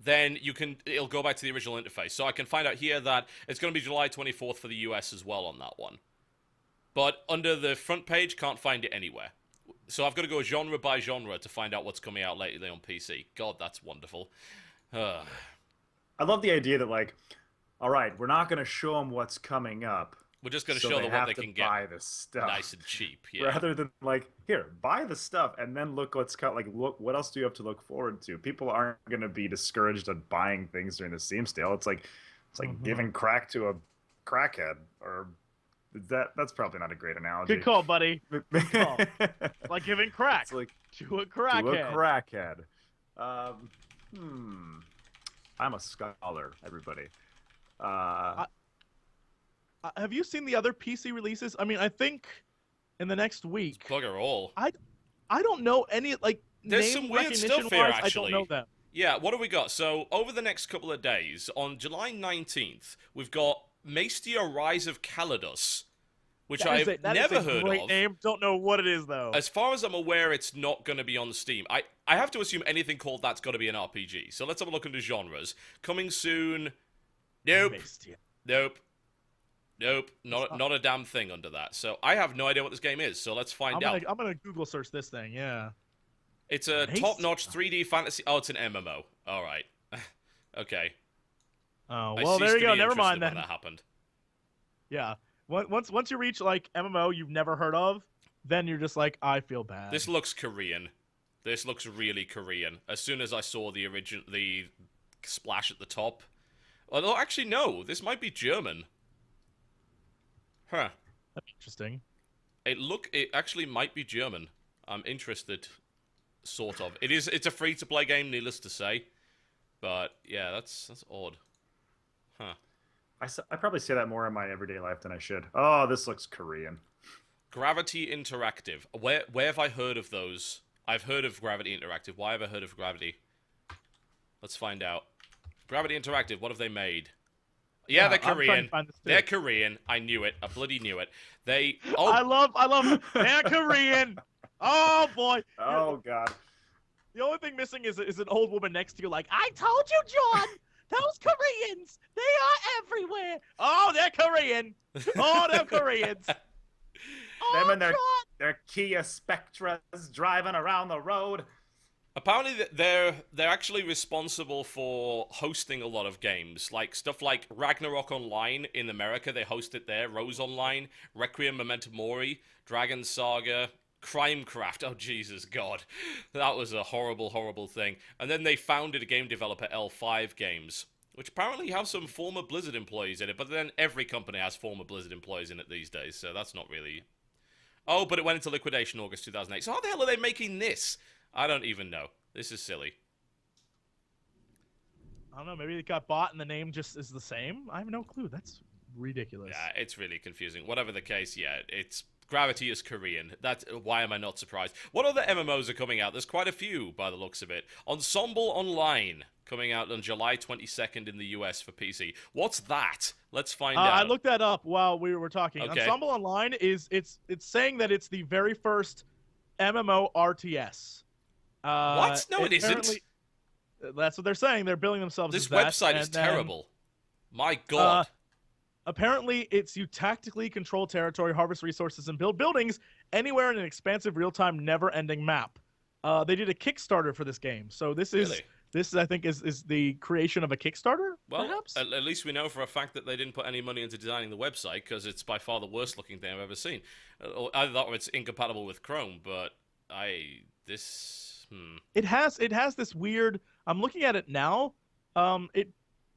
then it'll go back to the original interface. So I can find out here that it's going to be July 24th for the US as well on that one. But under the front page, can't find it anywhere. So I've got to go genre by genre to find out what's coming out lately on PC. God, that's wonderful. I love the idea that, like, all right, we're not going to show them what's coming up. We're just going to so show they them have what they to can get buy the stuff nice and cheap. Yeah. Rather than, like, here, buy the stuff and then look what's cut. Like, look, what else do you have to look forward to? People aren't going to be discouraged at buying things during the Steam sale. It's like giving crack to a crackhead, or that's probably not a great analogy. Good call, buddy. Good call. Like giving crack it's like to a crackhead. To a crackhead. I'm a scholar, everybody. Have you seen the other PC releases? I mean, I think in the next week. Bugger all. I don't know any, like, there's name some weird recognition stuff here, wise, actually. I don't know them. Yeah, what have we got? So, over the next couple of days, on July 19th, we've got Maestia Rise of Kalados, which I've never heard great of. Name. Don't know what it is, though. As far as I'm aware, it's not going to be on Steam. I have to assume anything called that's got to be an RPG. So let's have a look into genres. Coming soon. Nope. Maestia. Nope. Not a damn thing under that. So I have no idea what this game is. So let's find out. I'm gonna Google search this thing. Yeah. It's a top-notch 3D fantasy. Oh, it's an MMO. All right. Okay. Oh well, there you go. Never mind then. That happened. Yeah. Once you reach like MMO you've never heard of, then you're just like, I feel bad. This looks Korean. This looks really Korean. As soon as I saw the splash at the top. Although actually no, this might be German. Huh. That's interesting. It actually might be German. I'm interested. Sort of. It's a free-to-play game, needless to say. But yeah, that's odd. Huh. I probably say that more in my everyday life than I should. Oh, this looks Korean. Gravity Interactive. Where have I heard of those? I've heard of Gravity Interactive. Why have I heard of Gravity? Let's find out. Gravity Interactive, what have they made? Yeah, they're Korean. They're Korean. I knew it. I bloody knew it. I love they're Korean. Oh boy. Oh god. The only thing missing is an old woman next to you like, I told you, John! Those Koreans! They are everywhere! Oh, they're Korean! Oh, they're Koreans! Oh, them and their Kia Spectras driving around the road. Apparently, they're actually responsible for hosting a lot of games, like stuff like Ragnarok Online in America. They host it there. Rose Online, Requiem Memento Mori, Dragon Saga, Crimecraft. Oh Jesus God, that was a horrible, horrible thing. And then they founded a game developer, L5 Games, which apparently have some former Blizzard employees in it. But then every company has former Blizzard employees in it these days, so that's not really. Oh, but it went into liquidation August 2008. So how the hell are they making this? I don't even know. This is silly. I don't know. Maybe it got bought and the name just is the same. I have no clue. That's ridiculous. Yeah, it's really confusing. Whatever the case, yeah, it's Gravity is Korean. Why am I not surprised? What other MMOs are coming out? There's quite a few by the looks of it. Ensemble Online coming out on July 22nd in the US for PC. What's that? Let's find out. I looked that up while we were talking. Okay. Ensemble Online it's saying that it's the very first MMO RTS. What? No, it isn't. That's what they're saying. They're billing themselves this as that. Website is terrible. My God. Apparently, it's you tactically control territory, harvest resources, and build buildings anywhere in an expansive, real-time, never-ending map. They did a Kickstarter for this game, so this is I think is the creation of a Kickstarter. Well, perhaps? at least we know for a fact that they didn't put any money into designing the website because it's by far the worst-looking thing I've ever seen. Either that or it's incompatible with Chrome, but It has this weird. I'm looking at it now. It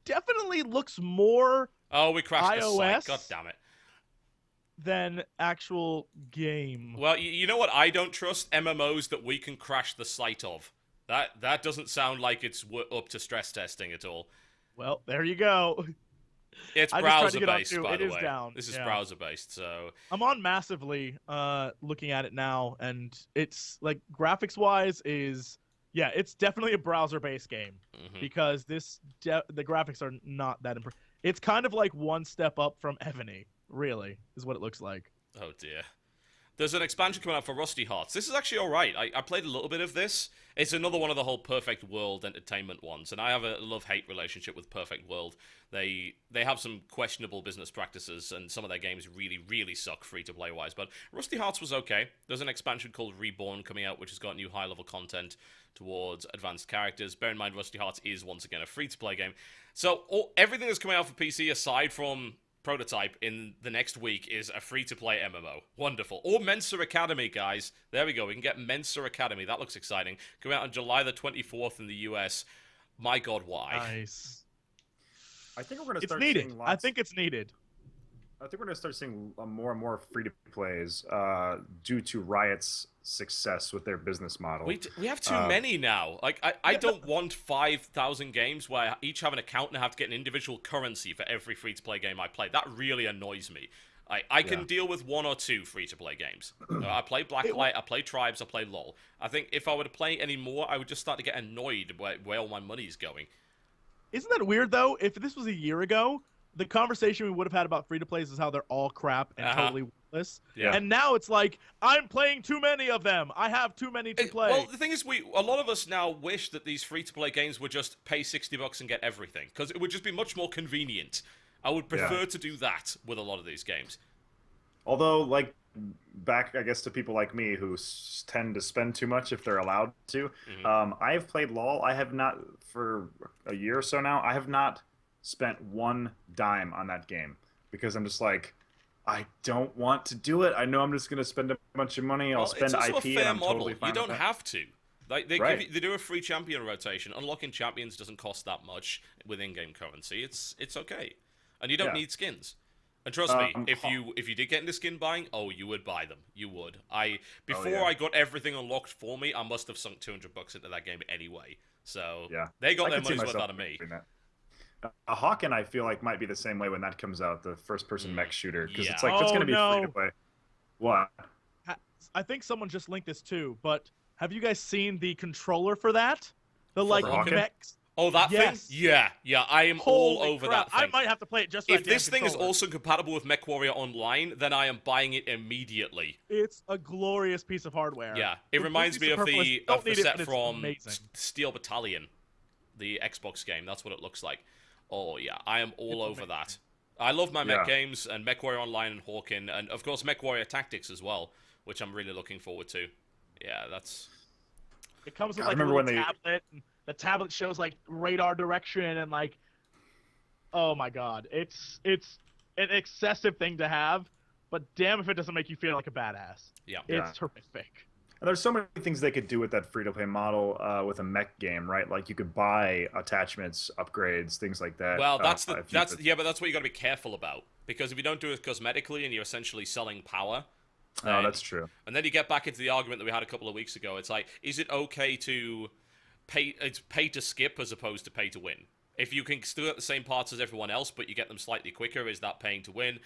definitely looks more. Oh, we crashed iOS the site. God damn it. Than actual game. Well, you know what I don't trust? MMOs that we can crash the site of. That doesn't sound like it's up to stress testing at all. Well, there you go. It's I just tried to browser get on based, too. by It the is way. down. This is Yeah. browser based, so I'm on massively looking at it now, and it's like graphics wise is it's definitely a browser based game because the graphics are not that impressive. It's kind of like one step up from Ebony, really, is what it looks like. oh dear. There's an expansion coming out for Rusty Hearts. This is actually alright. I played a little bit of this. It's another one of the whole Perfect World entertainment ones, and I have a love-hate relationship with Perfect World. They have some questionable business practices, and some of their games really, really suck free-to-play wise, but Rusty Hearts was okay. There's an expansion called Reborn coming out, which has got new high-level content towards advanced characters. Bear in mind, Rusty Hearts is, once again, a free-to-play game. So everything that's coming out for PC, aside from Prototype in the next week, is a free-to-play MMO. Wonderful. Or Mensa Academy, guys. There we go. We can get Mensa Academy. That looks exciting. Coming out on July the 24th in the US. My God, why? Nice. I think we're going to It's start needed. seeing lots. I think it's needed. I think we're going to start seeing more and more free-to-plays due to Riot's success with their business model. We have too many now. Like, I don't want 5,000 games where I each have an account and I have to get an individual currency for every free-to-play game I play. That really annoys me. I can deal with one or two free-to-play games. I play Blacklight, I play Tribes, I play LoL. I think if I were to play any more, I would just start to get annoyed where all my money's going. Isn't that weird, though? If this was a year ago, the conversation we would have had about free-to-plays is how they're all crap and totally worthless. Yeah. And now it's like, I'm playing too many of them. I have too many to play. Well, the thing is, a lot of us now wish that these free-to-play games would just pay $60 and get everything, because it would just be much more convenient. I would prefer to do that with a lot of these games. Although, like, back, I guess, to people like me who tend to spend too much if they're allowed to, I have played LoL. I have not, for a year or so now, I have not spent one dime on that game because I'm just like, I don't want to do it. I know I'm just going to spend a bunch of money. I'll spend it's also IP a fair and I'm model. totally fine You don't with that. have to. Like they Right. they do a free champion rotation. Unlocking champions doesn't cost that much with in-game currency. It's okay, and you don't need skins. And trust me, if you did get into skin buying, you would buy them. You would. Before I got everything unlocked for me, I must have sunk $200 into that game anyway. So they got their money's worth out of me. Hawken, I feel like, might be the same way when that comes out, the first-person mech shooter, because it's Yeah. like, it's going to be no. free to play. What? I think someone just linked this too, but have you guys seen the controller for that? The like Hawken? mechs. Oh, that Yes. thing? Yeah, I am Holy all over crap. that thing. I might have to play it just for If that damn this thing is controller. also compatible with MechWarrior Online, then I am buying it immediately. It's a glorious piece of hardware. Yeah, it The reminds me of superfluous, the don't need it, set but it's from amazing. Steel Battalion, the Xbox game. That's what it looks like. Oh yeah, I am all over that. I love my mech games and MechWarrior Online and Hawken, and of course MechWarrior Tactics as well, which I'm really looking forward to. Yeah, that's. It comes with I like a remember little when tablet. And the tablet shows like radar direction and like, oh my god, it's an excessive thing to have, but damn if it doesn't make you feel like a badass. Yeah. It's terrific. And there's so many things they could do with that free-to-play model with a mech game, right? Like you could buy attachments, upgrades, things like that. Well, but that's what you got to be careful about, because if you don't do it cosmetically and you're essentially selling power. Oh, that's true. And then you get back into the argument that we had a couple of weeks ago. It's like, is it okay to pay to skip as opposed to pay to win? If you can still get the same parts as everyone else, but you get them slightly quicker, is that paying to win?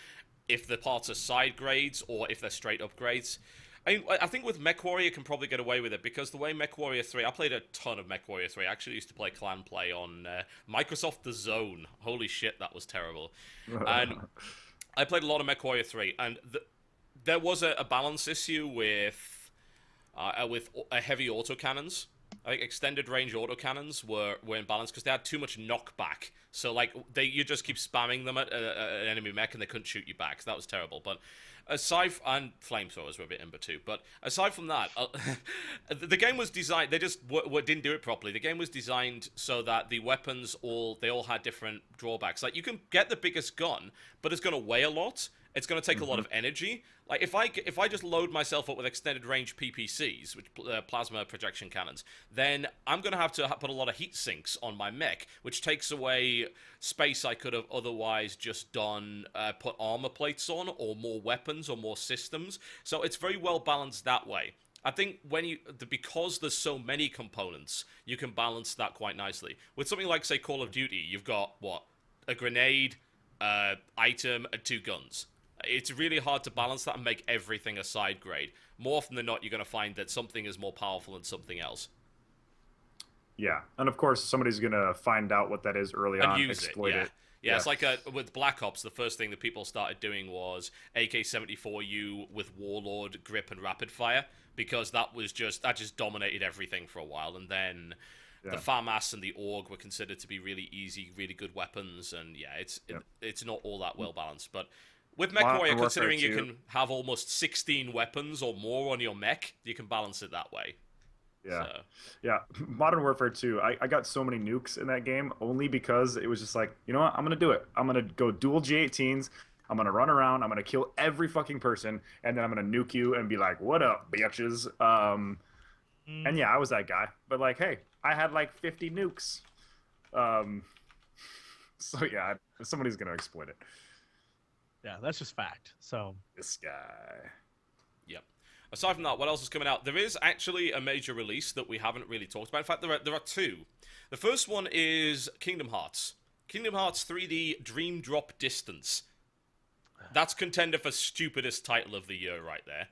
If the parts are side grades or if they're straight upgrades. I think with MechWarrior you can probably get away with it, because the way MechWarrior 3... I played a ton of MechWarrior 3. I actually used to play clan play on Microsoft The Zone. Holy shit, that was terrible. And I played a lot of MechWarrior 3, and there was a balance issue with heavy autocannons. I think extended range autocannons were in balance because they had too much knockback. So like you just keep spamming them at an enemy mech and they couldn't shoot you back. So that was terrible. But and flamethrowers were a bit imber too. But aside from that, the game was designed. They just didn't do it properly. The game was designed so that the weapons all had different drawbacks. Like you can get the biggest gun, but it's going to weigh a lot. It's going to take a lot of energy. Like if I just load myself up with extended range PPCs, which plasma projection cannons, then I'm going to have to put a lot of heat sinks on my mech, which takes away space I could have otherwise just done put armor plates on, or more weapons, or more systems. So it's very well balanced that way. I think because there's so many components, you can balance that quite nicely. With something like, say, Call of Duty, you've got, a grenade, item, and 2 guns. It's really hard to balance that and make everything a side grade. More often than not, you're going to find that something is more powerful than something else. Yeah, and of course, somebody's going to find out what that is early on, exploit it. Yeah, it's like with Black Ops, the first thing that people started doing was AK-74U with Warlord, Grip, and Rapid Fire, because that just dominated everything for a while, and then the FAMAS and the AUG were considered to be really easy, really good weapons, and it's not all that well balanced. But with MechWarrior, considering you can have almost 16 weapons or more on your mech, you can balance it that way. Yeah, so. Yeah. Modern Warfare 2, I got so many nukes in that game only because it was just like, you know what, I'm going to do it. I'm going to go dual G18s. I'm going to run around. I'm going to kill every fucking person. And then I'm going to nuke you and be like, what up, bitches? And yeah, I was that guy. But like, hey, I had like 50 nukes. So yeah, somebody's going to exploit it. Yeah, that's just fact. So this guy. Yep. Aside from that, what else is coming out? There is actually a major release that we haven't really talked about. In fact, there are 2. The first one is Kingdom Hearts. Kingdom Hearts 3D Dream Drop Distance. That's contender for stupidest title of the year right there.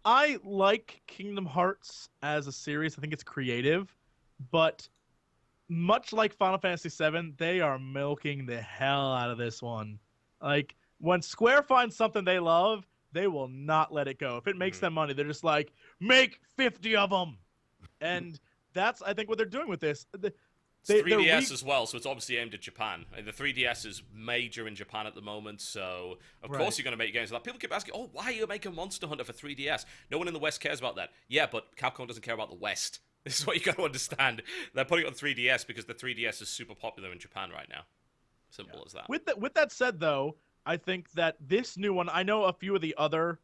I like Kingdom Hearts as a series. I think it's creative, but much like Final Fantasy VII, they are milking the hell out of this one. Like, when Square finds something they love, they will not let it go. If it makes them money, they're just like, make 50 of them. And that's, I think, what they're doing with this. It's 3DS as well, so it's obviously aimed at Japan. The 3DS is major in Japan at the moment, so of course you're going to make games like that. People keep asking, why are you making Monster Hunter for 3DS? No one in the West cares about that. Yeah, but Capcom doesn't care about the West. This is what you got to understand. They're putting it on 3DS because the 3DS is super popular in Japan right now. Simple as that. With that said, though, I think that this new one, I know a few of the other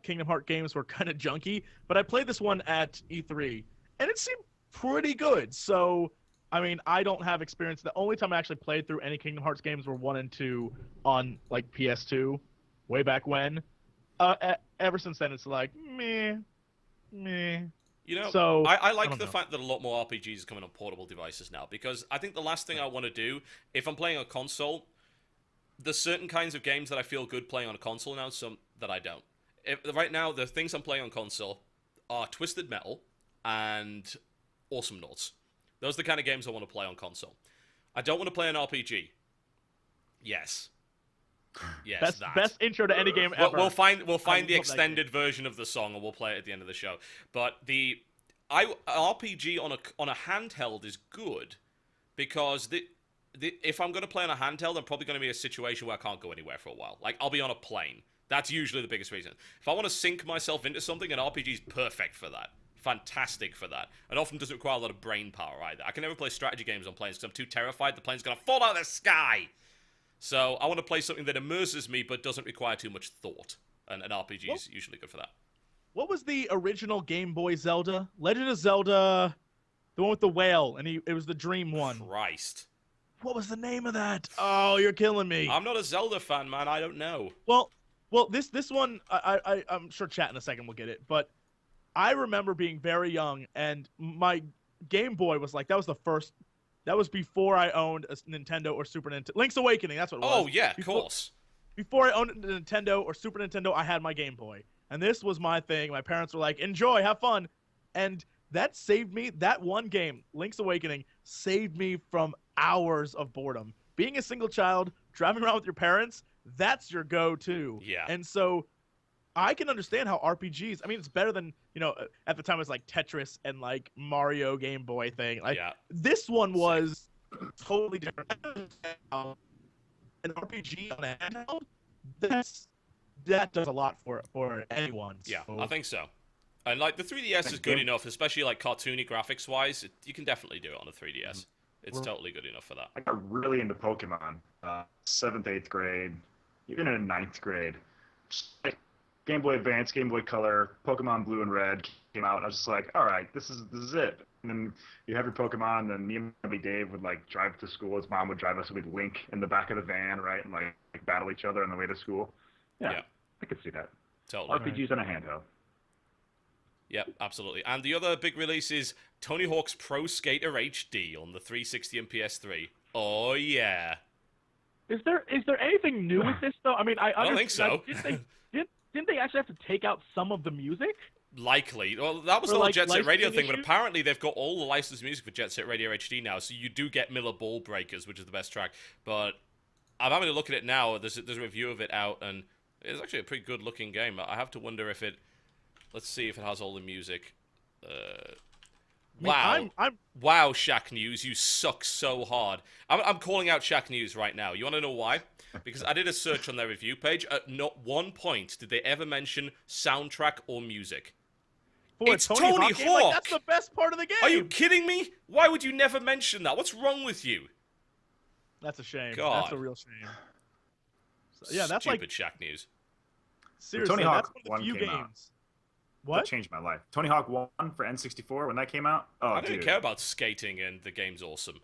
Kingdom Hearts games were kind of junky, but I played this one at E3, and it seemed pretty good. So, I mean, I don't have experience. The only time I actually played through any Kingdom Hearts games were 1 and 2 on, like, PS2, way back when. Ever since then, it's like, meh. You know, so, I like the fact that a lot more RPGs are coming on portable devices now, because I think the last thing I want to do, if I'm playing a console, there's certain kinds of games that I feel good playing on a console now, some that I don't. Right now, the things I'm playing on console are Twisted Metal and Awesome Nauts. Those are the kind of games I want to play on console. I don't want to play an RPG. Yes, best intro to any game ever. We'll find the extended version of the song, and we'll play it at the end of the show. But RPG on a handheld is good because if I'm going to play on a handheld, I'm probably going to be in a situation where I can't go anywhere for a while. Like, I'll be on a plane. That's usually the biggest reason. If I want to sink myself into something, an RPG is perfect for that. Fantastic for that. And often doesn't require a lot of brain power either. I can never play strategy games on planes because I'm too terrified the plane's going to fall out of the sky. So I want to play something that immerses me but doesn't require too much thought. And an RPG is usually good for that. What was the original Game Boy Zelda? Legend of Zelda, the one with the whale, and it was the dream one. Christ. What was the name of that? Oh, you're killing me. I'm not a Zelda fan, man. I don't know. Well, this one, I'm sure chat in a second will get it, but I remember being very young, and my Game Boy was like, that was before I owned a Nintendo or Super Nintendo. Link's Awakening, that's what it was. Oh, yeah, of course. Before I owned a Nintendo or Super Nintendo, I had my Game Boy. And this was my thing. My parents were like, enjoy, have fun. And that saved me, that one game, Link's Awakening, saved me from hours of boredom. Being a single child, driving around with your parents, that's your go-to. Yeah. And so I can understand how RPGs, I mean, it's better than, at the time it was like Tetris and like Mario Game Boy thing. Like, this one was totally different. An RPG on a handheld, that does a lot for anyone. Yeah, I think so. And like the 3DS is good enough, especially like cartoony graphics wise. You can definitely do it on a 3DS. It's totally good enough for that. I got really into Pokemon, 7th, 8th grade, even in 9th grade. Just like Game Boy Advance, Game Boy Color, Pokemon Blue and Red came out. And I was just like, all right, this is it. And then you have your Pokemon, and then me and my buddy Dave would like drive to school. His mom would drive us, and we'd link in the back of the van, right, and like battle each other on the way to school. Yeah. I could see that. Totally. RPGs on a handheld. Yep, absolutely. And the other big release is Tony Hawk's Pro Skater HD on the 360 and PS3. Oh yeah. Is there anything new with this though? I mean, I don't think so. Didn't they actually have to take out some of the music? Likely. Well, that was the Or, whole like, Jet Set Radio licensing thing, but issues? apparently they've got all the licensed music for Jet Set Radio HD now, so you do get Miller Ball Breakers, which is the best track. But I'm having a look at it now. There's a review of it out, and it's actually a pretty good-looking game. I have to wonder if it... Let's see if it has all the music. Wow. Wow, Shaq News, you suck so hard. I'm calling out Shaq News right now. You want to know why? Because I did a search on their review page. At not one point did they ever mention soundtrack or music. For It's a Tony Hawk game, like, Hawk! that's the best part of the game. Are you kidding me? Why would you never mention that? What's wrong with you? That's a shame. God. That's a real shame. So, yeah, that's Stupid like Shaq News. seriously. Tony Hawk That's one of the 1 few came out. games. That What? changed my life. Tony Hawk 1 for N64 when that came out. Oh, I don't dude. even care about skating, and the game's awesome.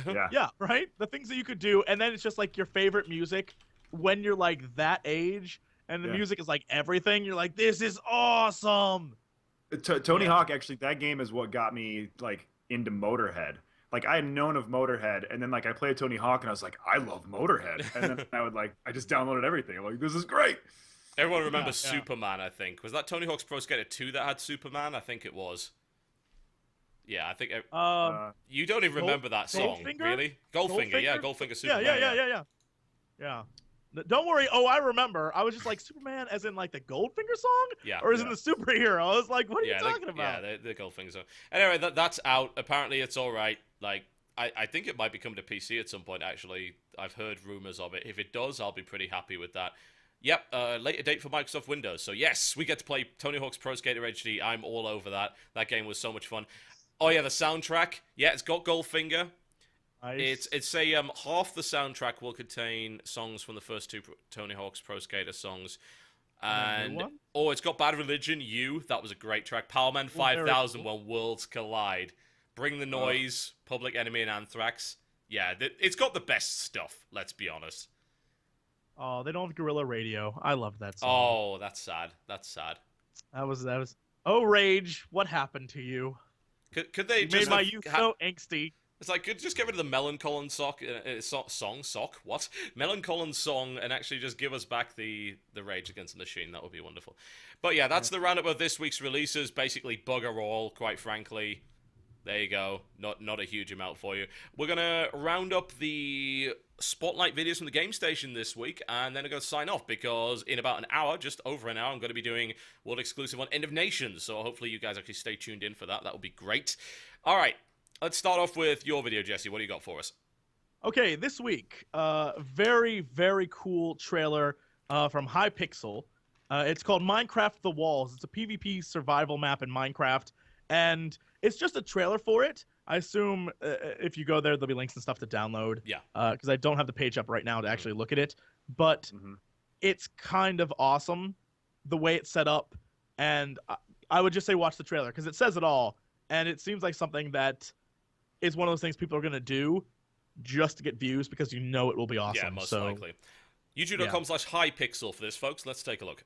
Yeah. Yeah, right? The things that you could do, and then it's just like your favorite music when you're like that age, and the Yeah. music is like everything. You're like, this is awesome. Tony Yeah. Hawk, actually, that game is what got me like into Motorhead. Like I had known of Motorhead, and then like I played Tony Hawk, and I was like, I love Motorhead. And then I just downloaded everything. I'm like, this is great. Everyone remembers Yeah. Superman, I think. Was that Tony Hawk's Pro Skater 2 that had Superman? I think it was. Yeah, I think... you don't even remember that song, Goldfinger? really? Goldfinger, yeah, Goldfinger? Goldfinger Yeah, Superman. yeah. Don't worry. Oh, I remember. I was just like, Superman as in like the Goldfinger song? Yeah. Or as in the superhero? I was like, what are you Yeah, talking about? Yeah, the Goldfinger song. Anyway, that's out. Apparently, it's all right. Like, I think it might be coming to PC at some point, actually. I've heard rumors of it. If it does, I'll be pretty happy with that. Yep, later date for Microsoft Windows. So yes, we get to play Tony Hawk's Pro Skater HD. I'm all over that. That game was so much fun. Oh yeah, the soundtrack. Yeah, it's got Goldfinger. Nice. It's a half the soundtrack will contain songs from the first two Tony Hawk's Pro Skater songs. And one? it's got Bad Religion, You. That was a great track. Power Man 5000, When Worlds Collide. Bring the Noise, Public Enemy, and Anthrax. Yeah, it's got the best stuff, let's be honest. Oh, they don't have Guerrilla Radio. I loved that song. Oh, that's sad. That's sad. That was. Oh, Rage, what happened to you? Could they You just made my have youth so angsty. It's like, could just get rid of the Melancholy Melancholy song, and actually just give us back the Rage Against the Machine. That would be wonderful. But yeah, that's the roundup of this week's releases. Basically, bugger all, quite frankly. There you go. Not a huge amount for you. We're going to round up the spotlight videos from the Game Station this week, and then I'm going to sign off, because in about an hour, just over an hour, I'm going to be doing World Exclusive on End of Nations, so hopefully you guys actually stay tuned in for that. That would be great. All right, let's start off with your video, Jesse. What do you got for us? Okay, this week, very, very cool trailer from Hypixel. It's called Minecraft The Walls. It's a PvP survival map in Minecraft, and it's just a trailer for it. I assume if you go there, there'll be links and stuff to download. Yeah. Because I don't have the page up right now to actually look at it. But it's kind of awesome, the way it's set up. And I would just say watch the trailer, because it says it all. And it seems like something that is one of those things people are going to do just to get views, because you know it will be awesome. Yeah, most likely. YouTube.com/Hypixel for this, folks. Let's take a look.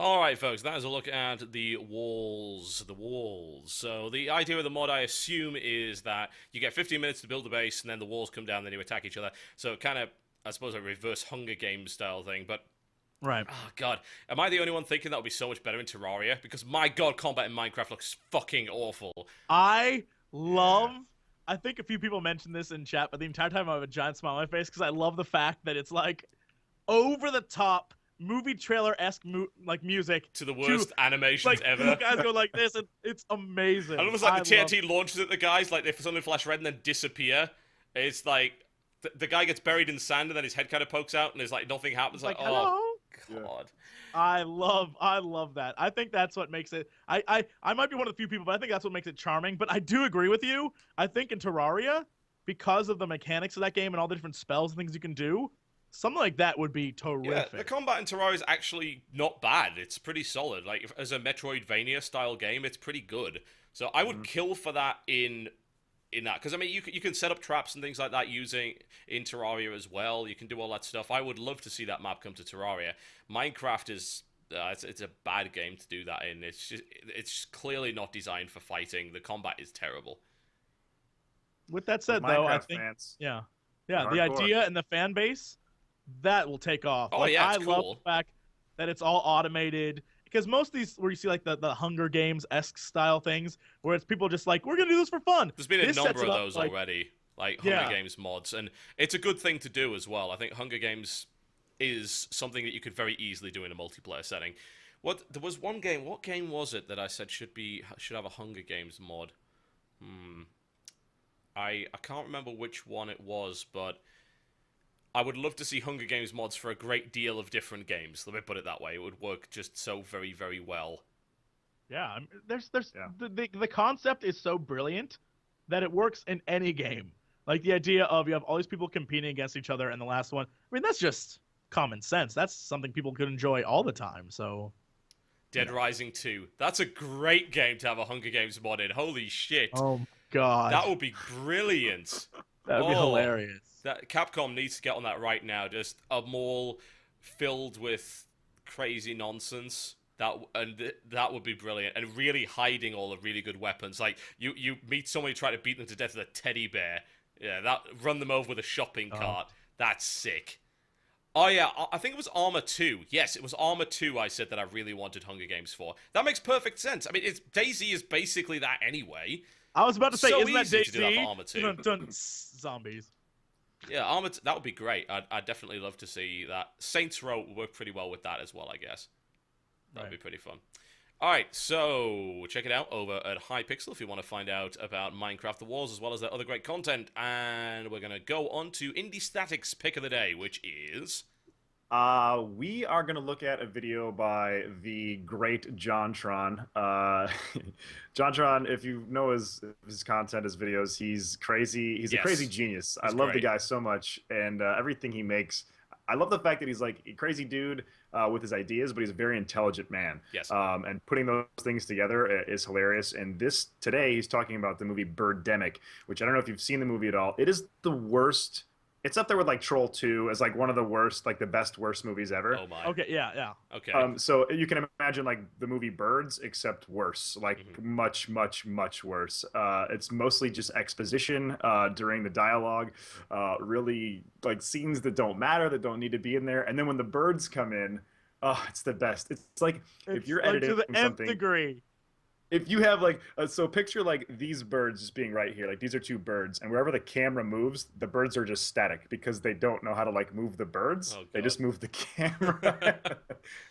All right, folks, that is a look at the walls. The walls. So the idea of the mod, I assume, is that you get 15 minutes to build the base, and then the walls come down, then you attack each other. So kind of, I suppose, a reverse Hunger Games style thing. But, Right. oh, God. Am I the only one thinking that would be so much better in Terraria? Because, my God, combat in Minecraft looks fucking awful. I love... I think a few people mentioned this in chat, but the entire time I have a giant smile on my face because I love the fact that it's like over-the-top movie trailer-esque like music To the worst animations ever. The guys go like this, and it's amazing. And almost like the TNT launches at the guys, like they suddenly flash red and then disappear. It's like the guy gets buried in sand and then his head kind of pokes out and there's like nothing happens. Like, oh God. I love that. I think that's what makes it. I might be one of the few people, but I think that's what makes it charming. But I do agree with you. I think in Terraria, because of the mechanics of that game and all the different spells and things you can do, something like that would be terrific. Yeah, the combat in Terraria is actually not bad. It's pretty solid. Like, as a Metroidvania style game, it's pretty good. So I would kill for that in that. Because, I mean, you can set up traps and things like that using in Terraria as well. You can do all that stuff. I would love to see that map come to Terraria. Minecraft is... it's a bad game to do that in. It's clearly not designed for fighting. The combat is terrible. With that said, though, I Minecraft think... fans. Yeah, the Hardcore. idea and the fan base... That will take off. Oh, yeah, it's love cool. the fact that it's all automated. Because most of these, where you see like the Hunger Games-esque style things, where it's people just like, we're going to do this for fun. There's been a This number sets of it up, those like- already, like Hunger Games mods, and it's a good thing to do as well. I think Hunger Games is something that you could very easily do in a multiplayer setting. There was one game, what game was it that I said should have a Hunger Games mod? I can't remember which one it was, but I would love to see Hunger Games mods for a great deal of different games. Let me put it that way. It would work just so very, very well. Yeah, I mean, the concept is so brilliant that it works in any game. Like the idea of you have all these people competing against each other, and the last one. I mean, that's just common sense. That's something people could enjoy all the time. So, Dead Rising 2. That's a great game to have a Hunger Games mod in. Holy shit. oh my god, That would be brilliant. that would be hilarious. That Capcom needs to get on that right now. Just a mall filled with crazy nonsense. That would be brilliant. And really hiding all the really good weapons. Like you meet somebody try to beat them to death with a teddy bear. Yeah, run them over with a shopping cart. That's sick. Oh yeah, I think it was Armor 2. Yes, it was Armor 2 I said that I really wanted Hunger Games for. That makes perfect sense. I mean, DayZ is basically that anyway. I was about to say, So isn't that easy to do that DayZ? for Armor 2. Zombies. Yeah, that would be great. I'd definitely love to see that. Saints Row would work pretty well with that as well, I guess. That would be pretty fun. All right, so check it out over at Hypixel if you want to find out about Minecraft The Walls as well as their other great content. And we're going to go on to Indiestatik's pick of the day, which is... We are going to look at a video by the great JonTron. JonTron, if you know his content, his videos, he's crazy. He's a crazy genius. I love the guy so much, and everything he makes. I love the fact that he's like a crazy dude with his ideas, but he's a very intelligent man. Yes. And putting those things together is hilarious. And today he's talking about the movie Birdemic, which I don't know if you've seen the movie at all. It is the worst. It's up there with like Troll 2 as like one of the worst, like the best worst movies ever. Oh my. Okay, yeah. Okay. So you can imagine like the movie Birds, except worse, like much, much, much worse. It's mostly just exposition during the dialogue, really like scenes that don't matter, that don't need to be in there. And then when the birds come in, oh, it's the best. It's like if you're like editing to the nth something. degree. If you have like, so picture like these birds just being right here, like these are two birds, and wherever the camera moves, the birds are just static because they don't know how to like move the birds. Oh, they God. just move the camera.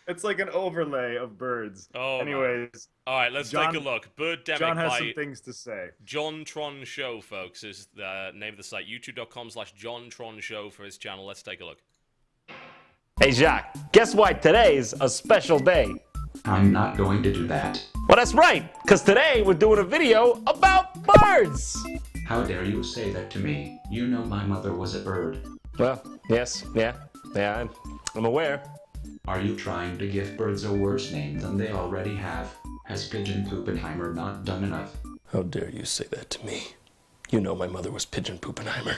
It's like an overlay of birds. Oh, anyways, all right, let's take a look. Birdemic John has by some things to say. JonTron Show, folks, is the name of the site. YouTube.com/JonTron Show for his channel. Let's take a look. Hey Jacques, guess what? Today's a special day. I'm not going to do that. Well, that's right, because today we're doing a video about birds. How dare you say that to me? You know my mother was a bird. Well, yes, yeah, I'm aware. Are you trying to give birds a worse name than they already have? Has Pigeon Poopenheimer not done enough? How dare you say that to me? You know my mother was Pigeon Poopenheimer.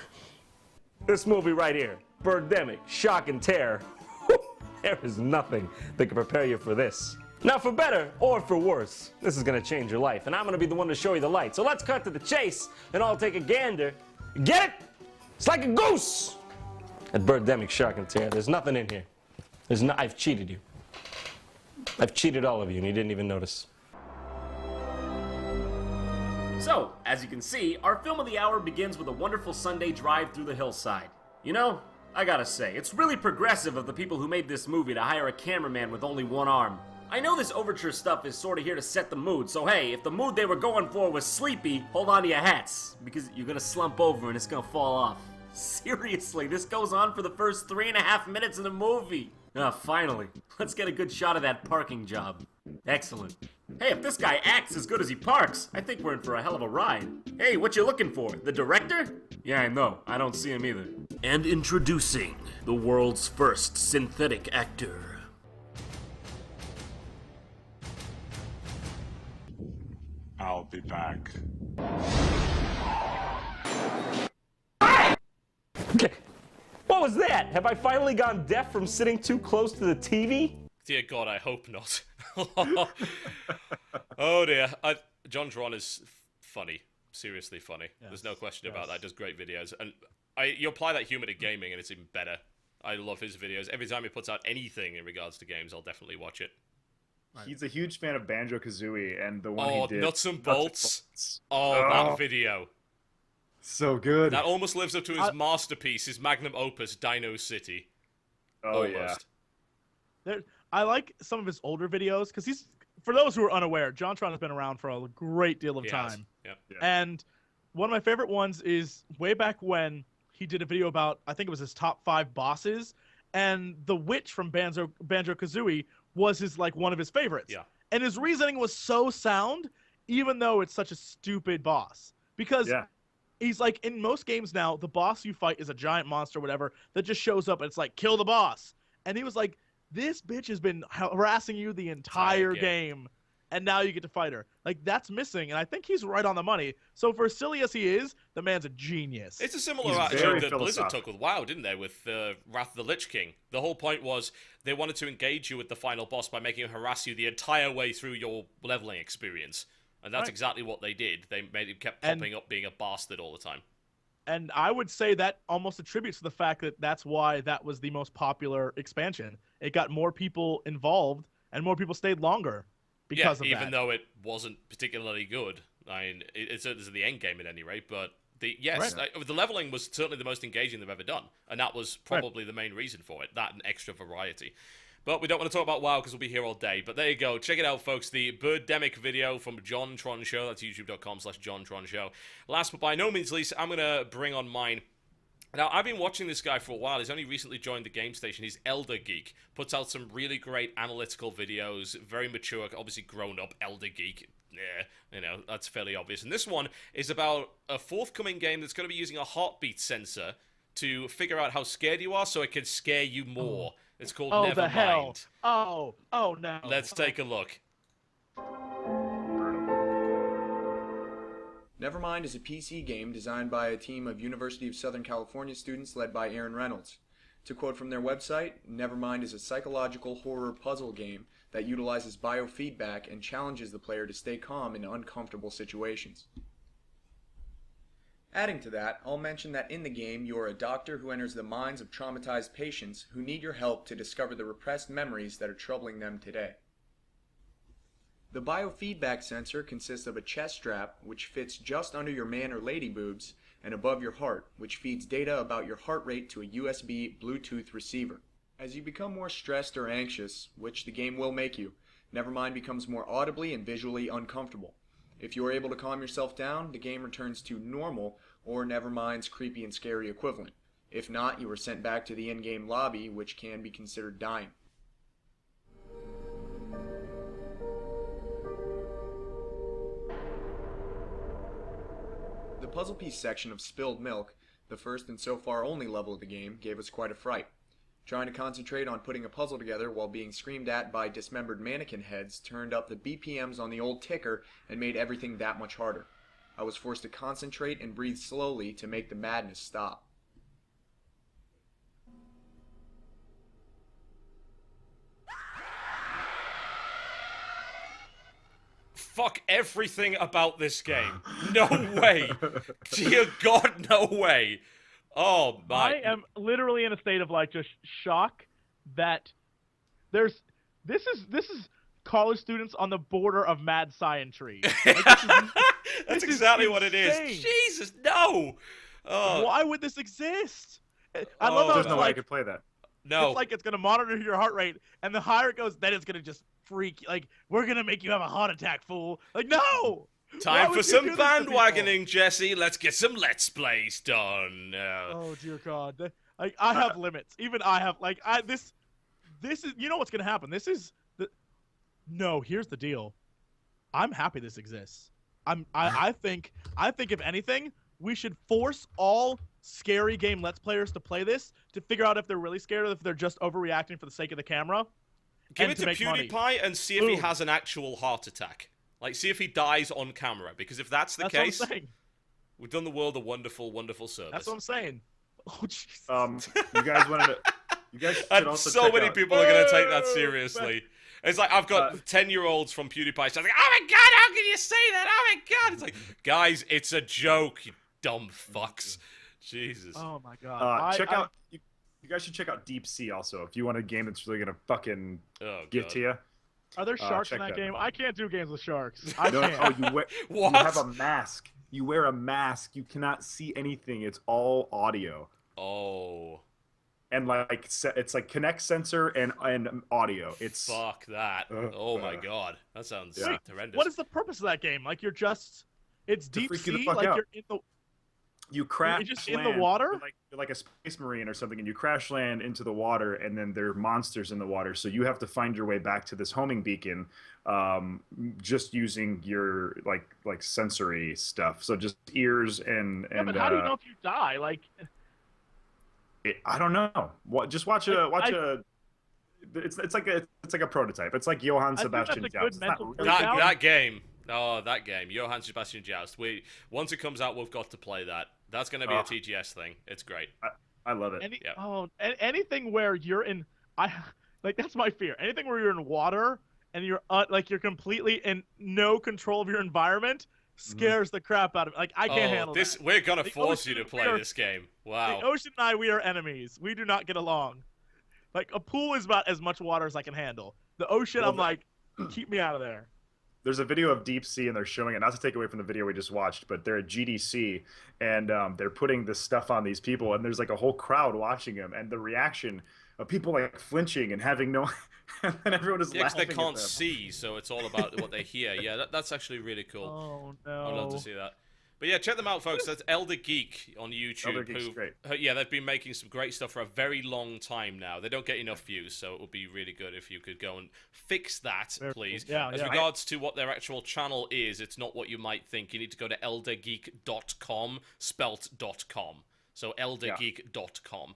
This movie right here, Birdemic, Shock and Terror. There is nothing that can prepare you for this. Now, for better or for worse, this is gonna change your life, and I'm gonna be the one to show you the light. So let's cut to the chase, and I'll take a gander. Get it? It's like a goose! At Birdemic Shark and Tear, there's nothing in here. I've cheated you. I've cheated all of you, and you didn't even notice. So, as you can see, our film of the hour begins with a wonderful Sunday drive through the hillside. You know, I gotta say, it's really progressive of the people who made this movie to hire a cameraman with only one arm. I know this overture stuff is sorta here to set the mood, so hey, if the mood they were going for was sleepy, hold on to your hats, because you're gonna slump over and it's gonna fall off. Seriously, this goes on for the first 3.5 minutes of the movie. Finally. Let's get a good shot of that parking job. Excellent. Hey, if this guy acts as good as he parks, I think we're in for a hell of a ride. Hey, what you looking for? The director? Yeah, I know. I don't see him either. And introducing the world's first synthetic actor. I'll be back. Okay. What was that? Have I finally gone deaf from sitting too close to the TV? Dear God, I hope not. Oh dear. John Tron is funny. Seriously funny. Yes, There's no question yes. about that. He does great videos. And you apply that humor to gaming and it's even better. I love his videos. Every time he puts out anything in regards to games, I'll definitely watch it. He's a huge fan of Banjo-Kazooie, and the one he did... Nuts and Bolts. That video. So good. That almost lives up to his masterpiece, his magnum opus, Dino City. Oh, Almost. yeah. I like some of his older videos because he's, for those who are unaware, John Tron has been around for a great deal of time. Yeah. And one of my favorite ones is way back when he did a video about, I think it was his top 5 bosses, and the witch from Banjo-Kazooie was his one of his favorites. Yeah. And his reasoning was so sound, even though it's such a stupid boss. Because he's like, in most games now, the boss you fight is a giant monster or whatever that just shows up and it's like, kill the boss. And he was like, this bitch has been harassing you the entire game, and now you get to fight her. Like, that's missing, and I think he's right on the money. So for as silly as he is, the man's a genius. It's a similar attitude that Blizzard took with WoW, didn't they, with Wrath of the Lich King? The whole point was they wanted to engage you with the final boss by making him harass you the entire way through your leveling experience. And that's exactly what they did. They made him kept popping up being a bastard all the time. And I would say that almost attributes to the fact that that's why that was the most popular expansion. It got more people involved, and more people stayed longer because of that. Even though it wasn't particularly good. I mean, it's the end game at any rate, but the leveling was certainly the most engaging they've ever done, and that was probably the main reason for it, that and extra variety. But we don't want to talk about WoW because we'll be here all day. But there you go. Check it out, folks. The Birdemic video from John Tron Show. That's youtube.com/John Tron Show. Last but by no means least, I'm going to bring on mine. Now, I've been watching this guy for a while. He's only recently joined the game station. He's Elder Geek. Puts out some really great analytical videos. Very mature, obviously grown up. Elder Geek. Yeah, that's fairly obvious. And this one is about a forthcoming game that's going to be using a heartbeat sensor to figure out how scared you are so it can scare you more. It's called Nevermind. The hell. Oh no. Let's take a look. Nevermind is a PC game designed by a team of University of Southern California students led by Aaron Reynolds. To quote from their website, Nevermind is a psychological horror puzzle game that utilizes biofeedback and challenges the player to stay calm in uncomfortable situations. Adding to that, I'll mention that in the game you are a doctor who enters the minds of traumatized patients who need your help to discover the repressed memories that are troubling them today. The biofeedback sensor consists of a chest strap which fits just under your man or lady boobs and above your heart, which feeds data about your heart rate to a USB Bluetooth receiver. As you become more stressed or anxious, which the game will make you, Nevermind becomes more audibly and visually uncomfortable. If you are able to calm yourself down, the game returns to normal, or Nevermind's creepy and scary equivalent. If not, you are sent back to the in-game lobby, which can be considered dying. The puzzle piece section of Spilled Milk, the first and so far only level of the game, gave us quite a fright. Trying to concentrate on putting a puzzle together while being screamed at by dismembered mannequin heads turned up the BPMs on the old ticker and made everything that much harder. I was forced to concentrate and breathe slowly to make the madness stop. fuck everything about this game. No way. Dear God, no way. Oh my. I am literally in a state of like just shock that this is college students on the border of mad scientry. Like, That's exactly what it is. Jesus, no. Why would this exist? I love how There's it's no way I like could play that. No. it's like it's gonna monitor your heart rate, and the higher it goes, then it's gonna just freak. Like, we're gonna make you have a heart attack, fool. Like, no. Why Time would for you some do this to people? bandwagoning, Jesse. Let's get some Let's Plays done. Oh dear God! Like, I have limits. Even I have this is, you know what's gonna happen. No, here's the deal. I'm happy this exists. I think if anything, we should force all scary game Let's Players to play this to figure out if they're really scared or if they're just overreacting for the sake of the camera. Give and it to PewDiePie money. and see if he Boom. has an actual heart attack. Like, see if he dies on camera. Because if that's the That's case, what I'm saying. we've done the world a wonderful, wonderful service. That's what I'm saying. Oh Jesus. You guys wanted to. You guys should And also so check many out- people are going to take that seriously. It's like, I've got 10-year-olds from PewDiePie saying, oh my God, how can you say that? Oh my God. It's like, guys, it's a joke, you dumb fucks. Jesus. Oh my God. Check out. You guys should check out Deep Sea also if you want a game that's really gonna fucking give God. to you. Are there sharks in check that that game? out. I can't do games with sharks. I No, can't. you wear. What? You have a mask. You wear a mask. You cannot see anything. It's all audio. Oh. And like it's like Kinect sensor and audio. It's Fuck that. Oh my God. That sounds horrendous. What is the purpose of that game? Like, it's deep freak you the sea. fuck Like, out. you're in the. you crash just in the land, water? you're like a space marine or something, and you crash land into the water, and then there are monsters in the water, so you have to find your way back to this homing beacon, just using your like sensory stuff, so just ears and Yeah, but how do you know if you die? Like, I don't know. Just watch it's like a prototype. It's like Johann I think that's Sebastian a good Joust. It's not mental really- breakdown. That game. Oh, that game. Johann Sebastian Joust. Once it comes out, we've got to play that. That's going to be a TGS thing. It's great. I love it. Anything where you're in, that's my fear. Anything where you're in water and you're you're completely in no control of your environment scares the crap out of me. Like, I can't handle that. We're going to The force you ocean, to play this game. Wow. The ocean and I, we are enemies. We do not get along. Like, a pool is about as much water as I can handle. The ocean, I'm like, keep me out of there. There's a video of Deep Sea, and they're showing it, not to take away from the video we just watched, but they're at GDC, and they're putting this stuff on these people, and there's like a whole crowd watching them, and the reaction of people like flinching and having no, and everyone is Because laughing they at can't them. see, so it's all about what they hear. Yeah, that's actually really cool. Oh, no. I'd love to see that. But yeah, check them out, folks. That's Elder Geek on YouTube. Elder Geek's great. Yeah, they've been making some great stuff for a very long time now. They don't get enough views, so it would be really good if you could go and fix that, please. Yeah, As yeah. regards to what their actual channel is, it's not what you might think. You need to go to eldergeek.com, spelt .com. So eldergeek.com.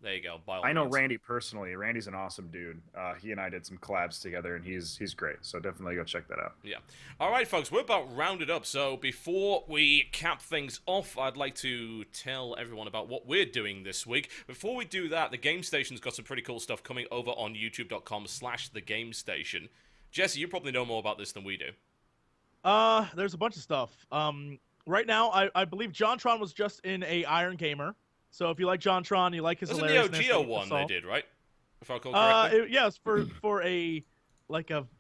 There you go. By all I know means. Randy personally. Randy's an awesome dude. He and I did some collabs together, and he's great. So definitely go check that out. Yeah. All right, folks, we're about rounded up. So before we cap things off, I'd like to tell everyone about what we're doing this week. Before we do that, the Game Station's got some pretty cool stuff coming over on youtube.com/thegamestation. Jesse, you probably know more about this than we do. There's a bunch of stuff. Right now, I believe JonTron was just in a Iron Gamer. So if you like JonTron, you like his Wasn't the hilariousness. OGO and one they assault. did, right? If I recall correctly. Yes, for a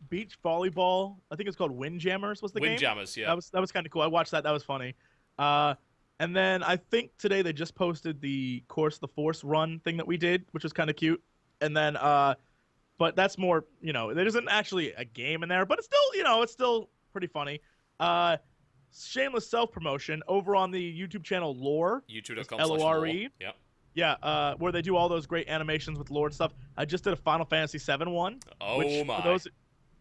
beach volleyball. I think it's called Windjammers was the game. Windjammers, yeah. That was kind of cool. I watched that. That was funny. And then I think today they just posted the Course the Force run thing that we did, which was kind of cute. And then, but that's more, there isn't actually a game in there, but it's still, it's still pretty funny. Shameless self-promotion over on the YouTube channel Lore. YouTube.com/Lore. Lore. Yeah. Yeah, where they do all those great animations with Lore and stuff. I just did a Final Fantasy VII one. Oh my.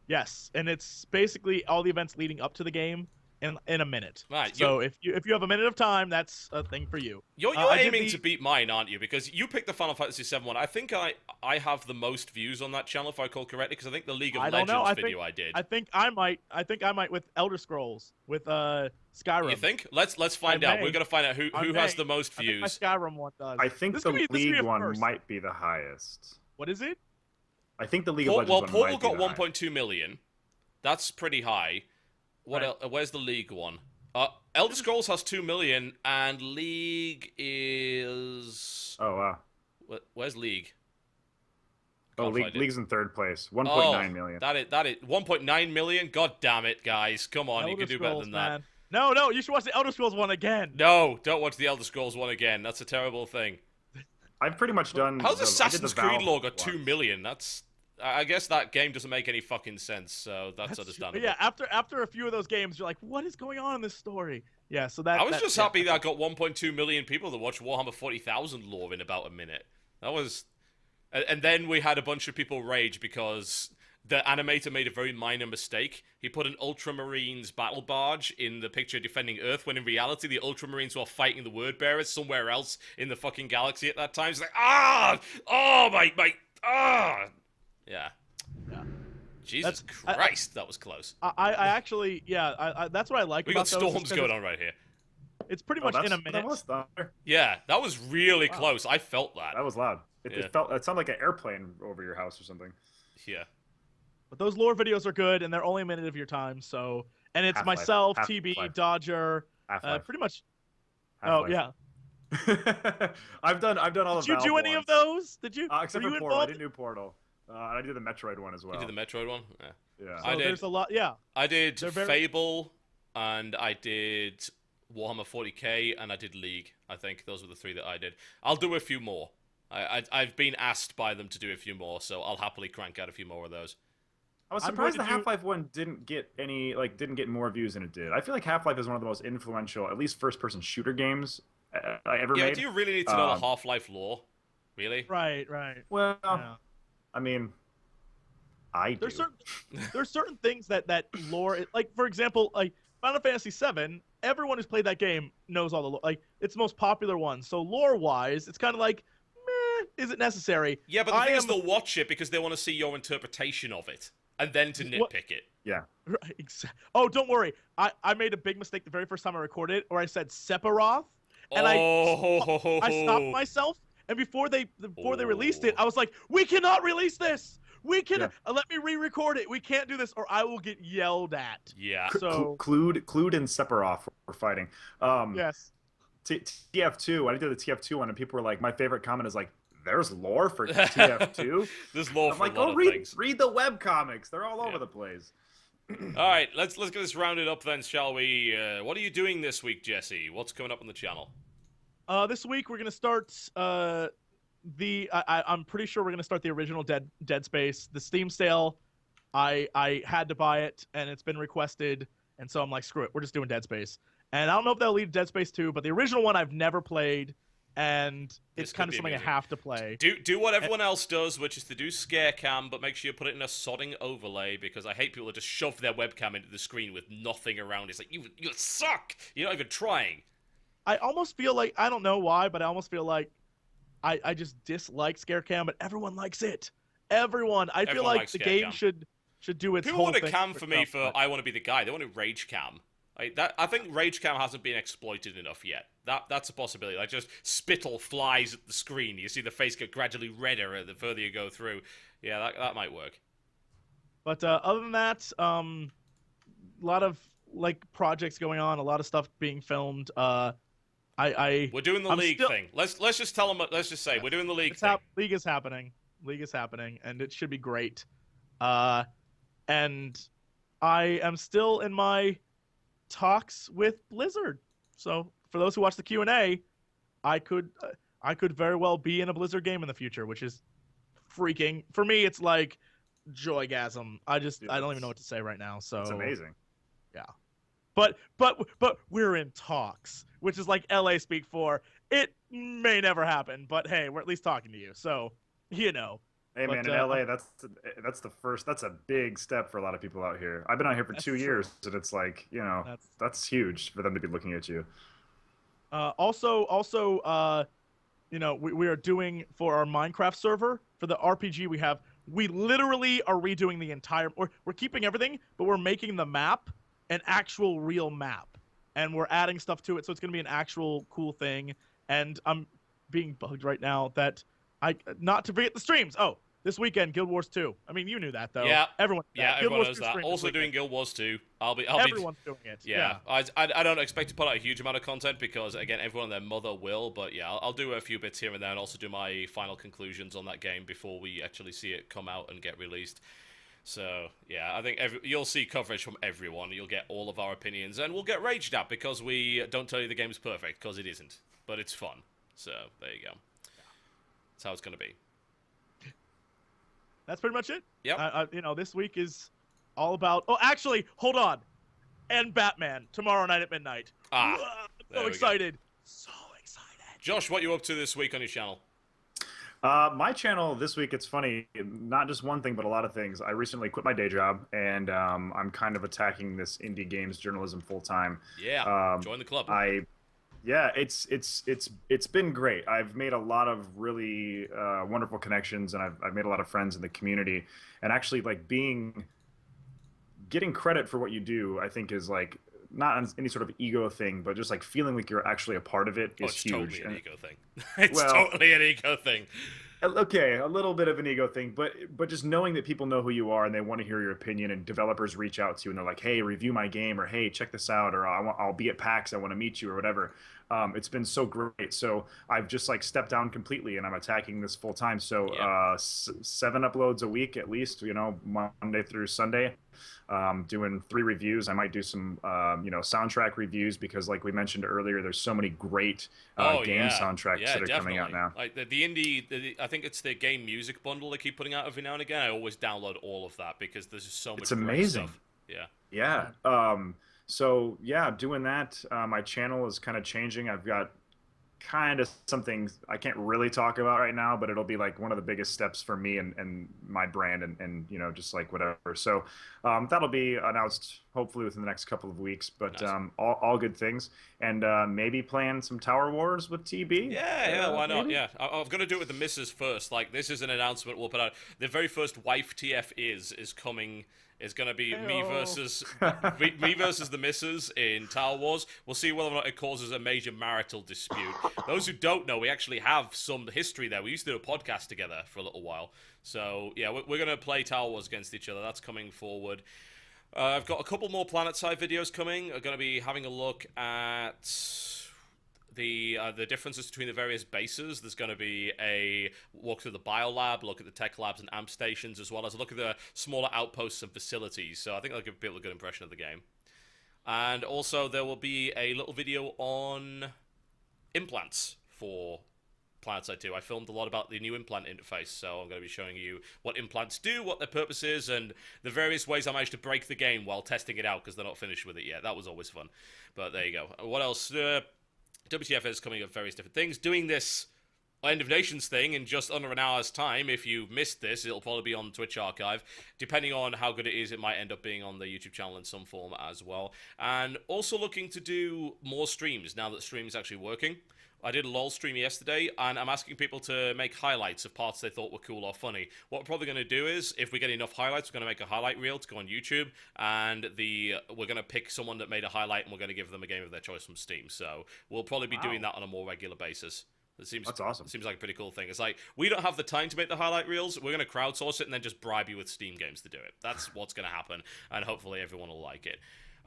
Yes, and it's basically all the events leading up to the game in a minute. Right, so if you have a minute of time, that's a thing for you. You're aiming to beat mine, aren't you? Because you picked the Final Fantasy VII one. I think I have the most views on that channel, if I recall correctly, because I think the League of Legends video I did. I think I might with Elder Scrolls, with Skyrim. You think? Let's find out. We're gonna find out who has the most I think views. my Skyrim one does. I think the League one might be the highest. What is it? I think the League of Legends one Portal might be got the highest. 1.2 million. That's pretty high. What Right. else? Where's the League one? Elder Scrolls has 2 million, and League is. Oh wow. Where's League? Oh, Can't find it. League's in third place. 1.9 Oh, million. that is 1.9 million. God damn it, guys! Come on, you Elder can do Scrolls, better than that. man. No, you should watch the Elder Scrolls one again. No, don't watch the Elder Scrolls one again. That's a terrible thing. I've pretty much done. How's I did Assassin's the Creed Valve lore got one. 2 million? That's. I guess that game doesn't make any fucking sense, so that's understandable. Yeah, after a few of those games, you're like, what is going on in this story? Yeah, so that. I was just happy that I got 1.2 million people that watched Warhammer 40,000 lore in about a minute. That was. And then we had a bunch of people rage because the animator made a very minor mistake. He put an Ultramarines battle barge in the picture defending Earth, when in reality the Ultramarines were fighting the Word Bearers somewhere else in the fucking galaxy at that time. It's like, oh my, yeah. Jesus Christ, that was close. I actually, yeah, that's what I like We about got those, storms going on right here. It's pretty much in a minute. That was thunder. Yeah, that was really close. I felt that. That was loud. It sounded like an airplane over your house or something. Yeah. But those lore videos are good, and they're only a minute of your time. So, and it's Half-Life. myself, Half-Life. TB, Dodger, Half-Life. pretty much. Half-Life. Oh yeah. I've done all the. Did you do any of those? Did you? Except Were for you Portal. I involved? didn't do Portal. I did the Metroid one as well. You did the Metroid one? Yeah. Yeah. So I did. There's a lot. Yeah. I did They're very- Fable, and I did Warhammer 40k, and I did League. I think those were the 3 that I did. I'll do a few more. I've been asked by them to do a few more, so I'll happily crank out a few more of those. I was I'm surprised the going to do- Half-Life one didn't get more views than it did. I feel like Half-Life is one of the most influential, at least first-person shooter games I ever Yeah, made. do you really need to know the Half-Life lore? Really? Right. Well, Yeah. I mean, I do. There's certain things that lore, like for example, like Final Fantasy VII. Everyone who's played that game knows all the lore. Like it's the most popular one. So lore-wise, it's kind of like, meh, is it necessary? Yeah, but the thing is, they'll watch it because they want to see your interpretation of it, and then to nitpick it. Yeah. Right, oh, don't worry. I made a big mistake the very first time I recorded it, where I said Sephiroth, and I stopped myself. And before they released it, I was like, "We cannot release this. We can let me re-record it. We can't do this, or I will get yelled at." Yeah. So Clued and Sephiroth were fighting. yes. TF2. I did the TF2 one, and people were like, "My favorite comment is like, there's lore for TF2." There's lore I'm for like, a lot "Oh, of read things. the web comics. They're all over the place." All right, let's get this rounded up then, shall we? What are you doing this week, Jesse? What's coming up on the channel? This week we're gonna start I'm pretty sure we're gonna start the original Dead Space. The Steam sale, I had to buy it, and it's been requested, and so I'm like, screw it, we're just doing Dead Space. And I don't know if they'll lead to Dead Space 2, but the original one I've never played, and it's kind of something I have to play. Do what everyone else does, which is to do scare cam, but make sure you put it in a sodding overlay, because I hate people that just shove their webcam into the screen with nothing around. It's like, you suck! You're not even trying. I almost feel like, I don't know why, but I almost feel like I just dislike scare cam, but everyone likes it. Everyone. I feel like the game should do its People whole want thing. a cam for me stuff, for but- I want to be the guy. They want a rage cam. I think rage cam hasn't been exploited enough yet. That's a possibility. Like just spittle flies at the screen. You see the face get gradually redder the further you go through. Yeah, that might work. But other than that, a lot of like projects going on, a lot of stuff being filmed. We're doing the league thing. Let's just tell them. Let's just say we're doing the league thing. League is happening. League is happening, and it should be great. And I am still in my talks with Blizzard. So for those who watch the Q&A, I could very well be in a Blizzard game in the future, which is freaking, for me, it's like joygasm. I don't even know what to say right now. So it's amazing. Yeah. But we're in talks, which is like LA speak for it may never happen, but hey, we're at least talking to you. So, you know. Hey man, in LA, that's a big step for a lot of people out here. I've been out here for 2 years, and it's like, you know, that's huge for them to be looking at you. Also, you know, we are doing for our Minecraft server for the RPG we literally are redoing the entire. We're keeping everything, but we're making the map an actual real map, and we're adding stuff to it, so it's gonna be an actual cool thing. And I'm being bugged right now that not to forget the streams. Oh, this weekend, Guild Wars 2. I mean, you knew that though. Yeah. Everyone. Yeah, Guild everyone Wars knows 2 that. stream this Also doing weekend. Guild Wars 2. Everyone's doing it. Yeah, I don't expect to put out a huge amount of content because, again, everyone and their mother will. But yeah, I'll do a few bits here and there, and also do my final conclusions on that game before we actually see it come out and get released. So yeah, I think you'll see coverage from everyone. You'll get all of our opinions, and we'll get raged at because we don't tell you the game's perfect, because it isn't. But it's fun. So there you go. That's how it's gonna be. That's pretty much it. Yep. You know, this week is all about. Oh, actually, hold on. And Batman tomorrow night at midnight. Ah, I'm so excited. So excited. Josh, what you up to this week on your channel? My channel this week, it's funny, not just one thing, but a lot of things. I recently quit my day job, and I'm kind of attacking this indie games journalism full time. Yeah, join the club. Yeah, it's been great. I've made a lot of really wonderful connections, and I've made a lot of friends in the community. And actually, like getting credit for what you do, I think is like not any sort of ego thing, but just like feeling like you're actually a part of it is it's huge. Totally an ego thing. It's totally an ego thing. Okay, a little bit of an ego thing, but just knowing that people know who you are and they want to hear your opinion, and developers reach out to you and they're like, hey, review my game, or hey, check this out, or I'll be at PAX, I want to meet you, or whatever. It's been so great. So I've just like stepped down completely and I'm attacking this full time. So 7 uploads a week at least, you know, Monday through Sunday. Doing 3 reviews. I might do some, soundtrack reviews because, like we mentioned earlier, there's so many great game soundtracks that are coming out now. Like the indie, I think it's the game music bundle they keep putting out every now and again. I always download all of that because there's just so much. It's amazing. Great stuff. Yeah. Yeah. So yeah, doing that. My channel is kind of changing. I've got kind of something I can't really talk about right now, but it'll be like one of the biggest steps for me and my brand and you know, just like whatever. So that'll be announced hopefully within the next couple of weeks, but nice. All good things. And maybe playing some Tower Wars with TB. Yeah, why not? Maybe? Yeah, I'm going to do it with the missus first. Like, this is an announcement we'll put out. The very first Wife TF is coming. It's going to be me versus the missus in Tower Wars. We'll see whether or not it causes a major marital dispute. Those who don't know, we actually have some history there. We used to do a podcast together for a little while. So, yeah, we're going to play Tower Wars against each other. That's coming forward. I've got a couple more PlanetSide videos coming. I'm going to be having a look at the differences between the various bases. There's going to be a walk through the biolab, look at the tech labs and amp stations, as well as a look at the smaller outposts and facilities. So I think that'll give people a good impression of the game. And also there will be a little video on implants for PlanetSide 2. I filmed a lot about the new implant interface, so I'm going to be showing you what implants do, what their purpose is, and the various ways I managed to break the game while testing it out, because they're not finished with it yet. That was always fun. But there you go. What else? WTF is coming up various different things. Doing this End of Nations thing in just under an hour's time. If you missed this, it'll probably be on Twitch archive. Depending on how good it is, it might end up being on the YouTube channel in some form as well. And also looking to do more streams now that stream is actually working. I did a LOL stream yesterday, and I'm asking people to make highlights of parts they thought were cool or funny. What we're probably going to do is, if we get enough highlights, we're going to make a highlight reel to go on YouTube, and we're going to pick someone that made a highlight, and we're going to give them a game of their choice from Steam. So we'll probably be doing that on a more regular basis. That's awesome. It seems like a pretty cool thing. It's like, we don't have the time to make the highlight reels. We're going to crowdsource it and then just bribe you with Steam games to do it. That's what's going to happen, and hopefully everyone will like it.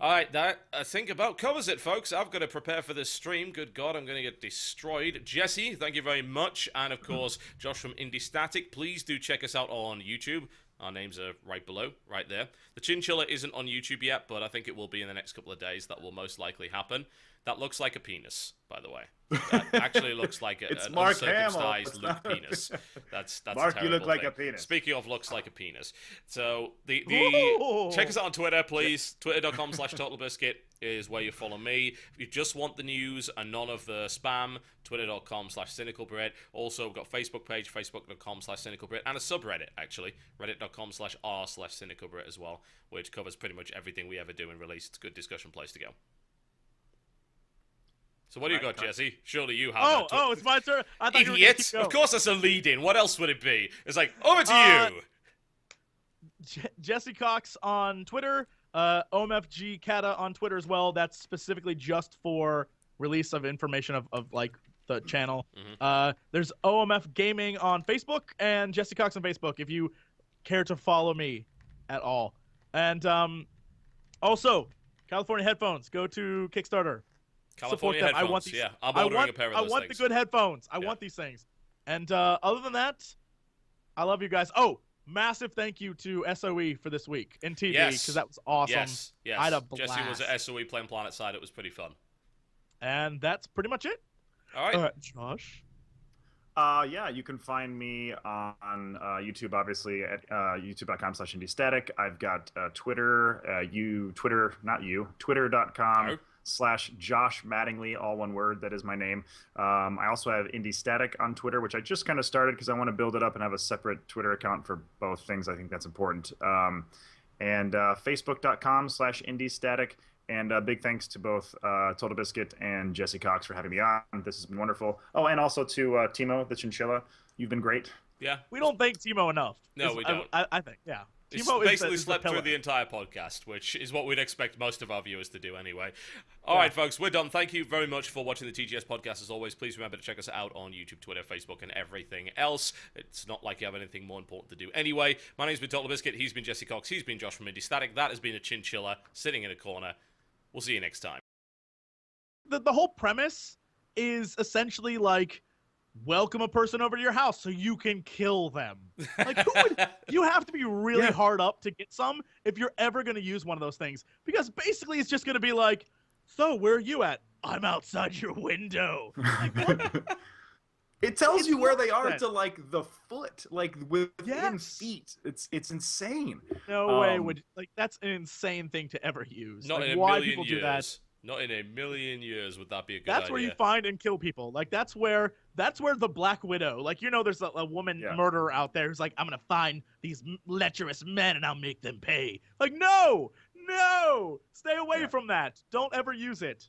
Alright, that, I think, about covers it, folks. I've got to prepare for this stream. Good God, I'm going to get destroyed. Jesse, thank you very much. And, of course, Josh from Indiestatik. Please do check us out on YouTube. Our names are right below, right there. The Chinchilla isn't on YouTube yet, but I think it will be in the next couple of days. That will most likely happen. That looks like a penis, by the way. That actually looks like an uncircumcised Luke penis. That's Mark, a you look like thing. a penis. Speaking of looks like a penis. So, check us out on Twitter, please. Twitter.com/TotalBiscuit is where you follow me. If you just want the news and none of the spam, Twitter.com/CynicalBrit. Also, we've got a Facebook page, Facebook.com/CynicalBrit, and a subreddit, actually. Reddit.com/r/CynicalBrit as well, which covers pretty much everything we ever do and release. It's a good discussion place to go. So what do you got, Jesse? Surely you have Oh, it's my turn. I thought Idiots! You were of course that's a lead-in. What else would it be? It's like, over to you! Jesse Cox on Twitter. OMFG Kata on Twitter as well. That's specifically just for release of information of like the channel. Mhm. There's OMF Gaming on Facebook and Jesse Cox on Facebook if you care to follow me at all. And also, California headphones. Go to Kickstarter. California Support them. headphones. I want these. Yeah, I'm ordering a pair of those I want things. the good headphones. I Yeah. want these things. And other than that, I love you guys. Oh, massive thank you to SOE for this week in TV Yes. because that was awesome. Yes, yes. I had a blast. Jesse was at SOE playing Planetside. It was pretty fun. And that's pretty much it. All right. Josh. Yeah, you can find me on YouTube, obviously, at youtube.com/Indiestatik. I've got Twitter, twitter.com/Josh Mattingly, all one word. That is my name. I also have Indiestatik on Twitter, which I just kind of started because I want to build it up and have a separate Twitter account for both things. I think that's important. And facebook.com/Indiestatik. And big thanks to both Total Biscuit and Jesse Cox for having me on. This has been wonderful. Oh, and also to Timo, the chinchilla. You've been great. Yeah. We don't thank Timo enough. No, we don't. I think, yeah. He's Timo basically is slept the through pillar. the entire podcast, which is what we'd expect most of our viewers to do anyway. All right, folks, we're done. Thank you very much for watching the TGS Podcast. As always, please remember to check us out on YouTube, Twitter, Facebook, and everything else. It's not like you have anything more important to do anyway. My name's been Total Biscuit. He's been Jesse Cox. He's been Josh from Indiestatik. That has been a chinchilla sitting in a corner. We'll see you next time. The whole premise is essentially like welcome a person over to your house so you can kill them. Like who would you have to be really hard up to get some if you're ever going to use one of those things, because basically it's just going to be like, so where are you at? I'm outside your window. Like, what? It tells It's you where they are nonsense. to like the foot, like within Yes. feet. It's insane. No way would like that's an insane thing to ever use. Not Like, in a why million people years. do that? Not in a million years would that be a good That's idea. where you find and kill people. Like that's where the Black Widow. Like there's a woman murderer out there who's like, I'm gonna find these lecherous men and I'll make them pay. Like no, stay away from that. Don't ever use it.